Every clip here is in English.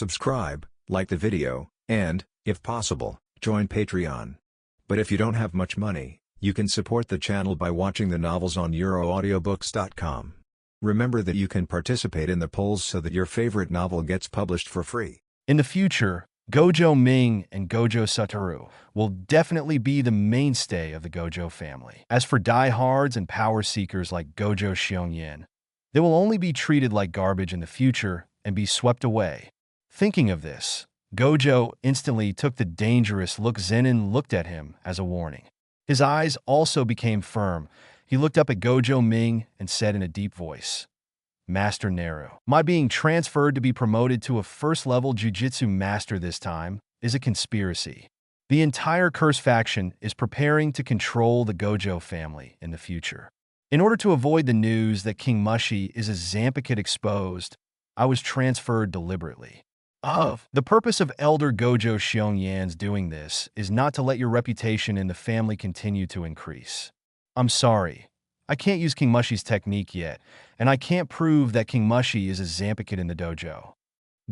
subscribe, like the video, and, if possible, join Patreon. But if you don't have much money, you can support the channel by watching the novels on euroaudiobooks.com. Remember that you can participate in the polls so that your favorite novel gets published for free. In the future, Gojo Ming and Gojo Satoru will definitely be the mainstay of the Gojo family. As for diehards and power seekers like Gojo Xiongyan, they will only be treated like garbage in the future and be swept away. Thinking of this, Gojo instantly took the dangerous look. Zenin looked at him as a warning. His eyes also became firm. He looked up at Gojo Ming and said in a deep voice, "Master Naru, my being transferred to be promoted to a first-level Jujutsu master this time is a conspiracy. The entire Curse faction is preparing to control the Gojo family in the future. In order to avoid the news that King Mushi is a Zampakit exposed, I was transferred deliberately. The purpose of Elder Gojo Xiongyan's doing this is not to let your reputation in the family continue to increase. I'm sorry, I can't use King Mushi's technique yet, and I can't prove that King Mushi is a Zampakit in the dojo."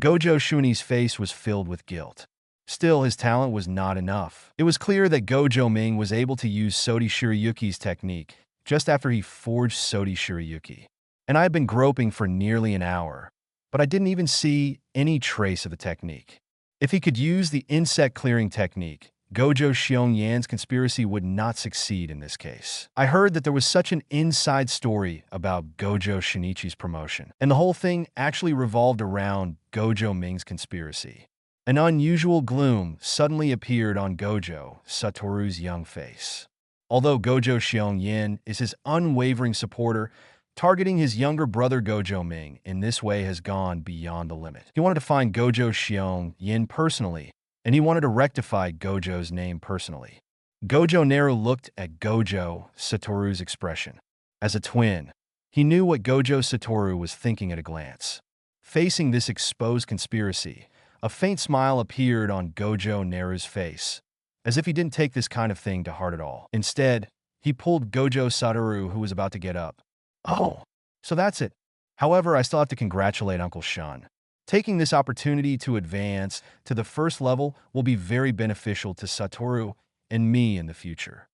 Gojo Shuni's face was filled with guilt. Still, his talent was not enough. It was clear that Gojo Ming was able to use Sodi Shirayuki's technique just after he forged Sodi Shirayuki. And I had been groping for nearly an hour, but I didn't even see any trace of the technique. If he could use the insect clearing technique, Gojo Xiongyan's conspiracy would not succeed in this case. I heard that there was such an inside story about Gojo Shinichi's promotion, and the whole thing actually revolved around Gojo Ming's conspiracy. An unusual gloom suddenly appeared on Gojo Satoru's young face. Although Gojo Xiongyan is his unwavering supporter, targeting his younger brother Gojo Ming in this way has gone beyond the limit. He wanted to find Gojo Xiongyan personally, and he wanted to rectify Gojo's name personally. Gojo Naru looked at Gojo Satoru's expression. As a twin, he knew what Gojo Satoru was thinking at a glance. Facing this exposed conspiracy, a faint smile appeared on Gojo Naru's face, as if he didn't take this kind of thing to heart at all. Instead, he pulled Gojo Satoru, who was about to get up. "Oh, so that's it. However, I still have to congratulate Uncle Shun. Taking this opportunity to advance to the first level will be very beneficial to Satoru and me in the future.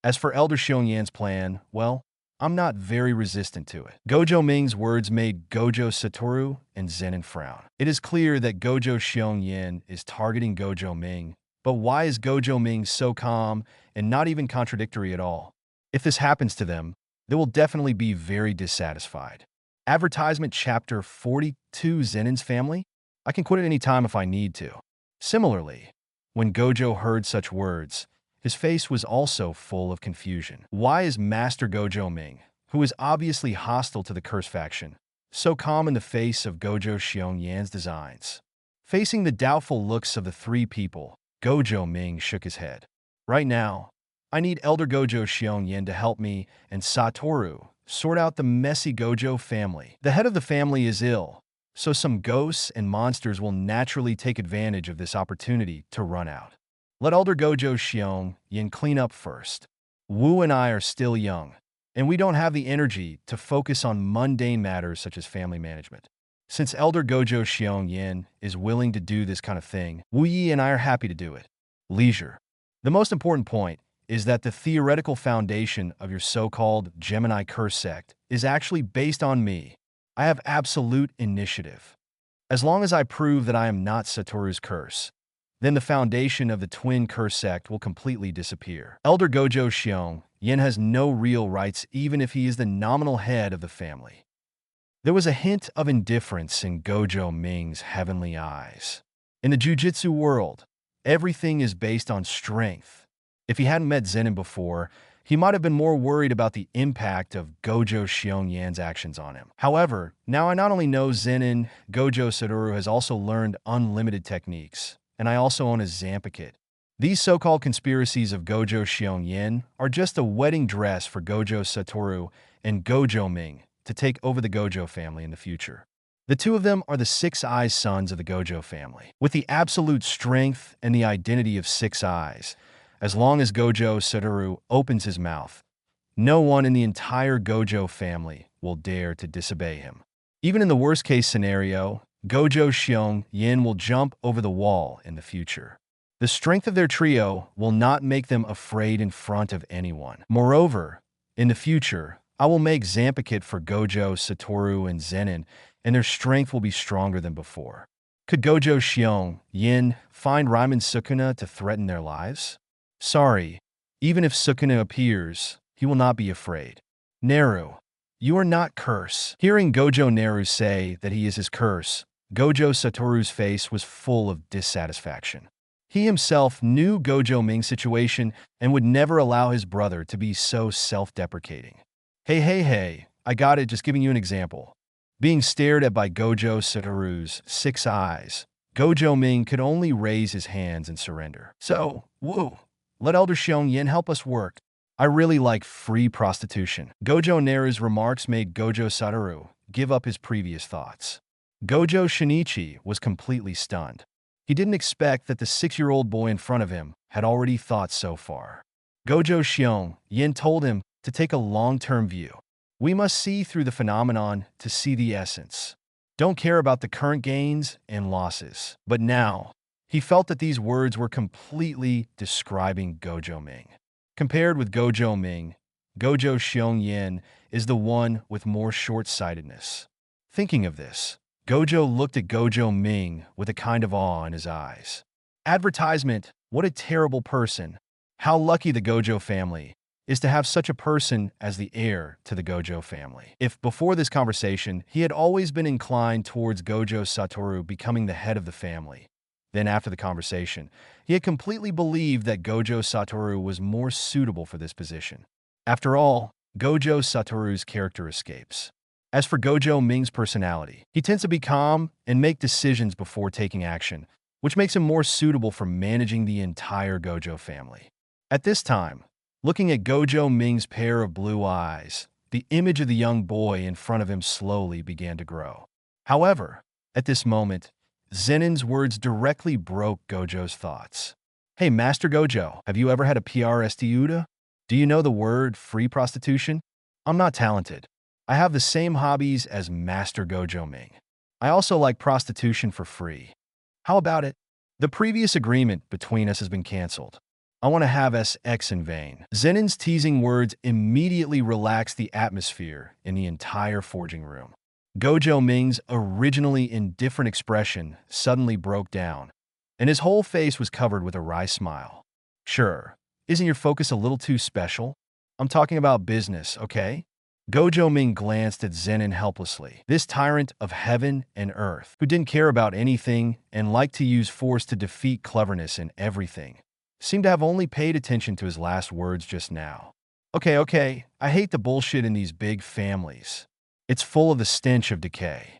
As for Elder Xiongyan's plan, well, I'm not very resistant to it." Gojo Ming's words made Gojo Satoru and Zenin frown. It is clear that Gojo Xiongyan is targeting Gojo Ming, but why is Gojo Ming so calm and not even contradictory at all? If this happens to them, they will definitely be very dissatisfied. Advertisement Chapter 42 Zenin's family? I can quit at any time if I need to. Similarly, when Gojo heard such words, his face was also full of confusion. Why is Master Gojo Ming, who is obviously hostile to the Curse faction, so calm in the face of Gojo Xiongyan's designs? Facing the doubtful looks of the three people, Gojo Ming shook his head. "Right now, I need Elder Gojo Xiongyan to help me and Satoru sort out the messy Gojo family. The head of the family is ill, so some ghosts and monsters will naturally take advantage of this opportunity to run out. Let Elder Gojo Xiongyan clean up first. Wu and I are still young, and we don't have the energy to focus on mundane matters such as family management. Since Elder Gojo Xiongyan is willing to do this kind of thing, Wu Yi and I are happy to do it. Leisure. The most important point is that the theoretical foundation of your so-called Gemini Curse sect is actually based on me. I have absolute initiative. As long as I prove that I am not Satoru's curse, then the foundation of the twin curse sect will completely disappear. Elder Gojo Xiongyan has no real rights even if he is the nominal head of the family." There was a hint of indifference in Gojo Ming's heavenly eyes. In the Jujutsu world, everything is based on strength. If he hadn't met Zenin before, he might have been more worried about the impact of Gojo Xiongyan's actions on him. However, now I not only know Zenin, Gojo Satoru has also learned unlimited techniques, and I also own a Zampakit. These so-called conspiracies of Gojo Xiongyan are just a wedding dress for Gojo Satoru and Gojo Ming to take over the Gojo family in the future. The two of them are the Six Eyes sons of the Gojo family, with the absolute strength and the identity of Six Eyes. As long as Gojo Satoru opens his mouth, no one in the entire Gojo family will dare to disobey him. Even in the worst-case scenario, Gojo Xiong Yin will jump over the wall in the future. The strength of their trio will not make them afraid in front of anyone. Moreover, in the future, I will make Zanpakuto for Gojo, Satoru, and Zenin, and their strength will be stronger than before. Could Gojo Xiong Yin find Ryman Sukuna to threaten their lives? Sorry, even if Sukuna appears, he will not be afraid. Naru, you are not curse. Hearing Gojo Naru say that he is his curse, Gojo Satoru's face was full of dissatisfaction. He himself knew Gojo Ming's situation and would never allow his brother to be so self-deprecating. Hey, I got it, just giving you an example. Being stared at by Gojo Satoru's 6 eyes, Gojo Ming could only raise his hands and surrender. So, woo, let Elder Xiong Yin help us work. I really like free prostitution. Gojo Naru's remarks made Gojo Satoru give up his previous thoughts. Gojo Shinichi was completely stunned. He didn't expect that the 6-year-old boy in front of him had already thought so far. Gojo Xiong Yin told him to take a long-term view. We must see through the phenomenon to see the essence. Don't care about the current gains and losses. But now, he felt that these words were completely describing Gojo Ming. Compared with Gojo Ming, Gojo Xiong Yin is the one with more short-sightedness. Thinking of this, Gojo looked at Gojo Ming with a kind of awe in his eyes. Advertisement, what a terrible person. How lucky the Gojo family is to have such a person as the heir to the Gojo family. If before this conversation, he had always been inclined towards Gojo Satoru becoming the head of the family, then after the conversation, he had completely believed that Gojo Satoru was more suitable for this position. After all, Gojo Satoru's character escapes. As for Gojo Ming's personality, he tends to be calm and make decisions before taking action, which makes him more suitable for managing the entire Gojo family. At this time, looking at Gojo Ming's pair of blue eyes, the image of the young boy in front of him slowly began to grow. However, at this moment, Zenin's words directly broke Gojo's thoughts. Hey, Master Gojo, have you ever had a PRSTUDA? Do you know the word free prostitution? I'm not talented. I have the same hobbies as Master Gojo Ming. I also like prostitution for free. How about it? The previous agreement between us has been canceled. I want to have SX in vain. Zenin's teasing words immediately relaxed the atmosphere in the entire forging room. Gojo Ming's originally indifferent expression suddenly broke down, and his whole face was covered with a wry smile. Sure, isn't your focus a little too special? I'm talking about business, okay? Gojo Ming glanced at Zenin helplessly. This tyrant of heaven and earth, who didn't care about anything and liked to use force to defeat cleverness in everything, seemed to have only paid attention to his last words just now. Okay, I hate the bullshit in these big families. It's full of the stench of decay.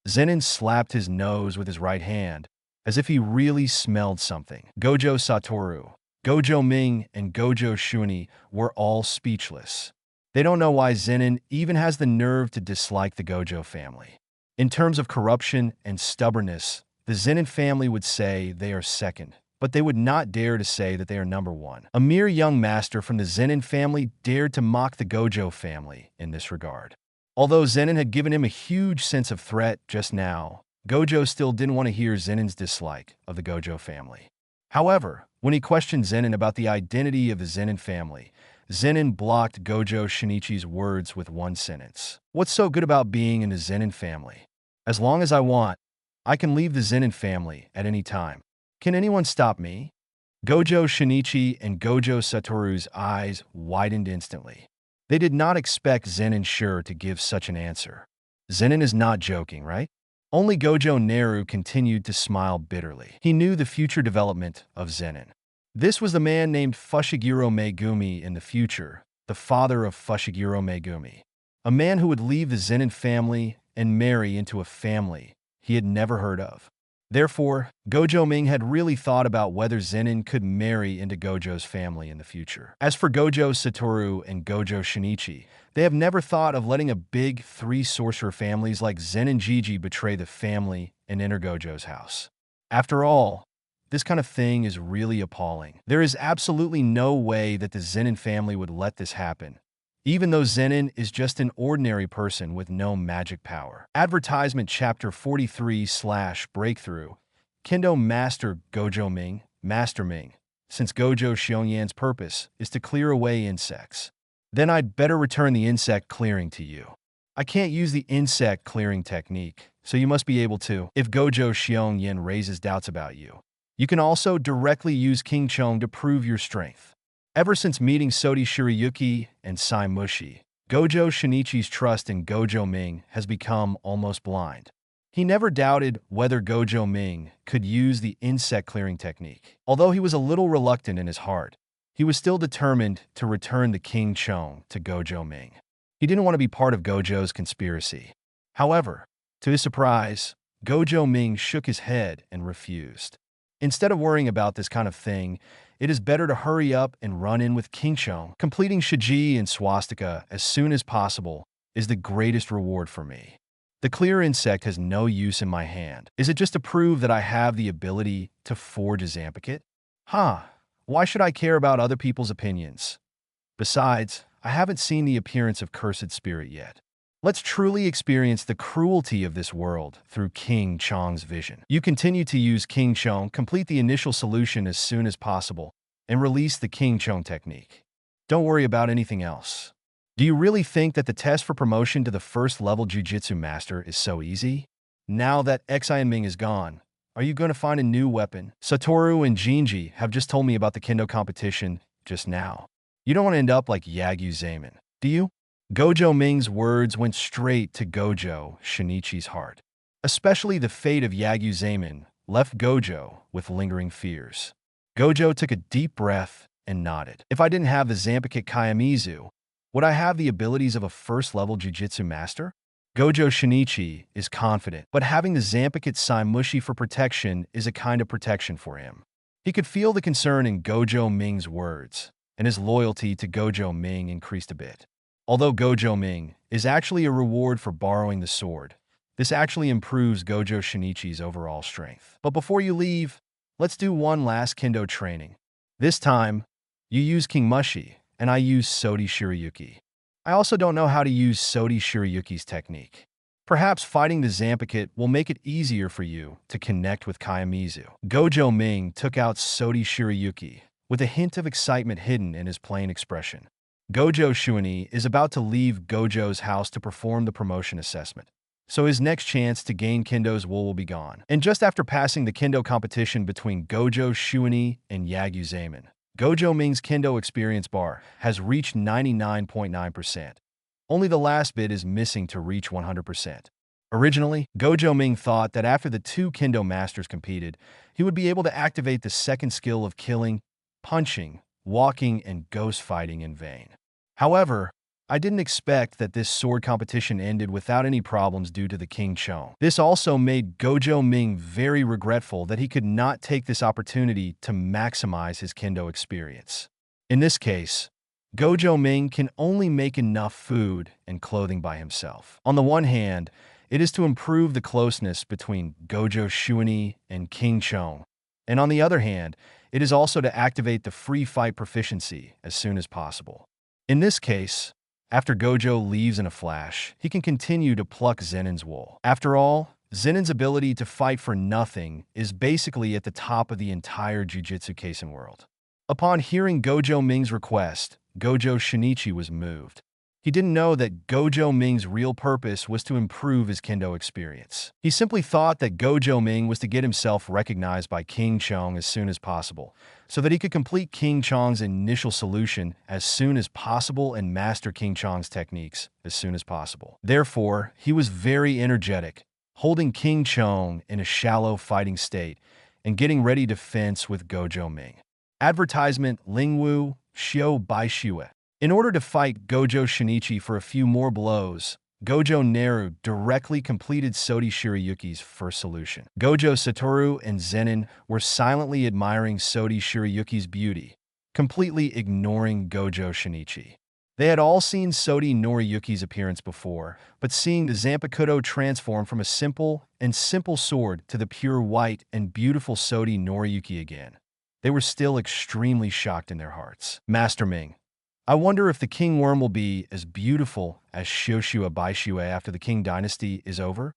Zenin slapped his nose with his right hand, as if he really smelled something. Gojo Satoru, Gojo Ming, and Gojo Shuni were all speechless. They don't know why Zenin even has the nerve to dislike the Gojo family. In terms of corruption and stubbornness, the Zenin family would say they are second, but they would not dare to say that they are number one. A mere young master from the Zenin family dared to mock the Gojo family in this regard. Although Zenin had given him a huge sense of threat just now, Gojo still didn't want to hear Zenin's dislike of the Gojo family. However, when he questioned Zenin about the identity of the Zenin family, Zenin blocked Gojo Shinichi's words with one sentence. What's so good about being in the Zenin family? As long as I want, I can leave the Zenin family at any time. Can anyone stop me? Gojo Shinichi and Gojo Satoru's eyes widened instantly. They did not expect Zenin Sure to give such an answer. Zenin is not joking, right? Only Gojo Naru continued to smile bitterly. He knew the future development of Zenin. This was the man named Fushiguro Megumi in the future, the father of Fushiguro Megumi. A man who would leave the Zenin family and marry into a family he had never heard of. Therefore, Gojo Ming had really thought about whether Zenin could marry into Gojo's family in the future. As for Gojo Satoru and Gojo Shinichi, they have never thought of letting a big 3 sorcerer families like Zen and Jiji betray the family and enter Gojo's house. After all, this kind of thing is really appalling. There is absolutely no way that the Zenin family would let this happen, even though Zenin is just an ordinary person with no magic power. Advertisement Chapter 43/Breakthrough. Kendo Master Gojo Ming, Master Ming. Since Gojo Xiongyan's purpose is to clear away insects, then I'd better return the insect clearing to you. I can't use the insect clearing technique, so you must be able to. If Gojo Xiongyan raises doubts about you, you can also directly use King Chong to prove your strength. Ever since meeting Sodi Shirayuki and Sai Mushi, Gojo Shinichi's trust in Gojo Ming has become almost blind. He never doubted whether Gojo Ming could use the insect clearing technique. Although he was a little reluctant in his heart, he was still determined to return the King Chong to Gojo Ming. He didn't want to be part of Gojo's conspiracy. However, to his surprise, Gojo Ming shook his head and refused. Instead of worrying about this kind of thing, it is better to hurry up and run in with King Chong. Completing Shiji and Swastika as soon as possible is the greatest reward for me. The clear insect has no use in my hand. Is it just to prove that I have the ability to forge a Zampicate? Why should I care about other people's opinions? Besides, I haven't seen the appearance of Cursed Spirit yet. Let's truly experience the cruelty of this world through King Chong's vision. You continue to use King Chong, complete the initial solution as soon as possible, and release the King Chong technique. Don't worry about anything else. Do you really think that the test for promotion to the first level Jujutsu Master is so easy? Now that Xian Ming is gone, are you going to find a new weapon? Satoru and Jinji have just told me about the Kendo competition just now. You don't want to end up like Yagyu Zaman, do you? Gojo Ming's words went straight to Gojo Shinichi's heart. Especially the fate of Yagyu Zaman left Gojo with lingering fears. Gojo took a deep breath and nodded. If I didn't have the Zampicate Kayamizu, would I have the abilities of a first-level Jujutsu Master? Gojo Shinichi is confident, but having the Zampicate Sai Mushi for protection is a kind of protection for him. He could feel the concern in Gojo Ming's words, and his loyalty to Gojo Ming increased a bit. Although Gojo Ming is actually a reward for borrowing the sword, this actually improves Gojo Shinichi's overall strength. But before you leave, let's do one last Kendo training. This time, you use King Mushi, and I use Sodi Shirayuki. I also don't know how to use Sodi Shirayuki's technique. Perhaps fighting the Zampicate will make it easier for you to connect with Kayamizu. Gojo Ming took out Sodi Shirayuki with a hint of excitement hidden in his plain expression. Gojo Shuani is about to leave Gojo's house to perform the promotion assessment, so his next chance to gain Kendo's will be gone. And just after passing the Kendo competition between Gojo Shuani and Yagyu Zaman, Gojo Ming's Kendo experience bar has reached 99.9%. Only the last bit is missing to reach 100%. Originally, Gojo Ming thought that after the two Kendo masters competed, he would be able to activate the second skill of killing, punching, walking, and ghost fighting in vain. However, I didn't expect that this sword competition ended without any problems due to the King Chong. This also made Gojo Ming very regretful that he could not take this opportunity to maximize his Kendo experience. In this case, Gojo Ming can only make enough food and clothing by himself. On the one hand, it is to improve the closeness between Gojo Shuani and King Chong, and on the other hand, it is also to activate the free fight proficiency as soon as possible. In this case, after Gojo leaves in a flash, he can continue to pluck Zenin's wool. After all, Zenin's ability to fight for nothing is basically at the top of the entire Jujutsu Kaisen world. Upon hearing Gojo Ming's request, Gojo Shinichi was moved. He didn't know that Gojo Ming's real purpose was to improve his Kendo experience. He simply thought that Gojo Ming was to get himself recognized by King Chong as soon as possible, so that he could complete King Chong's initial solution as soon as possible and master King Chong's techniques as soon as possible. Therefore, he was very energetic, holding King Chong in a shallow fighting state and getting ready to fence with Gojo Ming. Advertisement Lingwu Xiu Bai Xue. In order to fight Gojo Shinichi for a few more blows, Gojo Naru directly completed Sodi Shirayuki's first solution. Gojo Satoru and Zenin were silently admiring Sodi Shirayuki's beauty, completely ignoring Gojo Shinichi. They had all seen Sodi Noriyuki's appearance before, but seeing the Zanpakuto transform from a simple sword to the pure white and beautiful Sodi Noriyuki again, they were still extremely shocked in their hearts. Master Ming, I wonder if the king worm will be as beautiful as Shoshua Baishue after the king dynasty is over?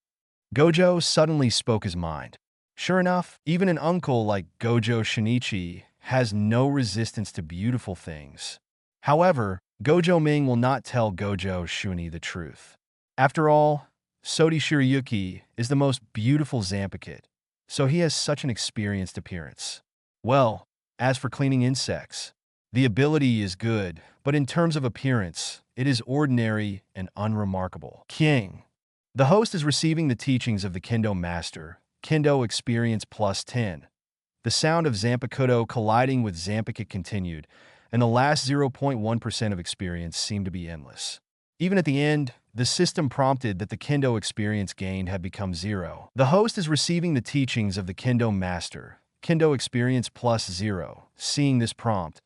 Gojo suddenly spoke his mind. Sure enough, even an uncle like Gojo Shinichi has no resistance to beautiful things. However, Gojo Ming will not tell Gojo Shuni the truth. After all, Sodi Shirayuki is the most beautiful Zanpakuto, so he has such an experienced appearance. Well, as for cleaning insects, the ability is good, but in terms of appearance, it is ordinary and unremarkable. King. The host is receiving the teachings of the Kendo Master, Kendo Experience plus 10. The sound of Zanpakuto colliding with Zanpakuto continued, and the last 0.1% of experience seemed to be endless. Even at the end, the system prompted that the Kendo experience gained had become 0. The host is receiving the teachings of the Kendo Master, Kendo Experience plus 0. Seeing this prompt,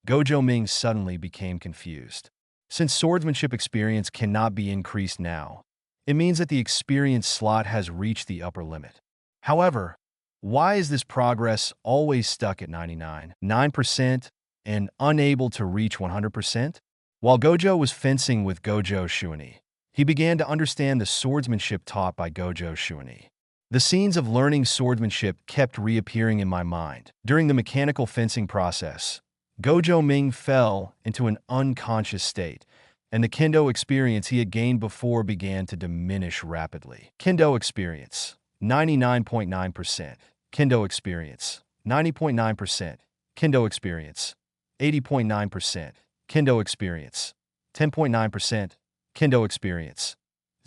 Gojo Ming suddenly became confused. Since swordsmanship experience cannot be increased now, it means that the experience slot has reached the upper limit. However, why is this progress always stuck at 99.9% and unable to reach 100%? While Gojo was fencing with Gojo Shuni, he began to understand the swordsmanship taught by Gojo Shuni. The scenes of learning swordsmanship kept reappearing in my mind. During the mechanical fencing process, Gojo Ming fell into an unconscious state, and the Kendo experience he had gained before began to diminish rapidly. Kendo experience, 99.9%. Kendo experience, 90.9%. Kendo experience, 80.9%. Kendo experience, 10.9%. Kendo experience,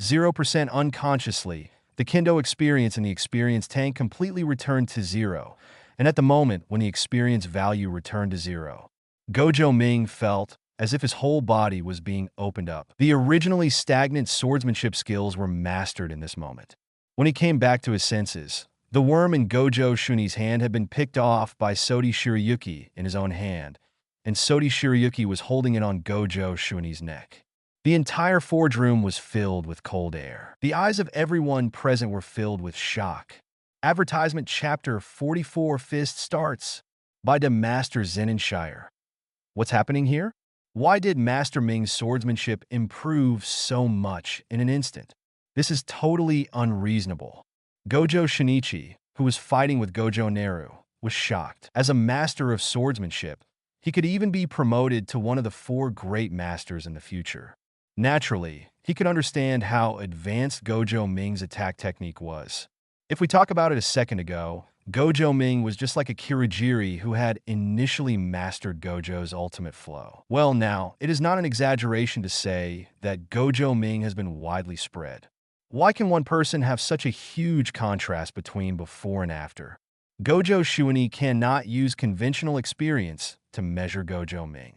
0% unconsciously. The Kendo experience in the experience tank completely returned to 0, and at the moment when the experience value returned to 0, Gojo Ming felt as if his whole body was being opened up. The originally stagnant swordsmanship skills were mastered in this moment. When he came back to his senses, the worm in Gojo Shuni's hand had been picked off by Sodi Shirayuki in his own hand, and Sodi Shirayuki was holding it on Gojo Shuni's neck. The entire forge room was filled with cold air. The eyes of everyone present were filled with shock. Advertisement Chapter 44 Fist starts by the Master Zenenshire. What's happening here? Why did Master Ming's swordsmanship improve so much in an instant? This is totally unreasonable. Gojo Shinichi, who was fighting with Gojo Naru, was shocked. As a master of swordsmanship, he could even be promoted to one of the 4 great masters in the future. Naturally, he could understand how advanced Gojo Ming's attack technique was. If we talk about it a second ago, Gojo Ming was just like a Kirigiri who had initially mastered Gojo's ultimate flow. Well now, it is not an exaggeration to say that Gojo Ming has been widely spread. Why can one person have such a huge contrast between before and after? Gojo Shuni cannot use conventional experience to measure Gojo Ming.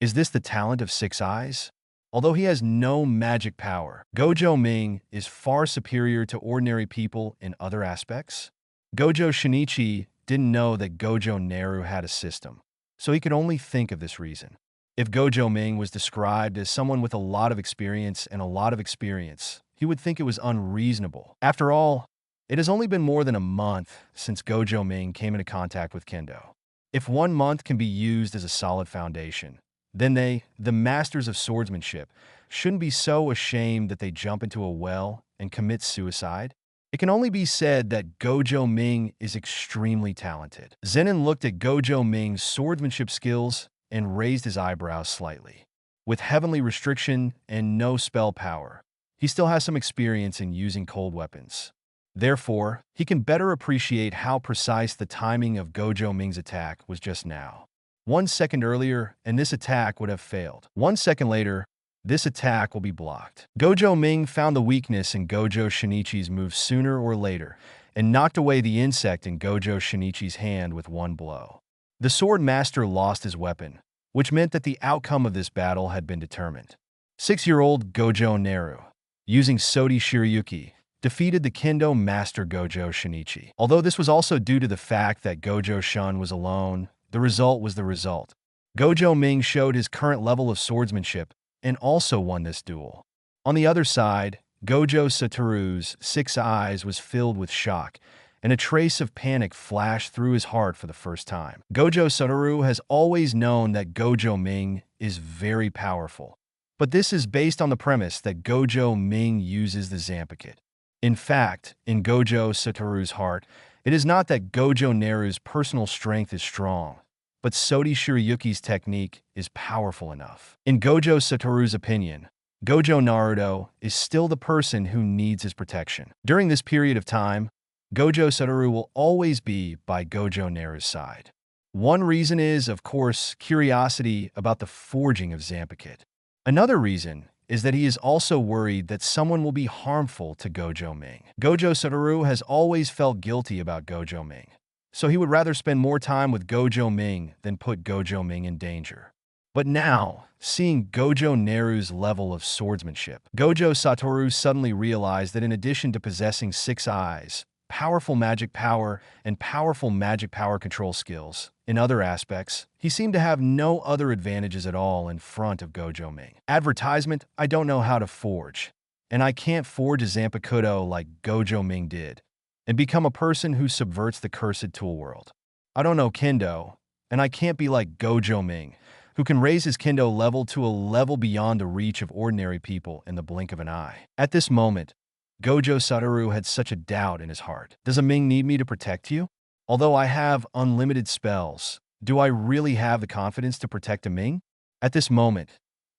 Is this the talent of 6 eyes? Although he has no magic power, Gojo Ming is far superior to ordinary people in other aspects. Gojo Shinichi didn't know that Gojo Naru had a system, so he could only think of this reason. If Gojo Ming was described as someone with a lot of experience and a lot of experience, he would think it was unreasonable. After all, it has only been more than a month since Gojo Ming came into contact with Kendo. If 1 month can be used as a solid foundation, then they, the masters of swordsmanship, shouldn't be so ashamed that they jump into a well and commit suicide. It can only be said that Gojo Ming is extremely talented. Zenin looked at Gojo Ming's swordsmanship skills and raised his eyebrows slightly. With heavenly restriction and no spell power, he still has some experience in using cold weapons. Therefore, he can better appreciate how precise the timing of Gojo Ming's attack was just now. 1 second earlier, and this attack would have failed. 1 second later, this attack will be blocked. Gojo Ming found the weakness in Gojo Shinichi's move sooner or later, and knocked away the insect in Gojo Shinichi's hand with 1 blow. The sword master lost his weapon, which meant that the outcome of this battle had been determined. 6-year-old Gojo Naru, using Sodi Shirayuki, defeated the Kendo master Gojo Shinichi. Although this was also due to the fact that Gojo Shun was alone, the result was the result. Gojo Ming showed his current level of swordsmanship and also won this duel. On the other side, Gojo Satoru's 6 eyes was filled with shock, and a trace of panic flashed through his heart for the first time. Gojo Satoru has always known that Gojo Ming is very powerful, but this is based on the premise that Gojo Ming uses the Zanpakuto. In fact, in Gojo Satoru's heart, it is not that Gojo Naru's personal strength is strong, but Sodi Shirayuki's technique is powerful enough. In Gojo Satoru's opinion, Gojo Naru is still the person who needs his protection. During this period of time, Gojo Satoru will always be by Gojo Naru's side. One reason is, of course, curiosity about the forging of Zanpakuto. Another reason is that he is also worried that someone will be harmful to Gojo Ming. Gojo Satoru has always felt guilty about Gojo Ming, so he would rather spend more time with Gojo Ming than put Gojo Ming in danger. But now, seeing Gojo Naru's level of swordsmanship, Gojo Satoru suddenly realized that in addition to possessing 6 eyes, powerful magic power, and powerful magic power control skills, in other aspects, he seemed to have no other advantages at all in front of Gojo Ming. Advertisement: I don't know how to forge, and I can't forge a Zanpakuto like Gojo Ming did, and become a person who subverts the cursed tool world. I don't know Kendo, and I can't be like Gojo Ming, who can raise his Kendo level to a level beyond the reach of ordinary people in the blink of an eye. At this moment, Gojo Satoru had such a doubt in his heart. Does a Ming need me to protect you? Although I have unlimited spells, do I really have the confidence to protect a Ming? At this moment,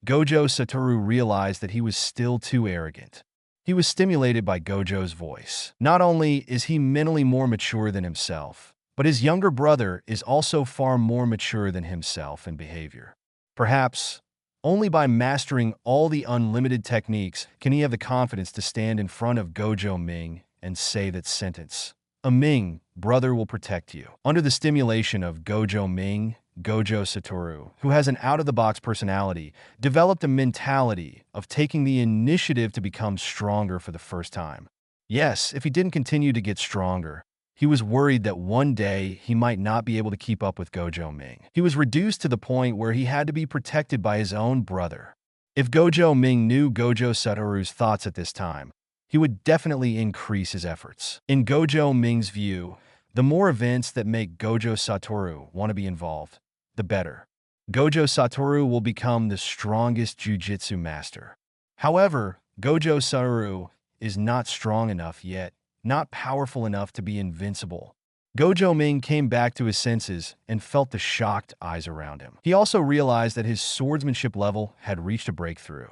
Gojo Satoru realized that he was still too arrogant. He was stimulated by Gojo's voice. Not only is he mentally more mature than himself, but his younger brother is also far more mature than himself in behavior. Perhaps only by mastering all the unlimited techniques can he have the confidence to stand in front of Gojo Ming and say that sentence. A Ming brother will protect you. Under the stimulation of Gojo Ming, Gojo Satoru, who has an out-of-the-box personality, developed a mentality of taking the initiative to become stronger for the first time. Yes, if he didn't continue to get stronger, he was worried that one day he might not be able to keep up with Gojo Ming. He was reduced to the point where he had to be protected by his own brother. If Gojo Ming knew Gojo Satoru's thoughts at this time, he would definitely increase his efforts. In Gojo Ming's view, the more events that make Gojo Satoru want to be involved, the better. Gojo Satoru will become the strongest jujutsu master. However, Gojo Satoru is not strong enough yet, not powerful enough to be invincible. Gojo Ming came back to his senses and felt the shocked eyes around him. He also realized that his swordsmanship level had reached a breakthrough.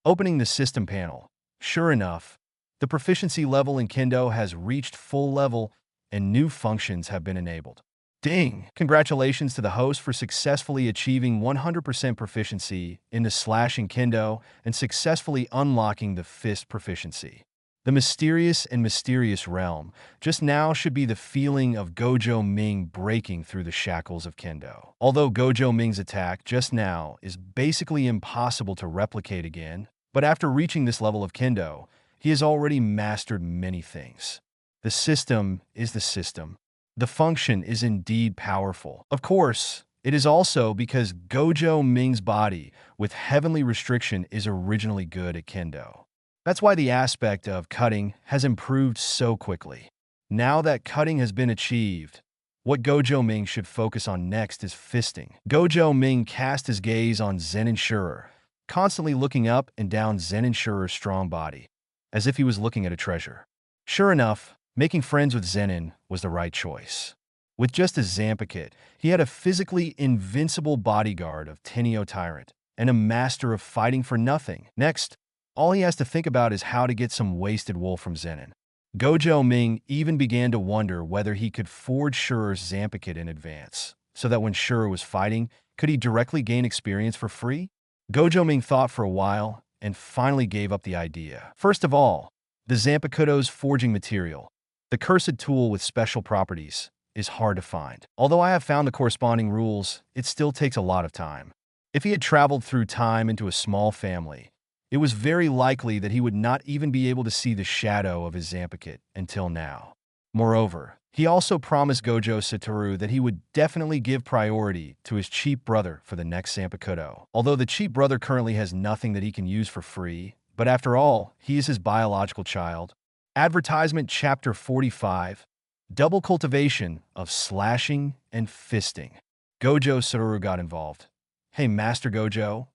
Opening the system panel, sure enough, the proficiency level in Kendo has reached full level and new functions have been enabled. Ding! Congratulations to the host for successfully achieving 100% proficiency in the slashing Kendo and successfully unlocking the fist proficiency. The mysterious and mysterious realm just now should be the feeling of Gojo Ming breaking through the shackles of Kendo. Although Gojo Ming's attack just now is basically impossible to replicate again, but after reaching this level of Kendo, he has already mastered many things. The system is the system. The function is indeed powerful. Of course, it is also because Gojo Ming's body with heavenly restriction is originally good at Kendo. That's why the aspect of cutting has improved so quickly. Now that cutting has been achieved, what Gojo Ming should focus on next is fisting. Gojo Ming cast his gaze on Zenin Shurer, constantly looking up and down Zenin Shurer's strong body, as if he was looking at a treasure. Sure enough, making friends with Zenin was the right choice. With just a Zanpakuto, he had a physically invincible bodyguard of Tenio Tyrant and a master of fighting for nothing. Next, all he has to think about is how to get some wasted wool from Zenin. Gojo Ming even began to wonder whether he could forge Shurer's Zanpakuto in advance, so that when Shurer was fighting, could he directly gain experience for free? Gojo Ming thought for a while and finally gave up the idea. First of all, the Zanpakuto's forging material, the cursed tool with special properties, is hard to find. Although I have found the corresponding rules, it still takes a lot of time. If he had traveled through time into a small family, it was very likely that he would not even be able to see the shadow of his Zanpakuto until now. Moreover, he also promised Gojo Satoru that he would definitely give priority to his cheap brother for the next Zanpakuto. Although the cheap brother currently has nothing that he can use for free, but after all, he is his biological child. Advertisement Chapter 45. Double cultivation of slashing and fisting. Gojo Satoru got involved. Hey, Master Gojo,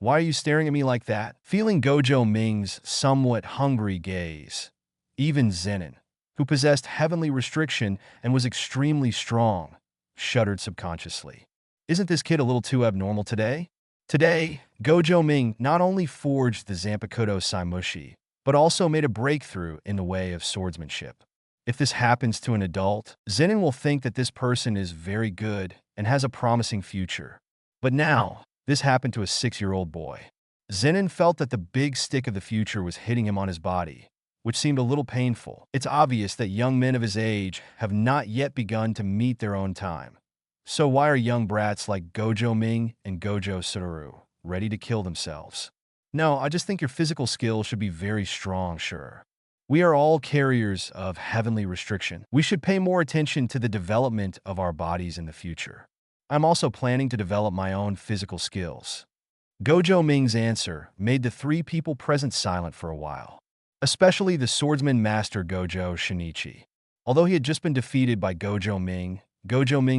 why are you staring at me like that? Feeling Gojo Ming's somewhat hungry gaze, even Zenin, who possessed heavenly restriction and was extremely strong, shuddered subconsciously. Isn't this kid a little too abnormal today? Today, Gojo Ming not only forged the Zanpakuto Saimushi, but also made a breakthrough in the way of swordsmanship. If this happens to an adult, Zenin will think that this person is very good and has a promising future. But now, this happened to a 6-year-old boy. Zenin felt that the big stick of the future was hitting him on his body, which seemed a little painful. It's obvious that young men of his age have not yet begun to meet their own time. So why are young brats like Gojo Ming and Gojo Satoru ready to kill themselves? No, I just think your physical skills should be very strong, sure. We are all carriers of heavenly restriction. We should pay more attention to the development of our bodies in the future. I'm also planning to develop my own physical skills. Gojo Ming's answer made the 3 people present silent for a while, especially the swordsman master Gojo Shinichi. Although he had just been defeated by Gojo Ming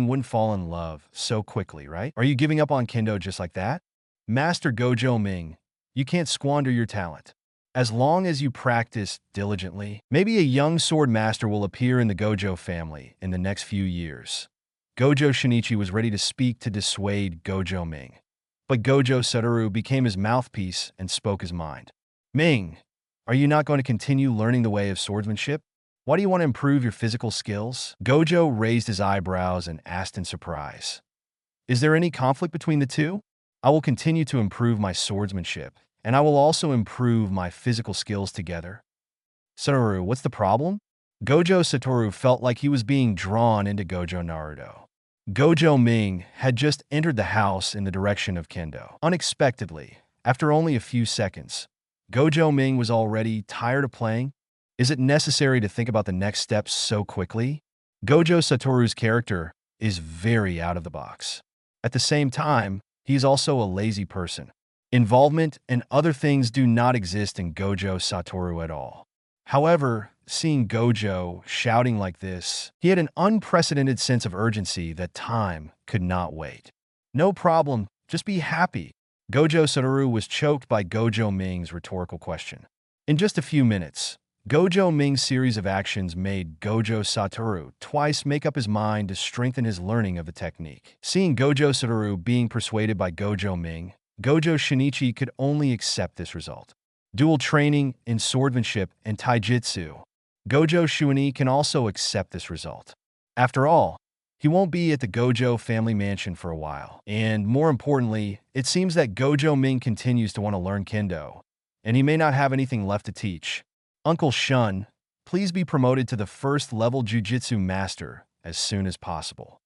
wouldn't fall in love so quickly, right? Are you giving up on kendo just like that? Master Gojo Ming, you can't squander your talent. As long as you practice diligently, maybe a young sword master will appear in the Gojo family in the next few years. Gojo Shinichi was ready to speak to dissuade Gojo Ming, but Gojo Satoru became his mouthpiece and spoke his mind. Ming, are you not going to continue learning the way of swordsmanship? Why do you want to improve your physical skills? Gojo raised his eyebrows and asked in surprise. Is there any conflict between the two? I will continue to improve my swordsmanship, and I will also improve my physical skills together. Satoru, what's the problem? Gojo Satoru felt like he was being drawn into Gojo Naruto. Gojo Ming had just entered the house in the direction of kendo. Unexpectedly, after only a few seconds, Gojo Ming was already tired of playing. Is it necessary to think about the next steps so quickly? Gojo Satoru's character is very out of the box. At the same time, he is also a lazy person. Involvement and other things do not exist in Gojo Satoru at all. However, seeing Gojo shouting like this, he had an unprecedented sense of urgency that time could not wait. No problem, just be happy. Gojo Satoru was choked by Gojo Ming's rhetorical question. In just a few minutes, Gojo Ming's series of actions made Gojo Satoru twice make up his mind to strengthen his learning of the technique. Seeing Gojo Satoru being persuaded by Gojo Ming, Gojo Shinichi could only accept this result. Dual training in swordsmanship and taijutsu. Gojo Shuini can also accept this result. After all, he won't be at the Gojo family mansion for a while. And more importantly, it seems that Gojo Ming continues to want to learn kendo, and he may not have anything left to teach. Uncle Shun, please be promoted to the 1st level Jujutsu Master as soon as possible.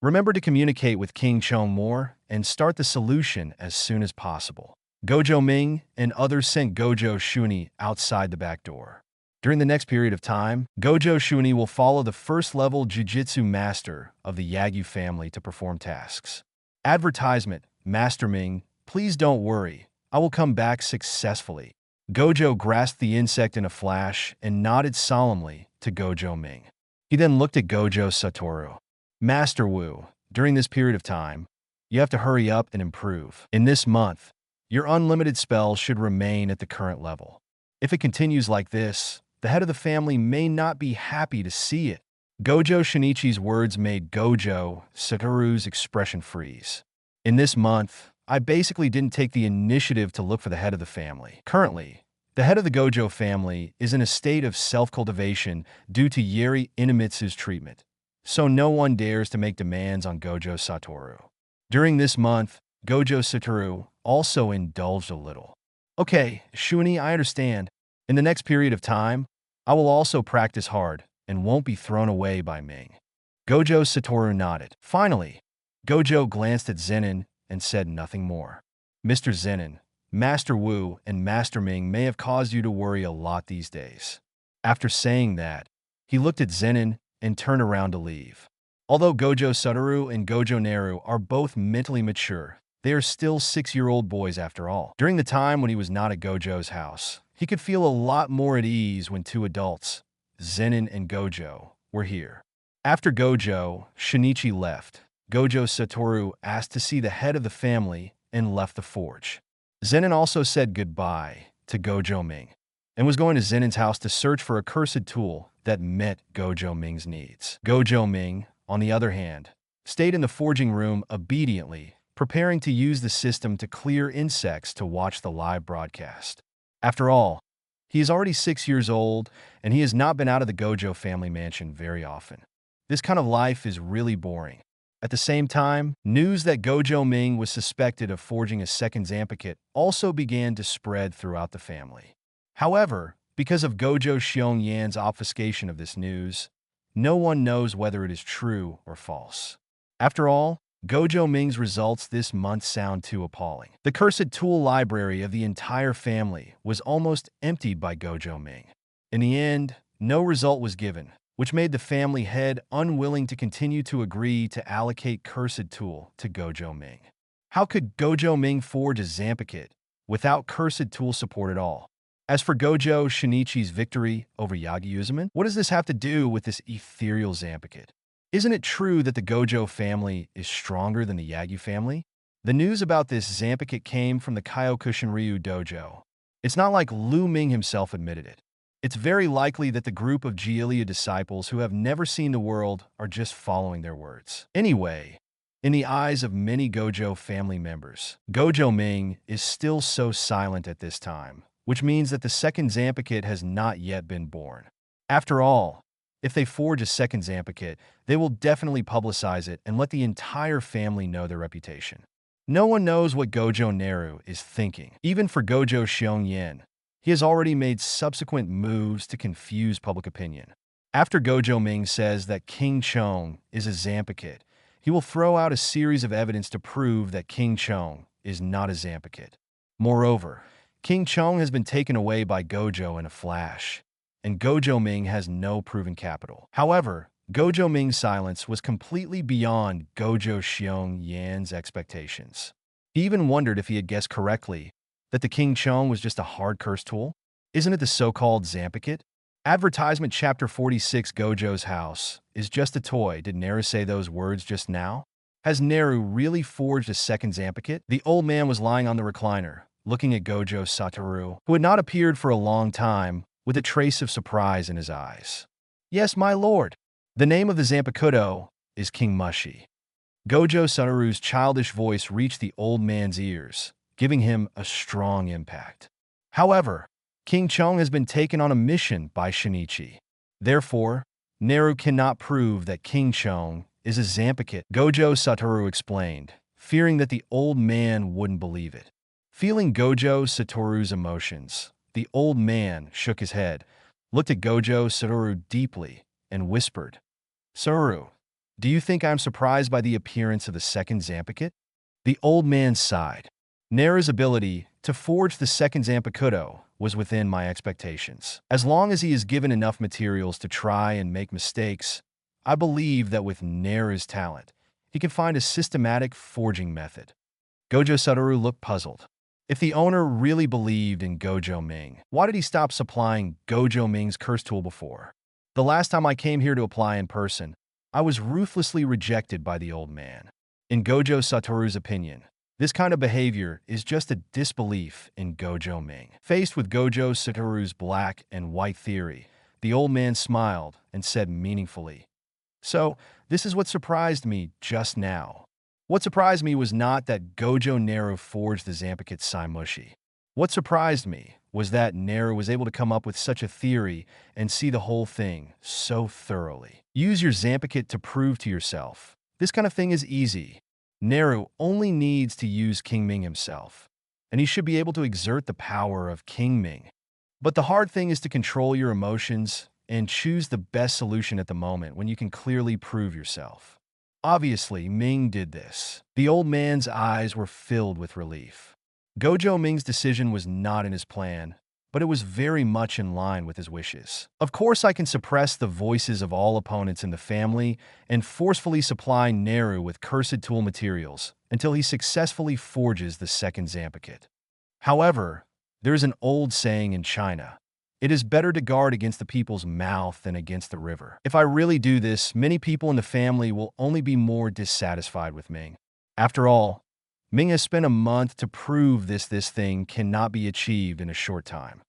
Remember to communicate with King Chong more and start the solution as soon as possible. Gojo Ming and others sent Gojo Shuini outside the back door. During the next period of time, Gojo Shuini will follow the 1st level Jujutsu Master of the Yagyu family to perform tasks. Advertisement, Master Ming, please don't worry, I will come back successfully. Gojo grasped the insect in a flash and nodded solemnly to Gojo Ming. He then looked at Gojo Satoru. Master Wu, during this period of time, you have to hurry up and improve. In this month, your unlimited spells should remain at the current level. If it continues like this, the head of the family may not be happy to see it. Gojo Shinichi's words made Gojo Satoru's expression freeze. In this month, I basically didn't take the initiative to look for the head of the family. Currently, the head of the Gojo family is in a state of self-cultivation due to Yeri Inamitsu's treatment, so no one dares to make demands on Gojo Satoru. During this month, Gojo Satoru also indulged a little. Okay, Shuini, I understand. In the next period of time, I will also practice hard and won't be thrown away by Ming. Gojo Satoru nodded. Finally, Gojo glanced at Zenin and said nothing more. Mr. Zenin, Master Wu and Master Ming may have caused you to worry a lot these days. After saying that, he looked at Zenin and turned around to leave. Although Gojo Satoru and Gojo Naru are both mentally mature, they are still 6-year-old boys after all. During the time when he was not at Gojo's house, he could feel a lot more at ease when 2 adults, Zenin and Gojo, were here. After Gojo, Shinichi left. Gojo Satoru asked to see the head of the family and left the forge. Zenin also said goodbye to Gojo Ming and was going to Zenin's house to search for a cursed tool that met Gojo Ming's needs. Gojo Ming, on the other hand, stayed in the forging room obediently, preparing to use the system to clear insects to watch the live broadcast. After all, he is already 6 years old, and he has not been out of the Gojo family mansion very often. This kind of life is really boring. At the same time, news that Gojo Ming was suspected of forging a second Zanpakuto also began to spread throughout the family. However, because of Gojo Xiongyan's obfuscation of this news, no one knows whether it is true or false. After all, Gojo Ming's results this month sound too appalling. The cursed tool library of the entire family was almost emptied by Gojo Ming. In the end, no result was given, which made the family head unwilling to continue to agree to allocate cursed tool to Gojo Ming. How could Gojo Ming forge a Zanpakuto without cursed tool support at all? As for Gojo Shinichi's victory over Yagi Uzuman, what does this have to do with this ethereal Zanpakuto? Isn't it true that the Gojo family is stronger than the Yagi family? The news about this Zanpakuto came from the Kyokushinryu dojo. It's not like Lu Ming himself admitted it. It's very likely that the group of Jiilia disciples who have never seen the world are just following their words. Anyway, in the eyes of many Gojo family members, Gojo Ming is still so silent at this time, which means that the second Zanpakuto has not yet been born. After all, if they forge a second Zanpakuto, they will definitely publicize it and let the entire family know their reputation. No one knows what Gojo Naru is thinking. Even for Gojo Xiongyan, he has already made subsequent moves to confuse public opinion. After Gojo Ming says that King Chong is a Zanpakuto, he will throw out a series of evidence to prove that King Chong is not a Zanpakuto. Moreover, King Chong has been taken away by Gojo in a flash, and Gojo Ming has no proven capital. However, Gojo Ming's silence was completely beyond Gojo Xiongyan's expectations. He even wondered if he had guessed correctly that the King Chong was just a hard curse tool? Isn't it the so-called Zanpakuto? Advertisement chapter 46 Gojo's house is just a toy. Did Naru say those words just now? Has Naru really forged a second Zanpakuto? The old man was lying on the recliner, looking at Gojo Satoru, who had not appeared for a long time, with a trace of surprise in his eyes. Yes, my lord. The name of the Zanpakuto is King Mushi. Gojo Satoru's childish voice reached the old man's ears, giving him a strong impact. However, King Chong has been taken on a mission by Shinichi. Therefore, Naru cannot prove that King Chong is a Zanpakuto. Gojo Satoru explained, fearing that the old man wouldn't believe it. Feeling Gojo Satoru's emotions, the old man shook his head, looked at Gojo Satoru deeply, and whispered, "Satoru, do you think I'm surprised by the appearance of the second Zanpakuto?" The old man sighed. Naru's ability to forge the second Zanpakuto was within my expectations. As long as he is given enough materials to try and make mistakes, I believe that with Naru's talent, he can find a systematic forging method. Gojo Satoru looked puzzled. If the owner really believed in Gojo Ming, why did he stop supplying Gojo Ming's curse tool before? The last time I came here to apply in person, I was ruthlessly rejected by the old man. In Gojo Satoru's opinion, this kind of behavior is just a disbelief in Gojo Ming. Faced with Gojo Satoru's black and white theory, the old man smiled and said meaningfully, "So, this is what surprised me just now. What surprised me was not that Gojo Naru forged the Zanpakuto Saimushi. What surprised me was that Naru was able to come up with such a theory and see the whole thing so thoroughly. Use your Zanpakuto to prove to yourself. This kind of thing is easy. Naru only needs to use King Ming himself, and he should be able to exert the power of King Ming. But the hard thing is to control your emotions and choose the best solution at the moment when you can clearly prove yourself." Obviously, Ming did this. The old man's eyes were filled with relief. Gojo Ming's decision was not in his plan, but it was very much in line with his wishes. Of course, I can suppress the voices of all opponents in the family and forcefully supply Naru with cursed tool materials until he successfully forges the second Zanpakuto. However, there is an old saying in China, It is better to guard against the people's mouth than against the river. If I really do this, many people in the family will only be more dissatisfied with Ming. After all, Ming has spent a month to prove this thing cannot be achieved in a short time.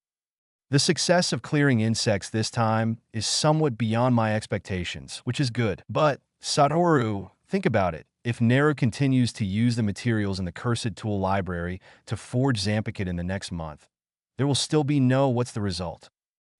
The success of clearing insects this time is somewhat beyond my expectations, which is good. But, Satoru, think about it. If Naru continues to use the materials in the Cursed Tool Library to forge Zampicate in the next month, there will still be no what's the result.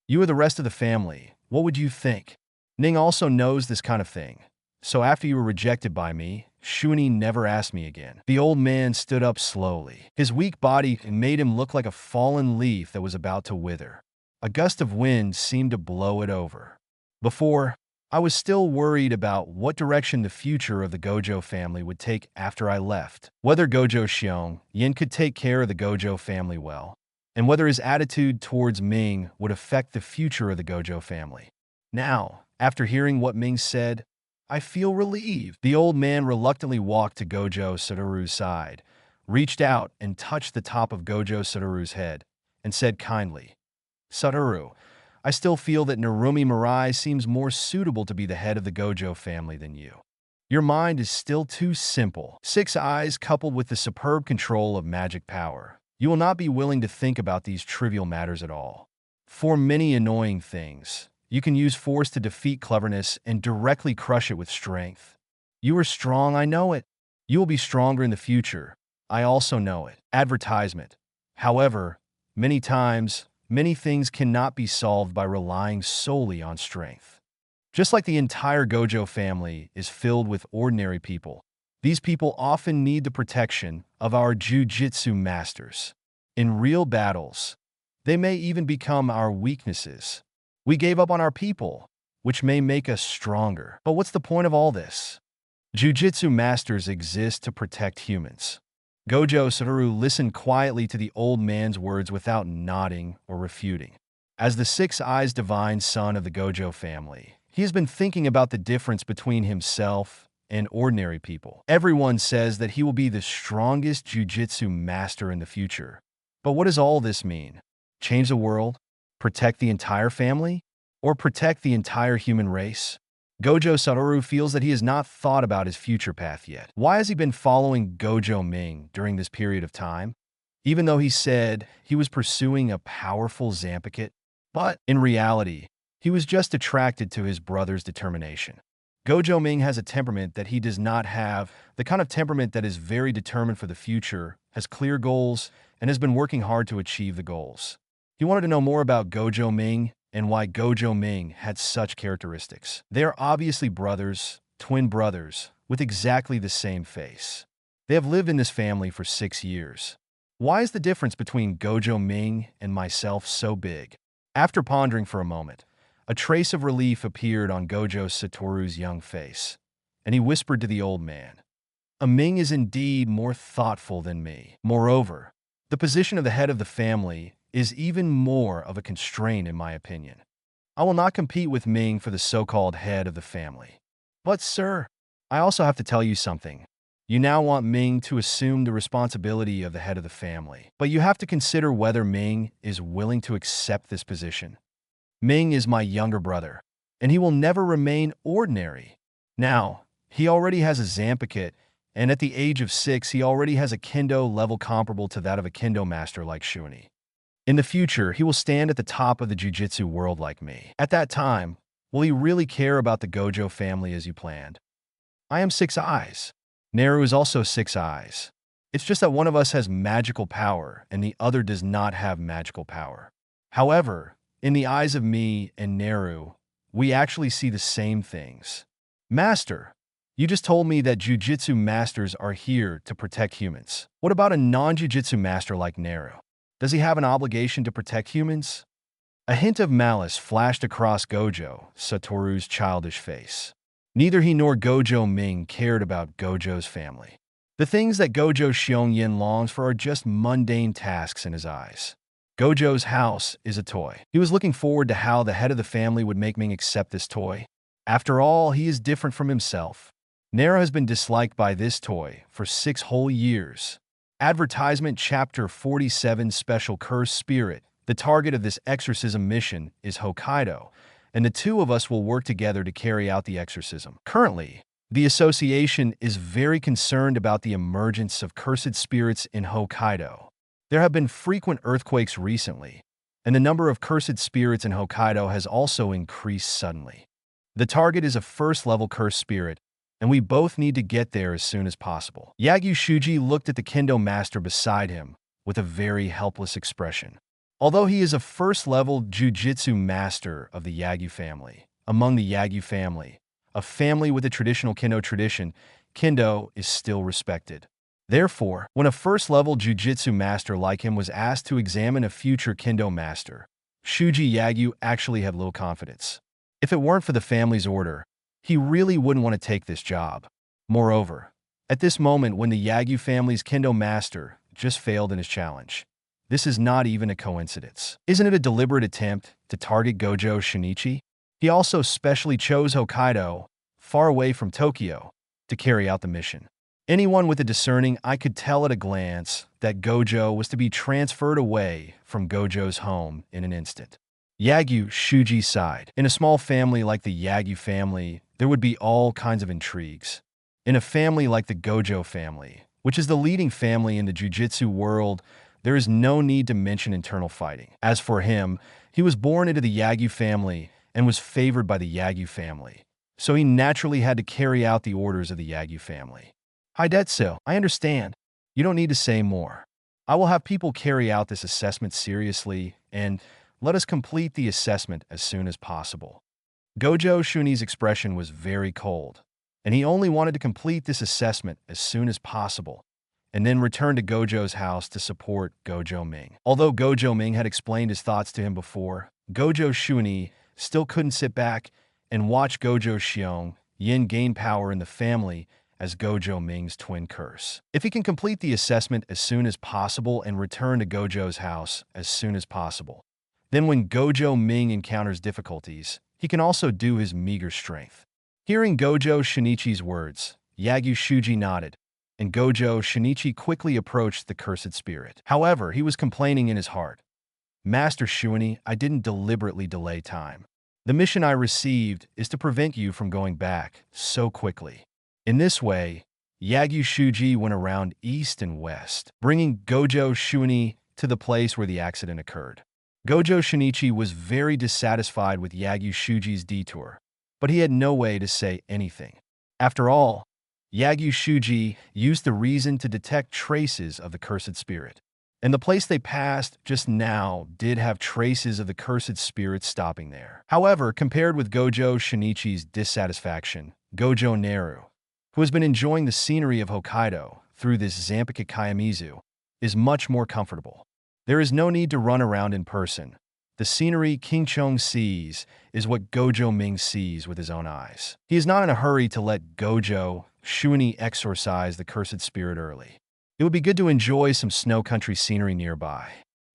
You or the rest of the family, what would you think? Ning also knows this kind of thing. So after you were rejected by me, Shuni never asked me again. The old man stood up slowly. His weak body made him look like a fallen leaf that was about to wither. A gust of wind seemed to blow it over. Before, I was still worried about what direction the future of the Gojo family would take after I left. Whether Gojo Yin could take care of the Gojo family well, and whether his attitude towards Ming would affect the future of the Gojo family. Now, after hearing what Ming said, I feel relieved. The old man reluctantly walked to Gojo Satoru's side, reached out and touched the top of Gojo Satoru's head, and said kindly, Satoru, I still feel that Narumi Mirai seems more suitable to be the head of the Gojo family than you. Your mind is still too simple. 6 eyes coupled with the superb control of magic power. You will not be willing to think about these trivial matters at all. For many annoying things, you can use force to defeat cleverness and directly crush it with strength. You are strong, I know it. You will be stronger in the future. I also know it. Advertisement. However, many times, many things cannot be solved by relying solely on strength. Just like the entire Gojo family is filled with ordinary people, these people often need the protection of our Jujutsu masters. In real battles, they may even become our weaknesses. We gave up on our people, which may make us stronger. But what's the point of all this? Jujutsu masters exist to protect humans. Gojo Satoru listened quietly to the old man's words without nodding or refuting. As the 6 eyes divine son of the Gojo family, he has been thinking about the difference between himself and ordinary people. Everyone says that he will be the strongest Jujutsu master in the future. But what does all this mean? Change the world? Protect the entire family? Or protect the entire human race? Gojo Satoru feels that he has not thought about his future path yet. Why has he been following Gojo Ming during this period of time? Even though he said he was pursuing a powerful Zampicate, but in reality, he was just attracted to his brother's determination. Gojo Ming has a temperament that he does not have, the kind of temperament that is very determined for the future, has clear goals, and has been working hard to achieve the goals. He wanted to know more about Gojo Ming and why Gojo Ming had such characteristics. They are obviously brothers, twin brothers, with exactly the same face. They have lived in this family for 6 years. Why is the difference between Gojo Ming and myself so big? After pondering for a moment, a trace of relief appeared on Gojo Satoru's young face, and he whispered to the old man, Ming is indeed more thoughtful than me. Moreover, the position of the head of the family is even more of a constraint in my opinion. I will not compete with Ming for the so-called head of the family. But sir, I also have to tell you something. You now want Ming to assume the responsibility of the head of the family. But you have to consider whether Ming is willing to accept this position. Ming is my younger brother, and he will never remain ordinary. Now, he already has a Zampicate, and at the age of 6, he already has a Kendo level comparable to that of a Kendo master like Shuni. In the future, he will stand at the top of the Jujutsu world like me. At that time, will he really care about the Gojo family as you planned? I am 6 eyes. Naru is also 6 eyes. It's just that one of us has magical power and the other does not have magical power. However, in the eyes of me and Naru, we actually see the same things. Master, you just told me that Jujutsu masters are here to protect humans. What about a non-Jujutsu master like Naru? Does he have an obligation to protect humans? A hint of malice flashed across Gojo Satoru's childish face. Neither he nor Gojo Ming cared about Gojo's family. The things that Gojo Yin longs for are just mundane tasks in his eyes. Gojo's house is a toy. He was looking forward to how the head of the family would make Ming accept this toy. After all, he is different from himself. Naru has been disliked by this toy for 6 whole years. Advertisement Chapter 47 Special Curse Spirit The target of this exorcism mission is Hokkaido, and the two of us will work together to carry out the exorcism. Currently, the association is very concerned about the emergence of cursed spirits in Hokkaido. There have been frequent earthquakes recently, and the number of cursed spirits in Hokkaido has also increased suddenly. The target is a first-level cursed spirit, and we both need to get there as soon as possible. Yagyu Shuji looked at the kendo master beside him with a very helpless expression. Although he is a first-level jujutsu master of the Yagyu family, among the Yagyu family, a family with a traditional kendo tradition, kendo is still respected. Therefore, when a first-level jujutsu master like him was asked to examine a future kendo master, Shuji Yagyu actually had little confidence. If it weren't for the family's order, he really wouldn't want to take this job. Moreover, at this moment when the Yagyu family's kendo master just failed in his challenge, this is not even a coincidence. Isn't it a deliberate attempt to target Gojo Shinichi? He also specially chose Hokkaido, far away from Tokyo, to carry out the mission. Anyone with a discerning eye could tell at a glance that Gojo was to be transferred away from Gojo's home in an instant. Yagyu Shuji sighed. In a small family like the Yagyu family, there would be all kinds of intrigues. In a family like the Gojo family, which is the leading family in the jujutsu world, there is no need to mention internal fighting. As for him, he was born into the Yagyu family and was favored by the Yagyu family, so he naturally had to carry out the orders of the Yagyu family. Hidetsu, I understand. You don't need to say more. I will have people carry out this assessment seriously, and let us complete the assessment as soon as possible. Gojo Shuni's expression was very cold, and he only wanted to complete this assessment as soon as possible, and then return to Gojo's house to support Gojo Ming. Although Gojo Ming had explained his thoughts to him before, Gojo Shuni still couldn't sit back and watch Gojo Xiong Yin gain power in the family as Gojo Ming's twin curse. If he can complete the assessment as soon as possible and return to Gojo's house as soon as possible, then when Gojo Ming encounters difficulties, he can also do his meager strength. Hearing Gojo Shinichi's words, Yagyu Shuji nodded, and Gojo Shinichi quickly approached the cursed spirit. However, he was complaining in his heart. Master Shuani, I didn't deliberately delay time. The mission I received is to prevent you from going back so quickly. In this way, Yagyu Shuji went around east and west, bringing Gojo Shuani to the place where the accident occurred. Gojo Shinichi was very dissatisfied with Yagyu Shuji's detour, but he had no way to say anything. After all, Yagyu Shuji used the reason to detect traces of the cursed spirit, and the place they passed just now did have traces of the cursed spirit stopping there. However, compared with Gojo Shinichi's dissatisfaction, Gojo Naru, who has been enjoying the scenery of Hokkaido through this Zanpakuto Kayamizu, is much more comfortable. There is no need to run around in person. The scenery King Chong sees is what Gojo Ming sees with his own eyes. He is not in a hurry to let Gojo Shuni exorcise the cursed spirit early. It would be good to enjoy some snow country scenery nearby.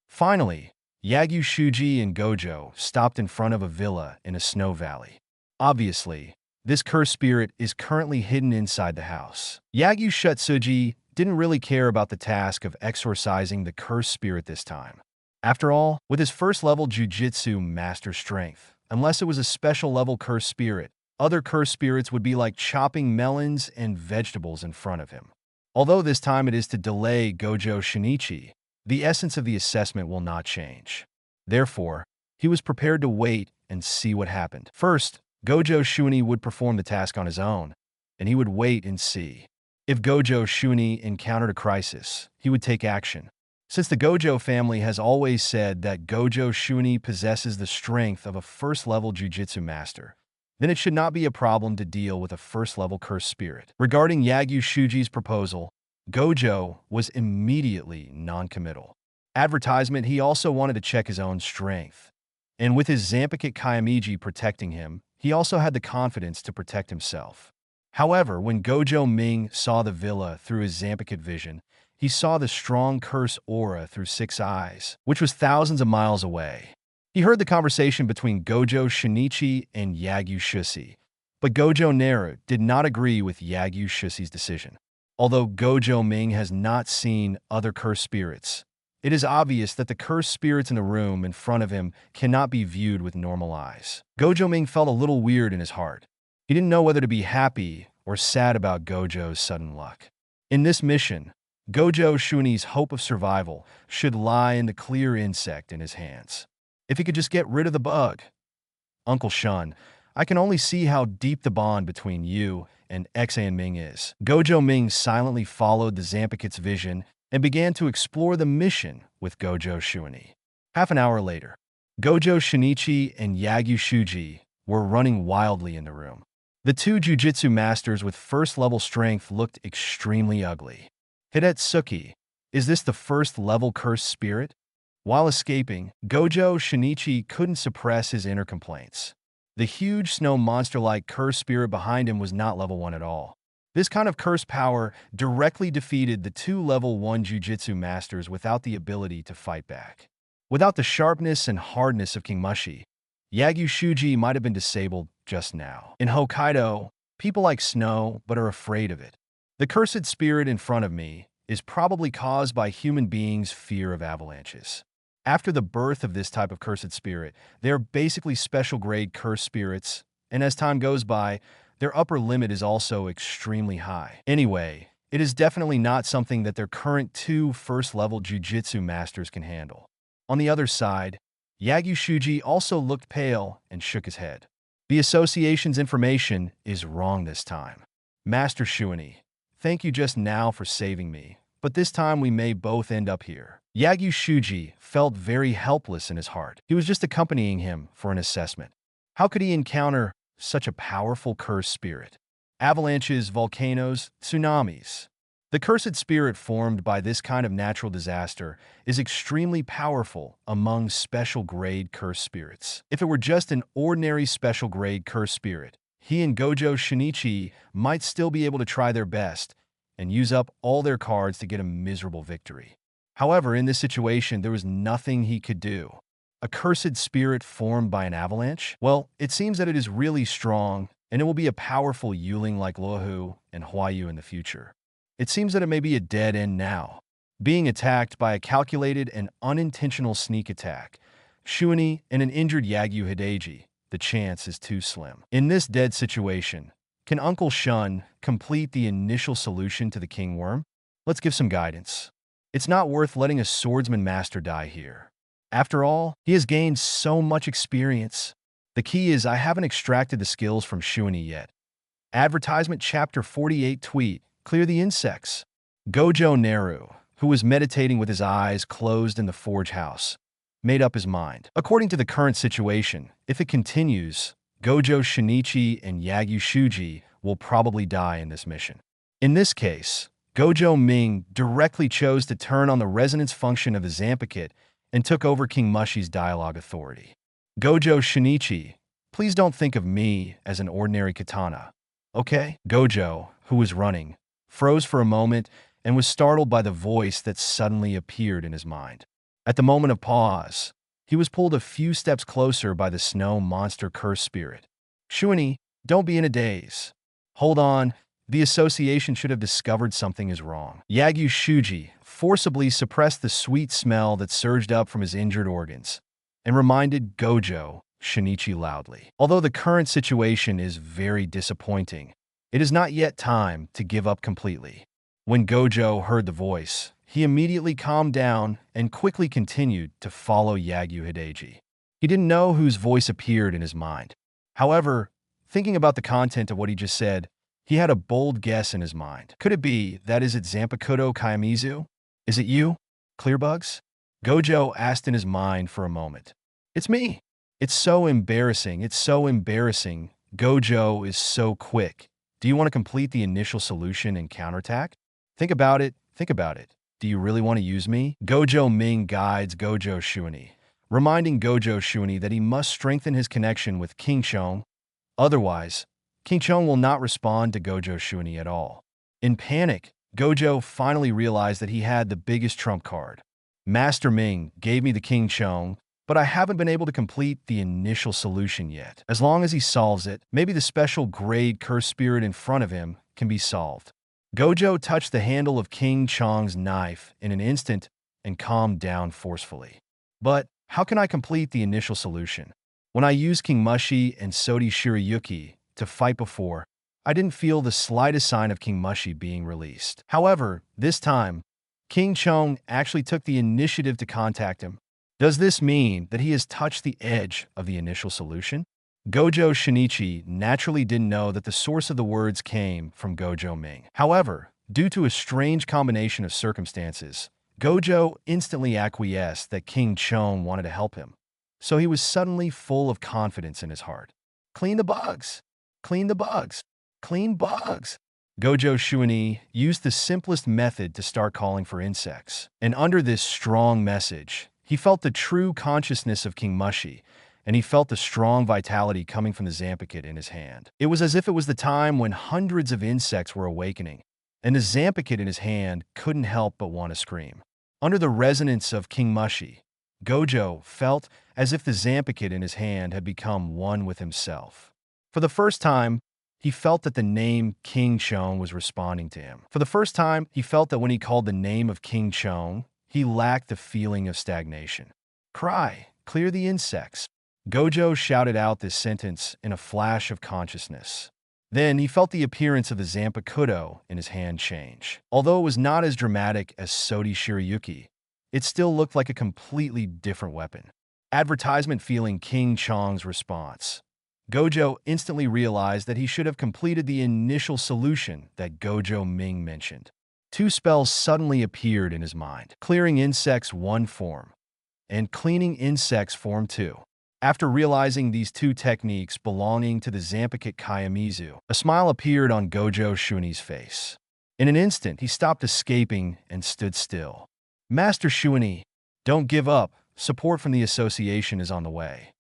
Finally, Yagyu Shuji and Gojo stopped in front of a villa in a snow valley. Obviously, this cursed spirit is currently hidden inside the house. Yagyu Shutsuji didn't really care about the task of exorcising the cursed spirit this time. After all, with his first-level jujutsu master strength, unless it was a special-level cursed spirit, other cursed spirits would be like chopping melons and vegetables in front of him. Although this time it is to delay Gojo Shinichi, the essence of the assessment will not change. Therefore, he was prepared to wait and see what happened. First, Gojo Shuni would perform the task on his own, and he would wait and see. If Gojo Shuni encountered a crisis, he would take action. Since the Gojo family has always said that Gojo Shuni possesses the strength of a first-level jujutsu master, then it should not be a problem to deal with a first-level cursed spirit. Regarding Yagyu Shuji's proposal, Gojo was immediately non-committal. Advertisement, he also wanted to check his own strength. And with his Zanpakuto Kayamiji protecting him, he also had the confidence to protect himself. However, when Gojo Ming saw the villa through his Zanpakuto vision, he saw the strong curse aura through 6 eyes, which was thousands of miles away. He heard the conversation between Gojo Shinichi and Yagyu Shusi, but Gojo Naru did not agree with Yagyu Shusi's decision. Although Gojo Ming has not seen other cursed spirits, It is obvious that the cursed spirits in the room in front of him cannot be viewed with normal eyes. Gojo Ming felt a little weird in his heart. He didn't know whether to be happy or sad about Gojo's sudden luck. In this mission, Gojo Shuni's hope of survival should lie in the clear insect in his hands. If he could just get rid of the bug. Uncle Shun, I can only see how deep the bond between you and Xan Ming is. Gojo Ming silently followed the Zampakit's vision and began to explore the mission with Gojo Shuni. Half an hour later, Gojo Shinichi and Yagyu Shuji were running wildly in the room. The two jujutsu masters with first-level strength looked extremely ugly. Hidetsuki, is this the first-level cursed spirit? While escaping, Gojo Shinichi couldn't suppress his inner complaints. The huge snow monster-like cursed spirit behind him was not level 1 at all. This kind of cursed power directly defeated the two level 1 jujutsu masters without the ability to fight back. Without the sharpness and hardness of King Mushi, Yagyu Shuji might have been disabled just now. In Hokkaido, people like snow but are afraid of it. The cursed spirit in front of me is probably caused by human beings' fear of avalanches. After the birth of this type of cursed spirit, they are basically special grade cursed spirits, and as time goes by, their upper limit is also extremely high. Anyway, it is definitely not something that their current two first-level jujutsu masters can handle. On the other side, Yagyu Shuji also looked pale and shook his head. The association's information is wrong this time. Master Shuani, thank you just now for saving me, but this time we may both end up here. Yagyu Shuji felt very helpless in his heart. He was just accompanying him for an assessment. How could he encounter such a powerful cursed spirit? Avalanches, volcanoes, tsunamis. The cursed spirit formed by this kind of natural disaster is extremely powerful among special grade cursed spirits. If it were just an ordinary special grade cursed spirit, he and Gojo Shinichi might still be able to try their best and use up all their cards to get a miserable victory. However, in this situation, there was nothing he could do. A cursed spirit formed by an avalanche? Well, it seems that it is really strong, and it will be a powerful Yuling like Luohu and Huayu in the future. It seems that it may be a dead end now. Being attacked by a calculated and unintentional sneak attack, Shuani and an injured Yagyu Hideji, the chance is too slim. In this dead situation, can Uncle Shun complete the initial solution to the King Worm? Let's give some guidance. It's not worth letting a swordsman master die here. After all, he has gained so much experience. The key is I haven't extracted the skills from Shuani yet. Advertisement Chapter 48 tweet, clear the insects. Gojo Naru, who was meditating with his eyes closed in the forge house, made up his mind. According to the current situation, if it continues, Gojo Shinichi and Yagyu Shuji will probably die in this mission. In this case, Gojo Ming directly chose to turn on the resonance function of the Zampakit and took over King Mushi's dialogue authority. Gojo Shinichi, please don't think of me as an ordinary katana, okay? Gojo, who was running, froze for a moment and was startled by the voice that suddenly appeared in his mind. At the moment of pause, he was pulled a few steps closer by the snow monster cursed spirit. Shuani, don't be in a daze. Hold on. The association should have discovered something is wrong. Yagyu Shuji forcibly suppressed the sweet smell that surged up from his injured organs and reminded Gojo Shinichi loudly. Although the current situation is very disappointing, it is not yet time to give up completely. When Gojo heard the voice, he immediately calmed down and quickly continued to follow Yagyu Hideji. He didn't know whose voice appeared in his mind. However, thinking about the content of what he just said, he had a bold guess in his mind. Could it be that is it Zanpakuto Kayamizu? Is it you, Clearbugs? Gojo asked in his mind for a moment. It's me. It's so embarrassing. It's so embarrassing. Gojo is so quick. Do you want to complete the initial solution and counterattack? Think about it. Think about it. Do you really want to use me? Gojo Ming guides Gojo Shuani, reminding Gojo Shuani that he must strengthen his connection with King Chong. Otherwise, King Chong will not respond to Gojo Shuani at all. In panic, Gojo finally realized that he had the biggest trump card. Master Ming gave me the King Chong, but I haven't been able to complete the initial solution yet. As long as he solves it, maybe the special grade cursed spirit in front of him can be solved. Gojo touched the handle of King Chong's knife in an instant, and calmed down forcefully. But how can I complete the initial solution? When I used King Mushi and Sodi Shirayuki to fight before, I didn't feel the slightest sign of King Mushi being released. However, this time, King Chong actually took the initiative to contact him. Does this mean that he has touched the edge of the initial solution? Gojo Shinichi naturally didn't know that the source of the words came from Gojo Ming. However, due to a strange combination of circumstances, Gojo instantly acquiesced that King Chong wanted to help him. So he was suddenly full of confidence in his heart. Clean the bugs! Clean the bugs! Clean bugs! Gojo Shuani used the simplest method to start calling for insects. And under this strong message, he felt the true consciousness of King Mushi, and he felt the strong vitality coming from the Zampakit in his hand. It was as if it was the time when hundreds of insects were awakening, and the Zampakit in his hand couldn't help but want to scream. Under the resonance of King Mushi, Gojo felt as if the Zampakit in his hand had become one with himself. For the first time, he felt that the name King Chong was responding to him. For the first time, he felt that when he called the name of King Chong, he lacked the feeling of stagnation. Cry, clear the insects. Gojo shouted out this sentence in a flash of consciousness. Then he felt the appearance of the Zanpakuto in his hand change. Although it was not as dramatic as Sodi Shirayuki, it still looked like a completely different weapon. Advertisement feeling King Chong's response. Gojo instantly realized that he should have completed the initial solution that Gojo Ming mentioned. Two spells suddenly appeared in his mind: Clearing Insects 1 form and Cleaning Insects form 2. After realizing these two techniques belonging to the Zampakit Kayamizu, a smile appeared on Gojo Shuani's face. In an instant, he stopped escaping and stood still. Master Shuani, don't give up. Support from the association is on the way.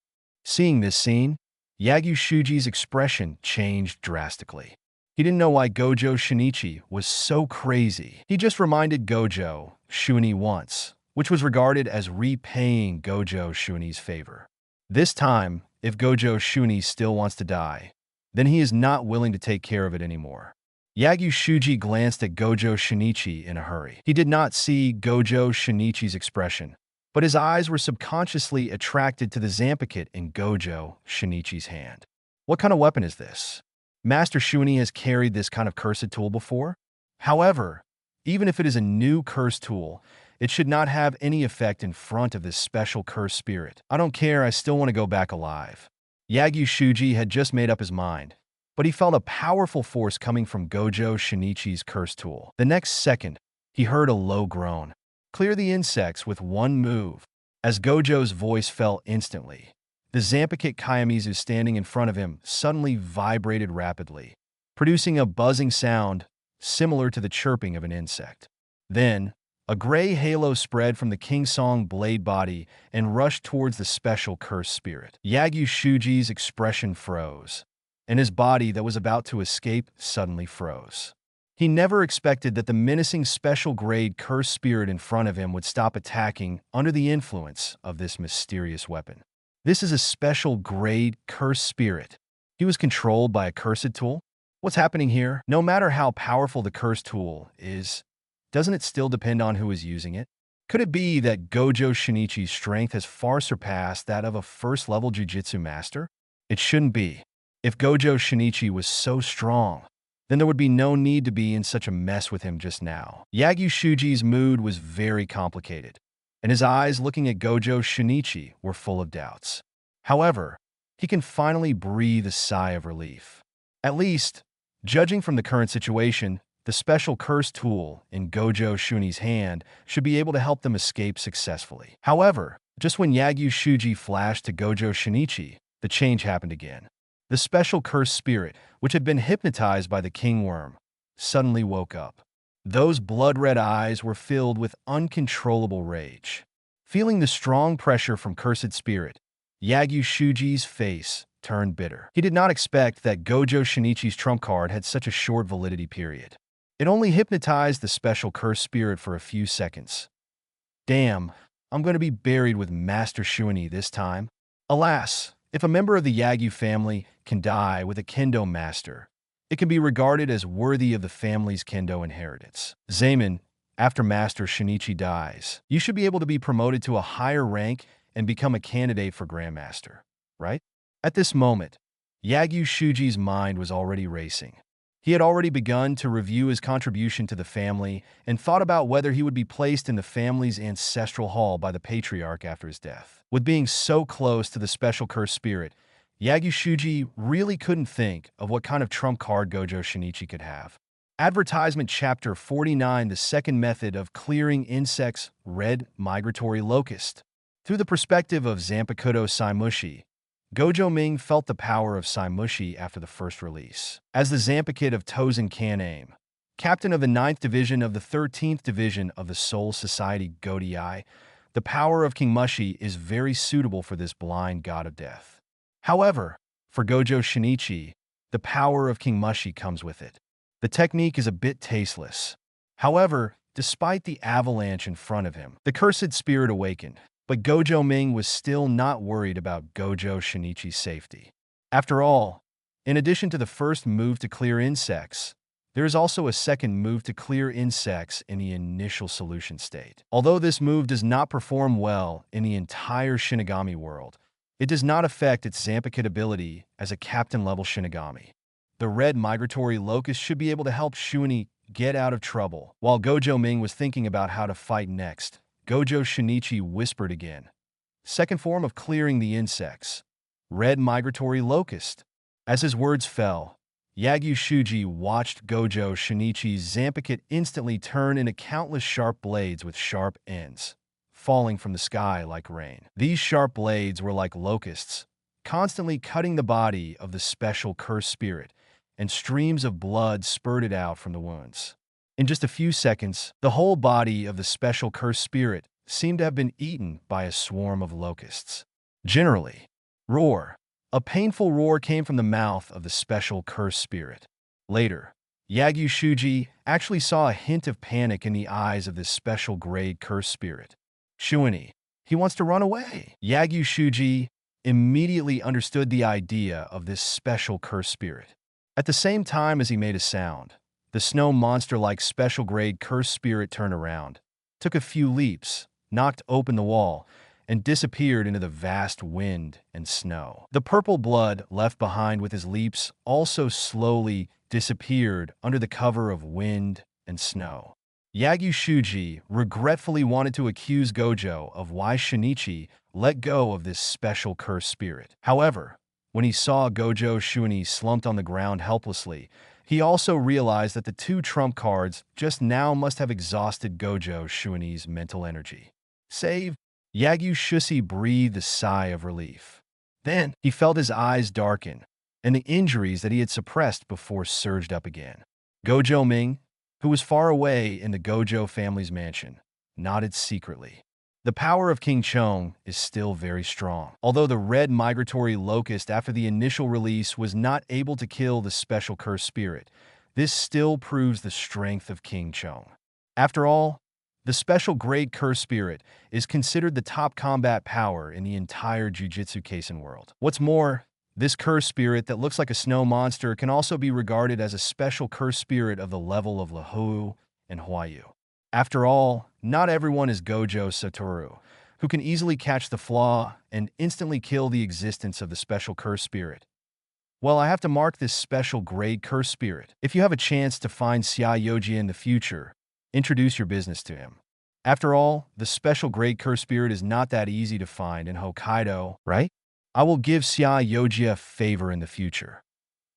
Seeing this scene, Yagyu Shuji's expression changed drastically. He didn't know why Gojo Shinichi was so crazy. He just reminded Gojo Shuani once, which was regarded as repaying Gojo Shuani's favor. This time, if Gojo Shuani still wants to die, then he is not willing to take care of it anymore. Yagyu Shuji glanced at Gojo Shinichi in a hurry. He did not see Gojo Shinichi's expression, but his eyes were subconsciously attracted to the Zampakit in Gojo Shinichi's hand. What kind of weapon is this? Master Shuani has carried this kind of cursed tool before. However, even if it is a new cursed tool, it should not have any effect in front of this special cursed spirit. I don't care, I still want to go back alive. Yagyu Shuji had just made up his mind, but he felt a powerful force coming from Gojo Shinichi's cursed tool. The next second, he heard a low groan. Clear the insects with 1 move. As Gojo's voice fell instantly, the Zampakit Kayamizu standing in front of him suddenly vibrated rapidly, producing a buzzing sound similar to the chirping of an insect. Then, a gray halo spread from the King Song blade body and rushed towards the special cursed spirit. Yagyu Shuji's expression froze, and his body that was about to escape suddenly froze. He never expected that the menacing special grade cursed spirit in front of him would stop attacking under the influence of this mysterious weapon. This is a special grade cursed spirit. He was controlled by a cursed tool? What's happening here? No matter how powerful the cursed tool is, doesn't it still depend on who is using it? Could it be that Gojo Shinichi's strength has far surpassed that of a first-level Jujutsu master? It shouldn't be. If Gojo Shinichi was so strong, then there would be no need to be in such a mess with him just now. Yagyu Shuji's mood was very complicated, and his eyes looking at Gojo Shinichi were full of doubts. However, he can finally breathe a sigh of relief. At least, judging from the current situation, the special cursed tool in Gojo Shuni's hand should be able to help them escape successfully. However, just when Yagyu Shuji flashed to Gojo Shinichi, the change happened again. The special cursed spirit, which had been hypnotized by the king worm, suddenly woke up. Those blood-red eyes were filled with uncontrollable rage. Feeling the strong pressure from cursed spirit, Yagyu Shuji's face turned bitter. He did not expect that Gojo Shinichi's trump card had such a short validity period. It only hypnotized the special cursed spirit for a few seconds. Damn, I'm going to be buried with Master Shuani this time. Alas, if a member of the Yagyu family can die with a kendo master, it can be regarded as worthy of the family's kendo inheritance. Zaman, after Master Shinichi dies, you should be able to be promoted to a higher rank and become a candidate for Grandmaster, right? At this moment, Yagyu Shuji's mind was already racing. He had already begun to review his contribution to the family and thought about whether he would be placed in the family's ancestral hall by the patriarch after his death. With being so close to the special cursed spirit, Yagyu Shuji really couldn't think of what kind of trump card Gojo Shinichi could have. Advertisement Chapter 49: The Second Method of Clearing Insects, Red Migratory Locust. Through the perspective of Zanpakuto Saimushi, Gojo Ming felt the power of Saimushi after the first release. As the Zanpakuto of Tozen Kaname, captain of the 9th Division of the 13th Division of the Soul Society Godei, the power of King Mushi is very suitable for this blind god of death. However, for Gojo Shinichi, the power of King Mushi comes with it. The technique is a bit tasteless. However, despite the avalanche in front of him, the cursed spirit awakened. But Gojo Ming was still not worried about Gojo Shinichi's safety. After all, in addition to the first move to clear insects, there is also a second move to clear insects in the initial solution state. Although this move does not perform well in the entire Shinigami world, it does not affect its Zanpakuto ability as a captain-level Shinigami. The red migratory locust should be able to help Shuini get out of trouble. While Gojo Ming was thinking about how to fight next, Gojo Shinichi whispered again. Second form of clearing the insects. Red migratory locust. As his words fell, Yagyu Shuji watched Gojo Shinichi's Zanpakuto instantly turn into countless sharp blades with sharp ends, falling from the sky like rain. These sharp blades were like locusts, constantly cutting the body of the special cursed spirit, and streams of blood spurted out from the wounds. In just a few seconds, the whole body of the special cursed spirit seemed to have been eaten by a swarm of locusts. Generally, roar. A painful roar came from the mouth of the special cursed spirit. Later, Yagyu Shuji actually saw a hint of panic in the eyes of this special grade cursed spirit. Shuini, he wants to run away. Yagyu Shuji immediately understood the idea of this special cursed spirit. At the same time as he made a sound, the snow monster-like special-grade cursed spirit turned around, took a few leaps, knocked open the wall, and disappeared into the vast wind and snow. The purple blood left behind with his leaps also slowly disappeared under the cover of wind and snow. Yagyu Shuji regretfully wanted to accuse Gojo of why Shinichi let go of this special cursed spirit. However, when he saw Gojo Shuini slumped on the ground helplessly, he also realized that the two trump cards just now must have exhausted Gojo Shuini's mental energy. Save! Yagyu Shusi breathed a sigh of relief. Then, he felt his eyes darken, and the injuries that he had suppressed before surged up again. Gojo Ming, who was far away in the Gojo family's mansion, nodded secretly. The power of King Chong is still very strong. Although the red migratory locust after the initial release was not able to kill the special cursed spirit, this still proves the strength of King Chong. After all, the special grade cursed spirit is considered the top combat power in the entire Jujutsu Kaisen world. What's more, this cursed spirit that looks like a snow monster can also be regarded as a special cursed spirit of the level of Lahou and Huayu. After all, not everyone is Gojo Satoru, who can easily catch the flaw and instantly kill the existence of the special cursed spirit. Well, I have to mark this special grade cursed spirit. If you have a chance to find Xia Yoji in the future, introduce your business to him. After all, the special grade cursed spirit is not that easy to find in Hokkaido, right? I will give Xia Yoji a favor in the future.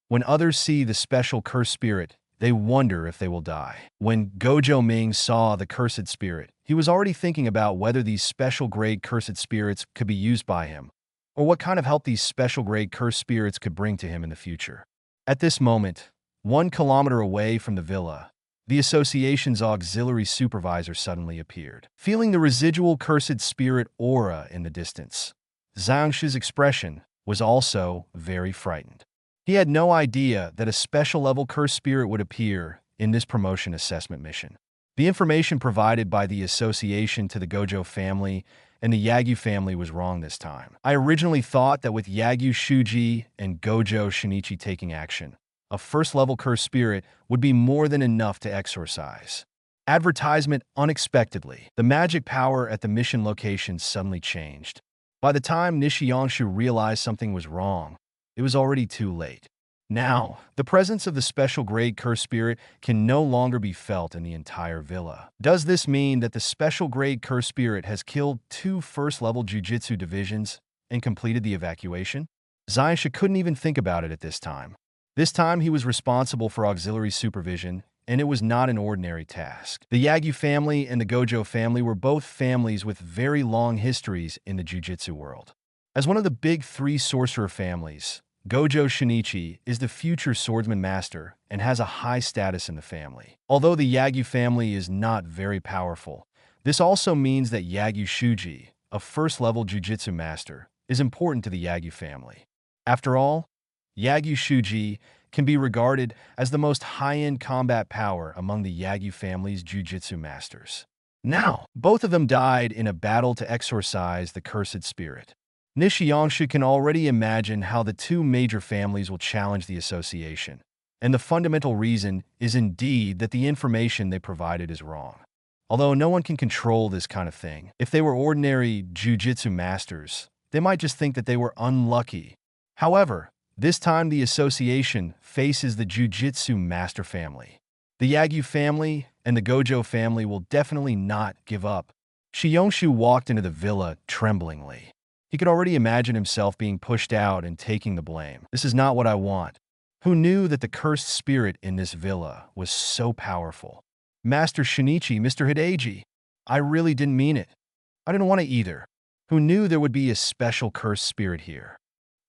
When others see the special cursed spirit, they wonder if they will die. When Gojo Ming saw the cursed spirit, he was already thinking about whether these special grade cursed spirits could be used by him, or what kind of help these special grade cursed spirits could bring to him in the future. At this moment, 1 kilometer away from the villa, the association's auxiliary supervisor suddenly appeared. Feeling the residual cursed spirit aura in the distance, Zhang expression was also very frightened. He had no idea that a special-level cursed spirit would appear in this promotion assessment mission. The information provided by the association to the Gojo family and the Yagyu family was wrong this time. I originally thought that with Yagyu Shuji and Gojo Shinichi taking action, a first-level cursed spirit would be more than enough to exorcise. Advertisement unexpectedly. The magic power at the mission location suddenly changed. By the time Nishiyangshu realized something was wrong, it was already too late. Now, the presence of the special grade curse spirit can no longer be felt in the entire villa. Does this mean that the special grade curse spirit has killed 2 first-level Jujutsu divisions and completed the evacuation? Zayansha couldn't even think about it at this time. This time he was responsible for auxiliary supervision, and it was not an ordinary task. The Yagyu family and the Gojo family were both families with very long histories in the Jujutsu world. As one of the big 3 sorcerer families, Gojo Shinichi is the future swordsman master and has a high status in the family. Although the Yagyu family is not very powerful, this also means that Yagyu Shuji, a first-level Jujutsu master, is important to the Yagyu family. After all, Yagyu Shuji can be regarded as the most high-end combat power among the Yagyu family's Jujutsu masters. Now, both of them died in a battle to exorcise the cursed spirit. Nishiyangshu can already imagine how the 2 major families will challenge the association, and the fundamental reason is indeed that the information they provided is wrong. Although no one can control this kind of thing, if they were ordinary Jujutsu masters, they might just think that they were unlucky. However, this time the association faces the Jujutsu master family. The Yagyu family and the Gojo family will definitely not give up. Shiyongshu walked into the villa tremblingly. He could already imagine himself being pushed out and taking the blame. This is not what I want. Who knew that the cursed spirit in this villa was so powerful? Master Shinichi, Mr. Hideji, I really didn't mean it. I didn't want to either. Who knew there would be a special cursed spirit here?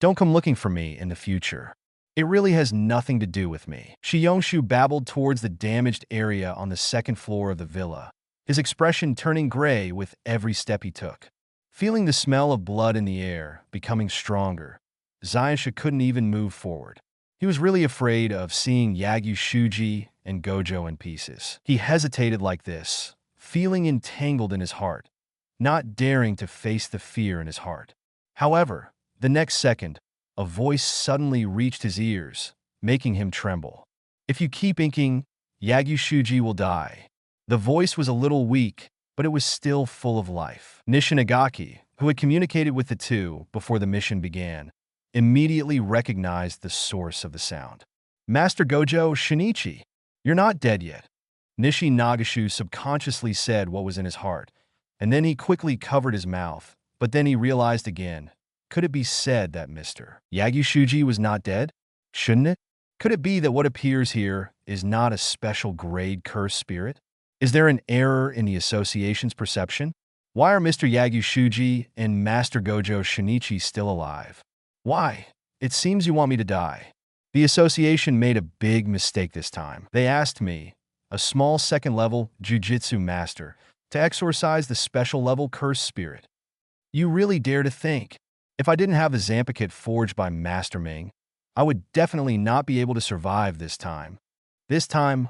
Don't come looking for me in the future. It really has nothing to do with me. Shiyongshu babbled towards the damaged area on the 2nd floor of the villa, his expression turning gray with every step he took. Feeling the smell of blood in the air becoming stronger, Zayansha couldn't even move forward. He was really afraid of seeing Yagyu Shuji and Gojo in pieces. He hesitated like this, feeling entangled in his heart, not daring to face the fear in his heart. However, the next second, a voice suddenly reached his ears, making him tremble. If you keep inking, Yagyu Shuji will die. The voice was a little weak, but it was still full of life. Nishinagaki, who had communicated with the 2 before the mission began, immediately recognized the source of the sound. Master Gojo Shinichi, you're not dead yet. Nishi Nagashu subconsciously said what was in his heart, and then he quickly covered his mouth, but then he realized again, could it be said that Mr. Yagyu Shuji was not dead? Shouldn't it? Could it be that what appears here is not a special grade cursed spirit? Is there an error in the association's perception? Why are Mr. Yagyu Shuji and Master Gojo Shinichi still alive? Why? It seems you want me to die. The association made a big mistake this time. They asked me, a small 2nd-level Jujutsu master, to exorcise the special-level cursed spirit. You really dare to think? If I didn't have the Zampakit forged by Master Ming, I would definitely not be able to survive this time. This time,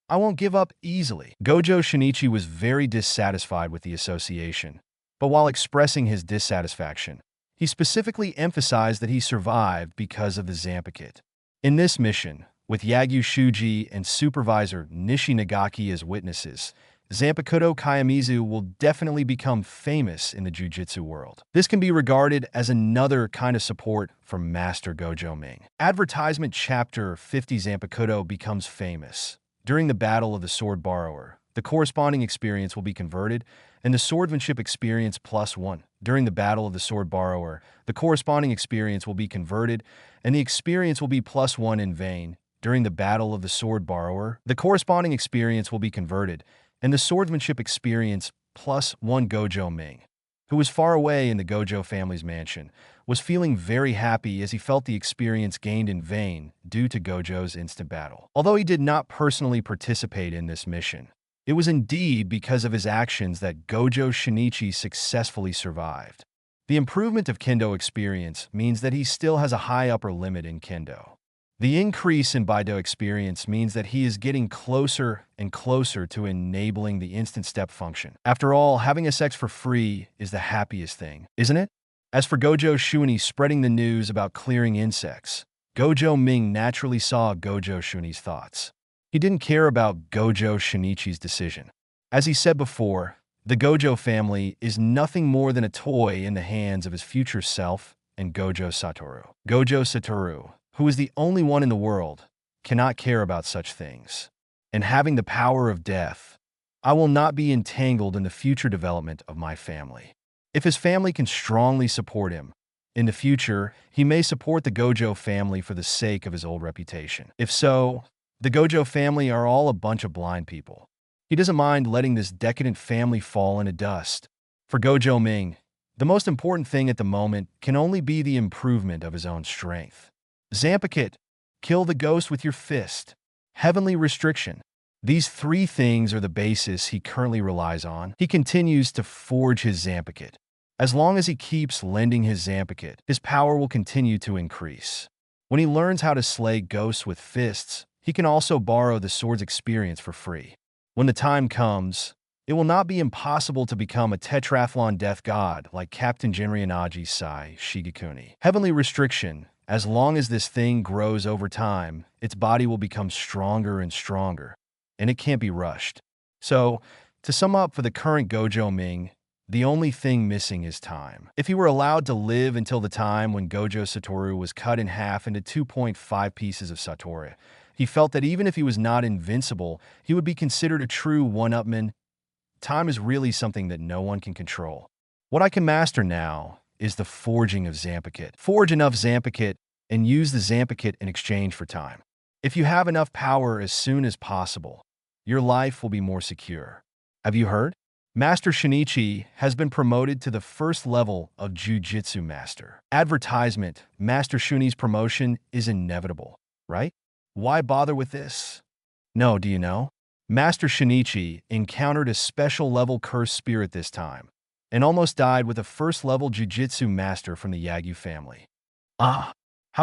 I won't give up easily. Gojo Shinichi was very dissatisfied with the association, but while expressing his dissatisfaction, he specifically emphasized that he survived because of the Zampakit. In this mission, with Yagyu Shuji and Supervisor Nishi Nagaki as witnesses, Zanpakuto Kayamizu will definitely become famous in the Jujutsu world. This can be regarded as another kind of support from Master Gojo Ming. Advertisement Chapter 50 Zanpakuto becomes famous. During the Battle of the Sword Borrower, the corresponding experience will be converted, and the Swordsmanship experience +1. During the Battle of the Sword Borrower, the corresponding experience will be converted, and the experience will be +1 in vain. During the Battle of the Sword Borrower, the corresponding experience will be converted, and the Swordsmanship experience +1. Gojo Ming, who was far away in the Gojo family's mansion, was feeling very happy as he felt the experience gained in vain due to Gojo's instant battle. Although he did not personally participate in this mission, it was indeed because of his actions that Gojo Shinichi successfully survived. The improvement of Kendo experience means that he still has a high upper limit in Kendo. The increase in Baido experience means that he is getting closer and closer to enabling the instant step function. After all, having a sex for free is the happiest thing, isn't it? As for Gojo Shuni spreading the news about clearing insects, Gojo Ming naturally saw Gojo Shuni's thoughts. He didn't care about Gojo Shinichi's decision. As he said before, the Gojo family is nothing more than a toy in the hands of his future self and Gojo Satoru. Gojo Satoru, who is the only one in the world, cannot care about such things. And having the power of death, I will not be entangled in the future development of my family. If his family can strongly support him, in the future, he may support the Gojo family for the sake of his old reputation. If so, the Gojo family are all a bunch of blind people. He doesn't mind letting this decadent family fall into dust. For Gojo Ming, the most important thing at the moment can only be the improvement of his own strength. Zanpakuto, kill the ghost with your fist. Heavenly restriction. These three things are the basis he currently relies on. He continues to forge his Zanpakuto. As long as he keeps lending his Zanpakuto, his power will continue to increase. When he learns how to slay ghosts with fists, he can also borrow the sword's experience for free. When the time comes, it will not be impossible to become a tetrathlon death god like Captain Jinryanagi Sai Shigekuni. Heavenly restriction. As long as this thing grows over time, its body will become stronger and stronger, and it can't be rushed. So, to sum up for the current Gojo Ming, the only thing missing is time. If he were allowed to live until the time when Gojo Satoru was cut in half into 2.5 pieces of Satoru, he felt that even if he was not invincible, he would be considered a true one-upman. Time is really something that no one can control. What I can master now is the forging of Zanpakuto. Forge enough Zanpakuto and use the Zanpakuto in exchange for time. If you have enough power as soon as possible, your life will be more secure. Have you heard? Master Shinichi has been promoted to the first level of Jujutsu Master. Advertisement. Master Shuni's promotion is inevitable, right? Why bother with this? No, do you know? Master Shinichi encountered a special level cursed spirit this time, and almost died with a first-level Jujutsu Master from the Yagyu family. How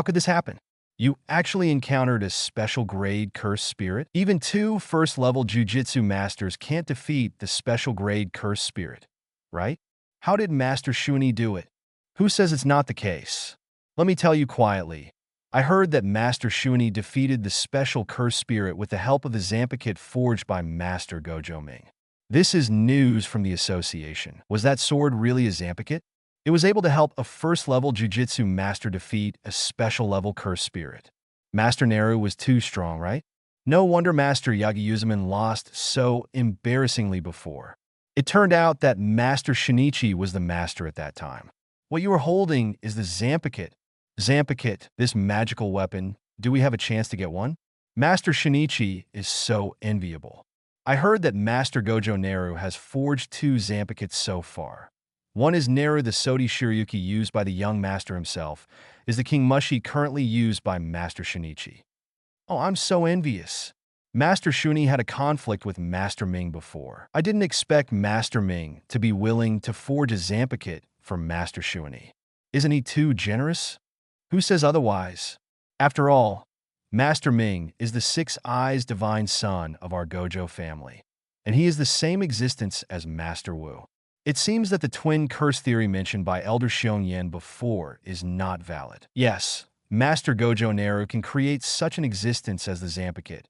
could this happen? You actually encountered a special grade cursed spirit? Even two first-level Jujutsu Masters can't defeat the special grade cursed spirit, right? How did Master Shuni do it? Who says it's not the case? Let me tell you quietly. I heard that Master Shuni defeated the special cursed spirit with the help of the Zanpakuto forged by Master Gojo Ming. This is news from the association. Was that sword really a Zanpakuto? It was able to help a first-level Jujutsu Master defeat a special-level cursed spirit. Master Naru was too strong, right? No wonder Master Yagyu lost so embarrassingly before. It turned out that Master Shinichi was the master at that time. What you are holding is the Zanpakuto. Zanpakuto, this magical weapon. Do we have a chance to get one? Master Shinichi is so enviable. I heard that Master Gojo Naru has forged 2 Zanpakutos so far. One is Naru the Sodi Shiryuki used by the young master himself, is the King Mushi currently used by Master Shinichi. Oh, I'm so envious. Master Shuni had a conflict with Master Ming before. I didn't expect Master Ming to be willing to forge a Zanpakuto for Master Shuni. Isn't he too generous? Who says otherwise? After all, Master Ming is the 6 Eyes divine son of our Gojo family, and he is the same existence as Master Wu. It seems that the twin curse theory mentioned by Elder Xiongyan before is not valid. Yes, Master Gojo Naru can create such an existence as the Zanpakuto.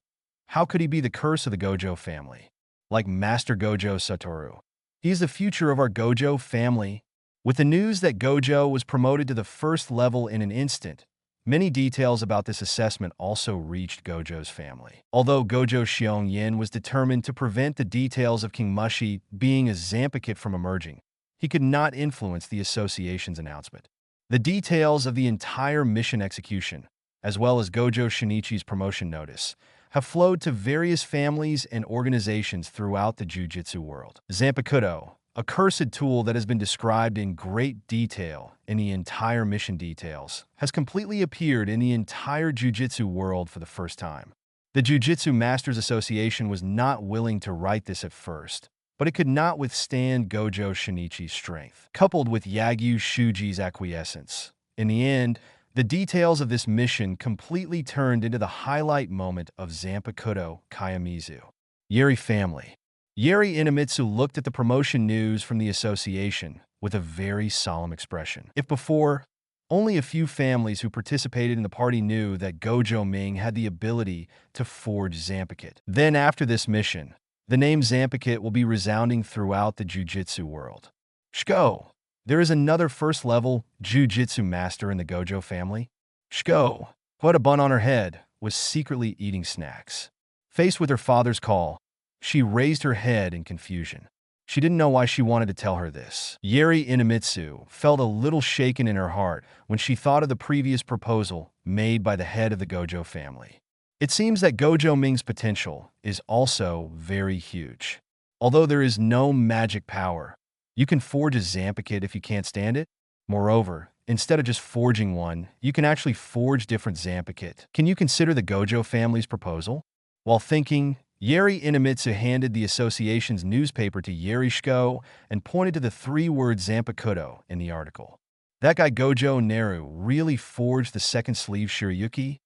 How could he be the curse of the Gojo family? Like Master Gojo Satoru. He is the future of our Gojo family. With the news that Gojo was promoted to the first level in an instant, many details about this assessment also reached Gojo's family. Although Gojo Xiongyan was determined to prevent the details of King Mushi being a Zanpakuto from emerging, he could not influence the association's announcement. The details of the entire mission execution, as well as Gojo Shinichi's promotion notice, have flowed to various families and organizations throughout the Jujutsu world. Zanpakuto, a cursed tool that has been described in great detail in the entire mission details, has completely appeared in the entire Jujutsu world for the first time. The Jujutsu Masters Association was not willing to write this at first, but it could not withstand Gojo Shinichi's strength, coupled with Yagyu Shuji's acquiescence. In the end, the details of this mission completely turned into the highlight moment of Zanpakuto Kayamizu. Yeri family. Yeri Inamitsu looked at the promotion news from the association with a very solemn expression. If before, Only a few families who participated in the party knew that Gojo Ming had the ability to forge Zanpakuto. Then after this mission, the name Zanpakuto will be resounding throughout the Jujutsu world. Shiko, there is another first-level Jujutsu master in the Gojo family. Shiko, who had a bun on her head, was secretly eating snacks. Faced with her father's call, she raised her head in confusion. She didn't know why she wanted to tell her this. Yuri Inamitsu felt a little shaken in her heart when she thought of the previous proposal made by the head of the Gojo family. It seems that Gojo Ming's potential is also very huge. Although there is no magic power, you can forge a Zanpakuto if you can't stand it. Moreover, instead of just forging one, you can actually forge different Zanpakuto. Can you consider the Gojo family's proposal? While thinking, Yuri Inamitsu handed the association's newspaper to Yuri Shiko and pointed to the three-word Zanpakuto in the article. That guy Gojo Naru really forged the second sleeve Shirayuki?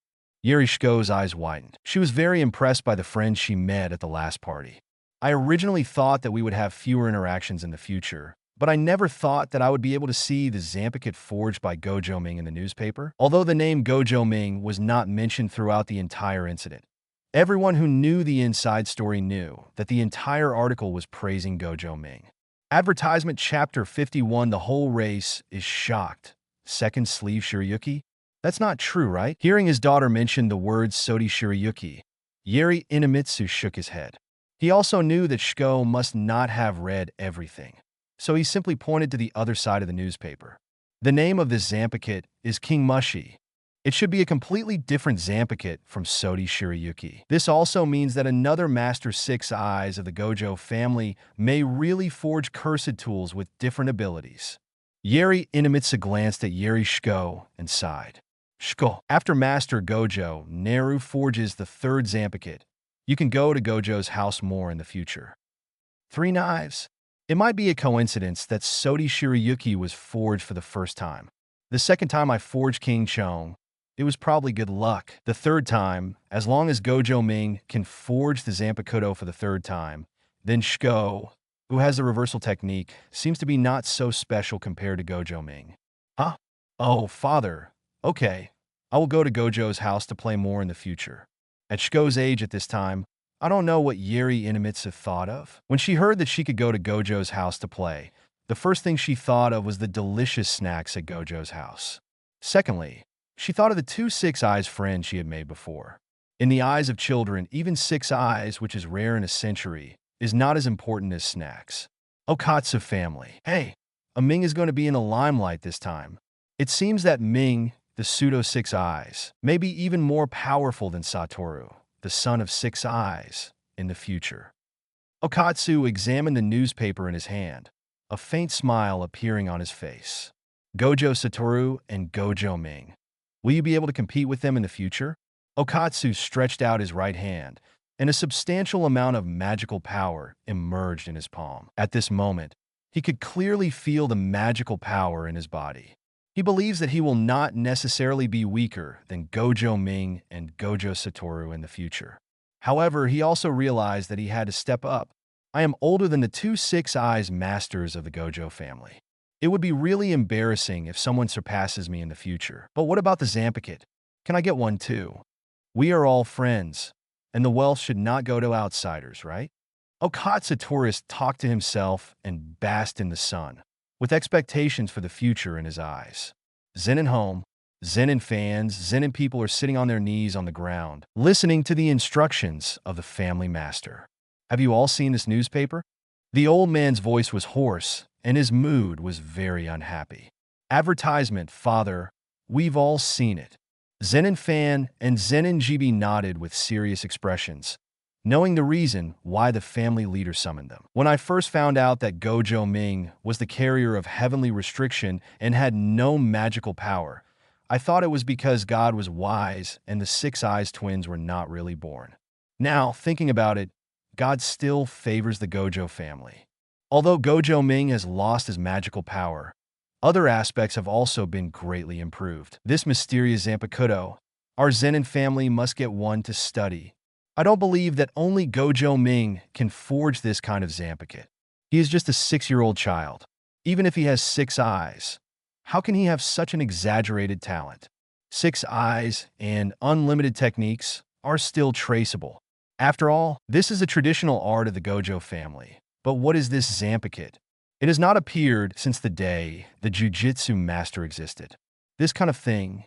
Yuri Shiko's eyes widened. She was very impressed by the friends she met at the last party. I originally thought that we would have fewer interactions in the future, but I never thought that I would be able to see the Zanpakuto forged by Gojo Ming in the newspaper. Although the name Gojo Ming was not mentioned throughout the entire incident, everyone who knew the inside story knew that the entire article was praising Gojo Ming. Advertisement Chapter 51. The whole race is shocked. Second sleeve Shirayuki? That's not true, right? Hearing his daughter mention the words Sodi Shirayuki, Yuri Inamitsu shook his head. He also knew that Shiko must not have read everything, so he simply pointed to the other side of the newspaper. The name of this Zanpakuto is King Mushi. It should be a completely different Zanpakuto from Sodi Shirayuki. This also means that another Master Six Eyes of the Gojo family may really forge cursed tools with different abilities. Yuri Inamitsu glanced at Yuri Shiko and sighed. Shiko, after Master Gojo Naru forges the third Zanpakuto, you can go to Gojo's house more in the future. Three knives. It might be a coincidence that Sodi Shirayuki was forged for the first time. The second time I forged King Chong, it was probably good luck. The third time, as long as Gojo Ming can forge the Zanpakuto for the third time, then Shiko, who has the reversal technique, seems to be not so special compared to Gojo Ming. Huh? Oh, father. Okay, I will go to Gojo's house to play more in the future. At Shiko's age at this time, I don't know what Yuri Inamitsu thought of. When she heard that she could go to Gojo's house to play, the first thing she thought of was the delicious snacks at Gojo's house. Secondly, she thought of the two Six Eyes friends she had made before. In the eyes of children, even Six Eyes, which is rare in a century, is not as important as snacks. Okatsu family. Hey, a Ming is going to be in the limelight this time. It seems that Ming, the pseudo Six Eyes, may be even more powerful than Satoru, the son of Six Eyes, in the future. Okatsu examined the newspaper in his hand, a faint smile appearing on his face. Gojo Satoru and Gojo Ming. Will you be able to compete with them in the future? Okatsu stretched out his right hand, and a substantial amount of magical power emerged in his palm. At this moment, he could clearly feel the magical power in his body. He believes that he will not necessarily be weaker than Gojo Ming and Gojo Satoru in the future. However, he also realized that he had to step up. I am older than the two Six Eyes masters of the Gojo family. It would be really embarrassing if someone surpasses me in the future. But what about the Zanpakuto? Can I get one too? We are all friends, and the wealth should not go to outsiders, right? Okatsu tourist talked to himself and basked in the sun, with expectations for the future in his eyes. Zenin home, Zenin fans, Zenin people are sitting on their knees on the ground, listening to the instructions of the family master. Have you all seen this newspaper? The old man's voice was hoarse, and his mood was very unhappy. Advertisement, father. We've all seen it. Zenin fan and Zenin GB nodded with serious expressions, knowing the reason why the family leader summoned them. When I first found out that Gojo Ming was the carrier of heavenly restriction and had no magical power, I thought it was because God was wise and the Six Eyes twins were not really born. Now, thinking about it, God still favors the Gojo family. Although Gojo Ming has lost his magical power, other aspects have also been greatly improved. This mysterious Zanpakuto, our Zenin family must get one to study. I don't believe that only Gojo Ming can forge this kind of Zanpakuto. He is just a 6-year-old child. Even if he has 6 eyes, How can he have such an exaggerated talent? Six eyes and unlimited techniques are still traceable. After all, this is a traditional art of the Gojo family. But what is this Zanpakuto? It has not appeared since the day the Jujutsu Master existed. This kind of thing,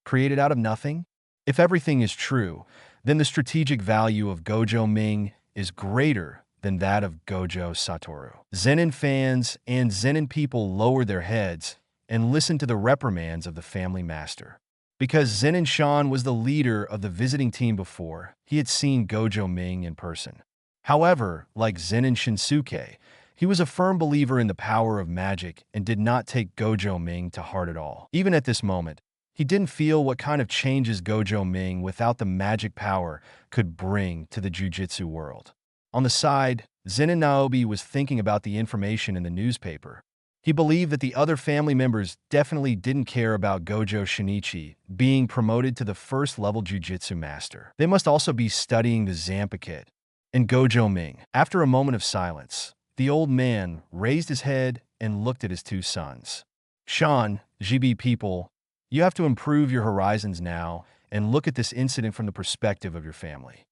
created out of nothing? If everything is true, then the strategic value of Gojo Ming is greater than that of Gojo Satoru. Zenin fans and Zenin people lower their heads and listen to the reprimands of the family master. Because Zenin Shan was the leader of the visiting team before, he had seen Gojo Ming in person. However, like Zenin Shinsuke, he was a firm believer in the power of magic and did not take Gojo Ming to heart at all. Even at this moment, he didn't feel what kind of changes Gojo Ming without the magic power could bring to the Jujutsu world. On the side, Zenin Naobi was thinking about the information in the newspaper. He believed that the other family members definitely didn't care about Gojo Shinichi being promoted to the first-level Jujutsu master. They must also be studying the Zanpakuto. And Gojo Ming. After a moment of silence, the old man raised his head and looked at his two sons. Shan, GB people, you have to improve your horizons now and look at this incident from the perspective of your family.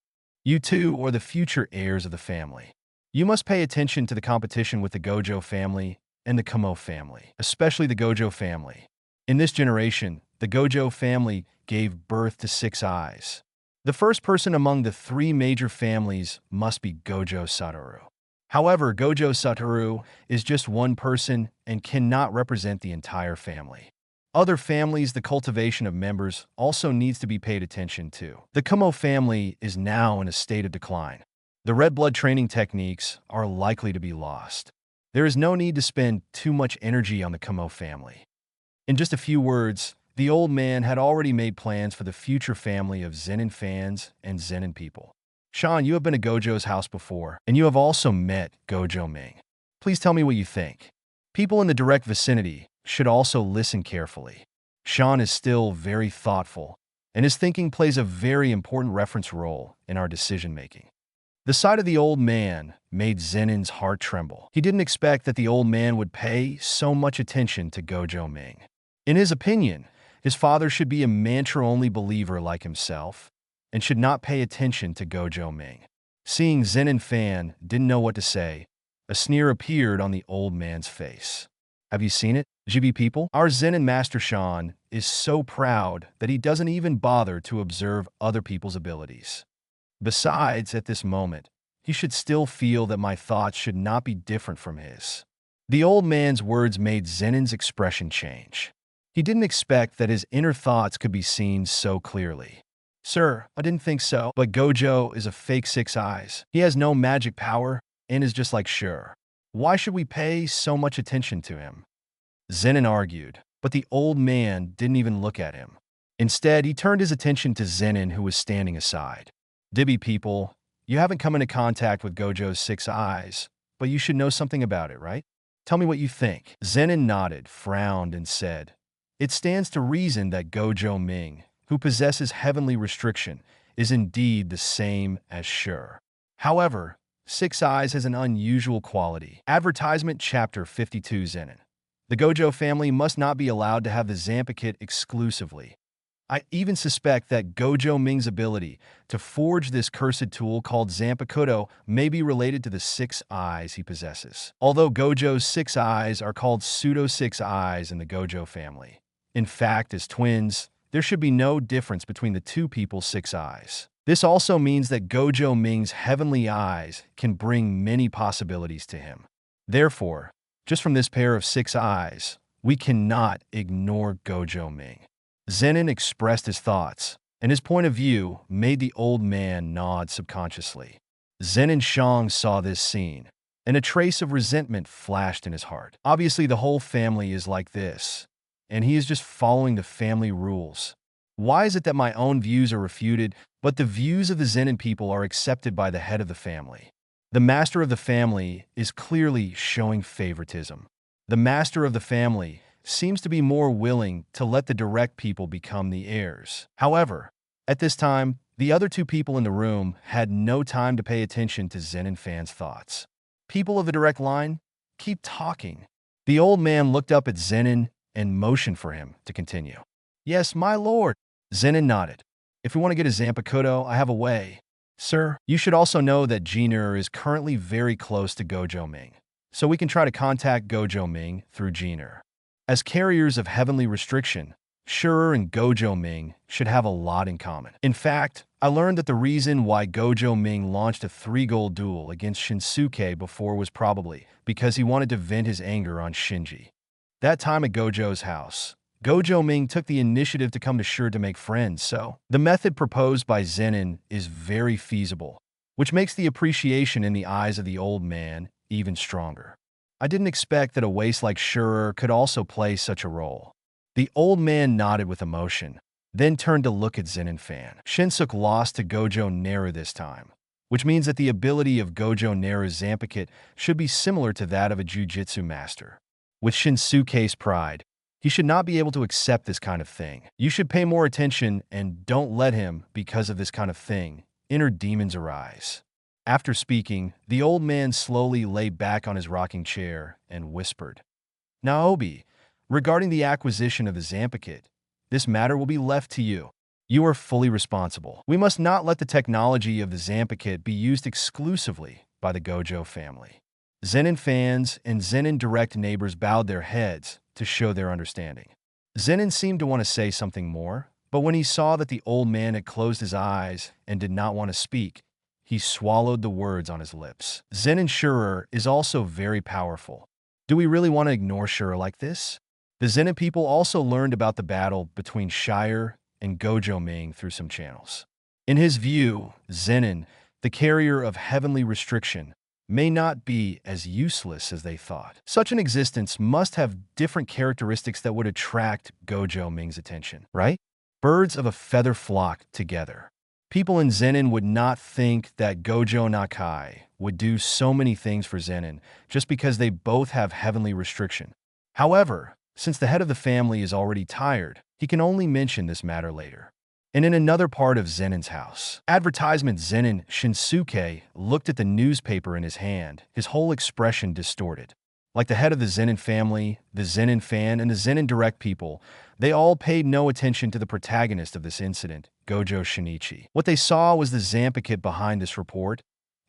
You two are the future heirs of the family. You must pay attention to the competition with the Gojo family and the Kamo family, especially the Gojo family. In this generation, the Gojo family gave birth to six eyes. The first person among the three major families must be Gojo Satoru. However, Gojo Satoru is just one person and cannot represent the entire family. Other families, the cultivation of members, also needs to be paid attention to. The Kamo family is now in a state of decline. The red blood training techniques are likely to be lost. There is no need to spend too much energy on the Kamo family. In just a few words, the old man had already made plans for the future family of Zenin fans and Zenin people. Shan, you have been to Gojo's house before, and you have also met Gojo Ming. Please tell me what you think. People in the direct vicinity should also listen carefully. Shan is still very thoughtful, and his thinking plays a very important reference role in our decision-making. The sight of the old man made Zenin's heart tremble. He didn't expect that the old man would pay so much attention to Gojo Ming. In his opinion, his father should be a mantra-only believer like himself and should not pay attention to Gojo Ming. Seeing Zenin fan didn't know what to say, a sneer appeared on the old man's face. Have you seen it, GB people? Our Zenin Master Shan is so proud that he doesn't even bother to observe other people's abilities. Besides, at this moment, he should still feel that my thoughts should not be different from his. The old man's words made Zenin's expression change. He didn't expect that his inner thoughts could be seen so clearly. Sir, I didn't think so, but Gojo is a fake six eyes. He has no magic power and is just like sure. Why should we pay so much attention to him? Zenin argued, but the old man didn't even look at him. Instead, he turned his attention to Zenin, who was standing aside. Dibby people, you haven't come into contact with Gojo's six eyes, but you should know something about it, right? Tell me what you think. Zenin nodded, frowned, and said, it stands to reason that Gojo Ming, who possesses heavenly restriction, is indeed the same as sure. However, six eyes has an unusual quality. Advertisement Chapter 52 Zenin. The Gojo family must not be allowed to have the Zanpakuto exclusively. I even suspect that Gojo Ming's ability to forge this cursed tool called Zanpakuto may be related to the six eyes he possesses. Although Gojo's six eyes are called pseudo-six eyes in the Gojo family. In fact, as twins, there should be no difference between the two people's six eyes. This also means that Gojo Ming's heavenly eyes can bring many possibilities to him. Therefore, just from this pair of six eyes, we cannot ignore Gojo Ming. Zenin expressed his thoughts, and his point of view made the old man nod subconsciously. Zenin Shang saw this scene, and a trace of resentment flashed in his heart. Obviously, the whole family is like this, and he is just following the family rules. Why is it that my own views are refuted, but the views of the Zenin people are accepted by the head of the family? The master of the family is clearly showing favoritism. The master of the family seems to be more willing to let the direct people become the heirs. However, at this time, the other two people in the room had no time to pay attention to Zenin fans' thoughts. People of the direct line, keep talking. The old man looked up at Zenin and motioned for him to continue. "Yes, my lord." Zenin nodded. "If we want to get a Zanpakuto, I have a way. Sir, you should also know that Jin'er is currently very close to Gojo Ming, so we can try to contact Gojo Ming through Jin'er. As carriers of heavenly restriction, Shurer and Gojo Ming should have a lot in common. In fact, I learned that the reason why Gojo Ming launched a 3-goal duel against Shinsuke before was probably because he wanted to vent his anger on Shinji. That time at Gojo's house, Gojo Ming took the initiative to come to Shure to make friends, so the method proposed by Zenin is very feasible, which makes the appreciation in the eyes of the old man even stronger. I didn't expect that a waste like Shurer could also play such a role. The old man nodded with emotion, then turned to look at Zenin Fan. Shinsuke lost to Gojo Naru this time, which means that the ability of Gojo Naru's Zanpakuto should be similar to that of a Jujutsu master. With Shinsuke's pride, he should not be able to accept this kind of thing. You should pay more attention and don't let him, because of this kind of thing, inner demons arise. After speaking, the old man slowly lay back on his rocking chair and whispered, "Naobi, regarding the acquisition of the Zanpakuto, this matter will be left to you. You are fully responsible. We must not let the technology of the Zanpakuto be used exclusively by the Gojo family." Zenin fans and Zenin direct neighbors bowed their heads to show their understanding. Zenin seemed to want to say something more, but when he saw that the old man had closed his eyes and did not want to speak, he swallowed the words on his lips. Zenin Shurer is also very powerful. Do we really want to ignore Shurer like this? The Zenin people also learned about the battle between Shire and Gojo Ming through some channels. In his view, Zenin, the carrier of heavenly restriction, may not be as useless as they thought. Such an existence must have different characteristics that would attract Gojo Ming's attention, right? Birds of a feather flock together. People in Zenin would not think that Gojo Nakai would do so many things for Zenin just because they both have heavenly restriction. However, since the head of the family is already tired, he can only mention this matter later. And in another part of Zenin's house, advertisement Zenin Shinsuke looked at the newspaper in his hand, his whole expression distorted. Like the head of the Zenin family, the Zenin fan, and the Zenin direct people, they all paid no attention to the protagonist of this incident, Gojo Shinichi. What they saw was the Zanpakuto behind this report,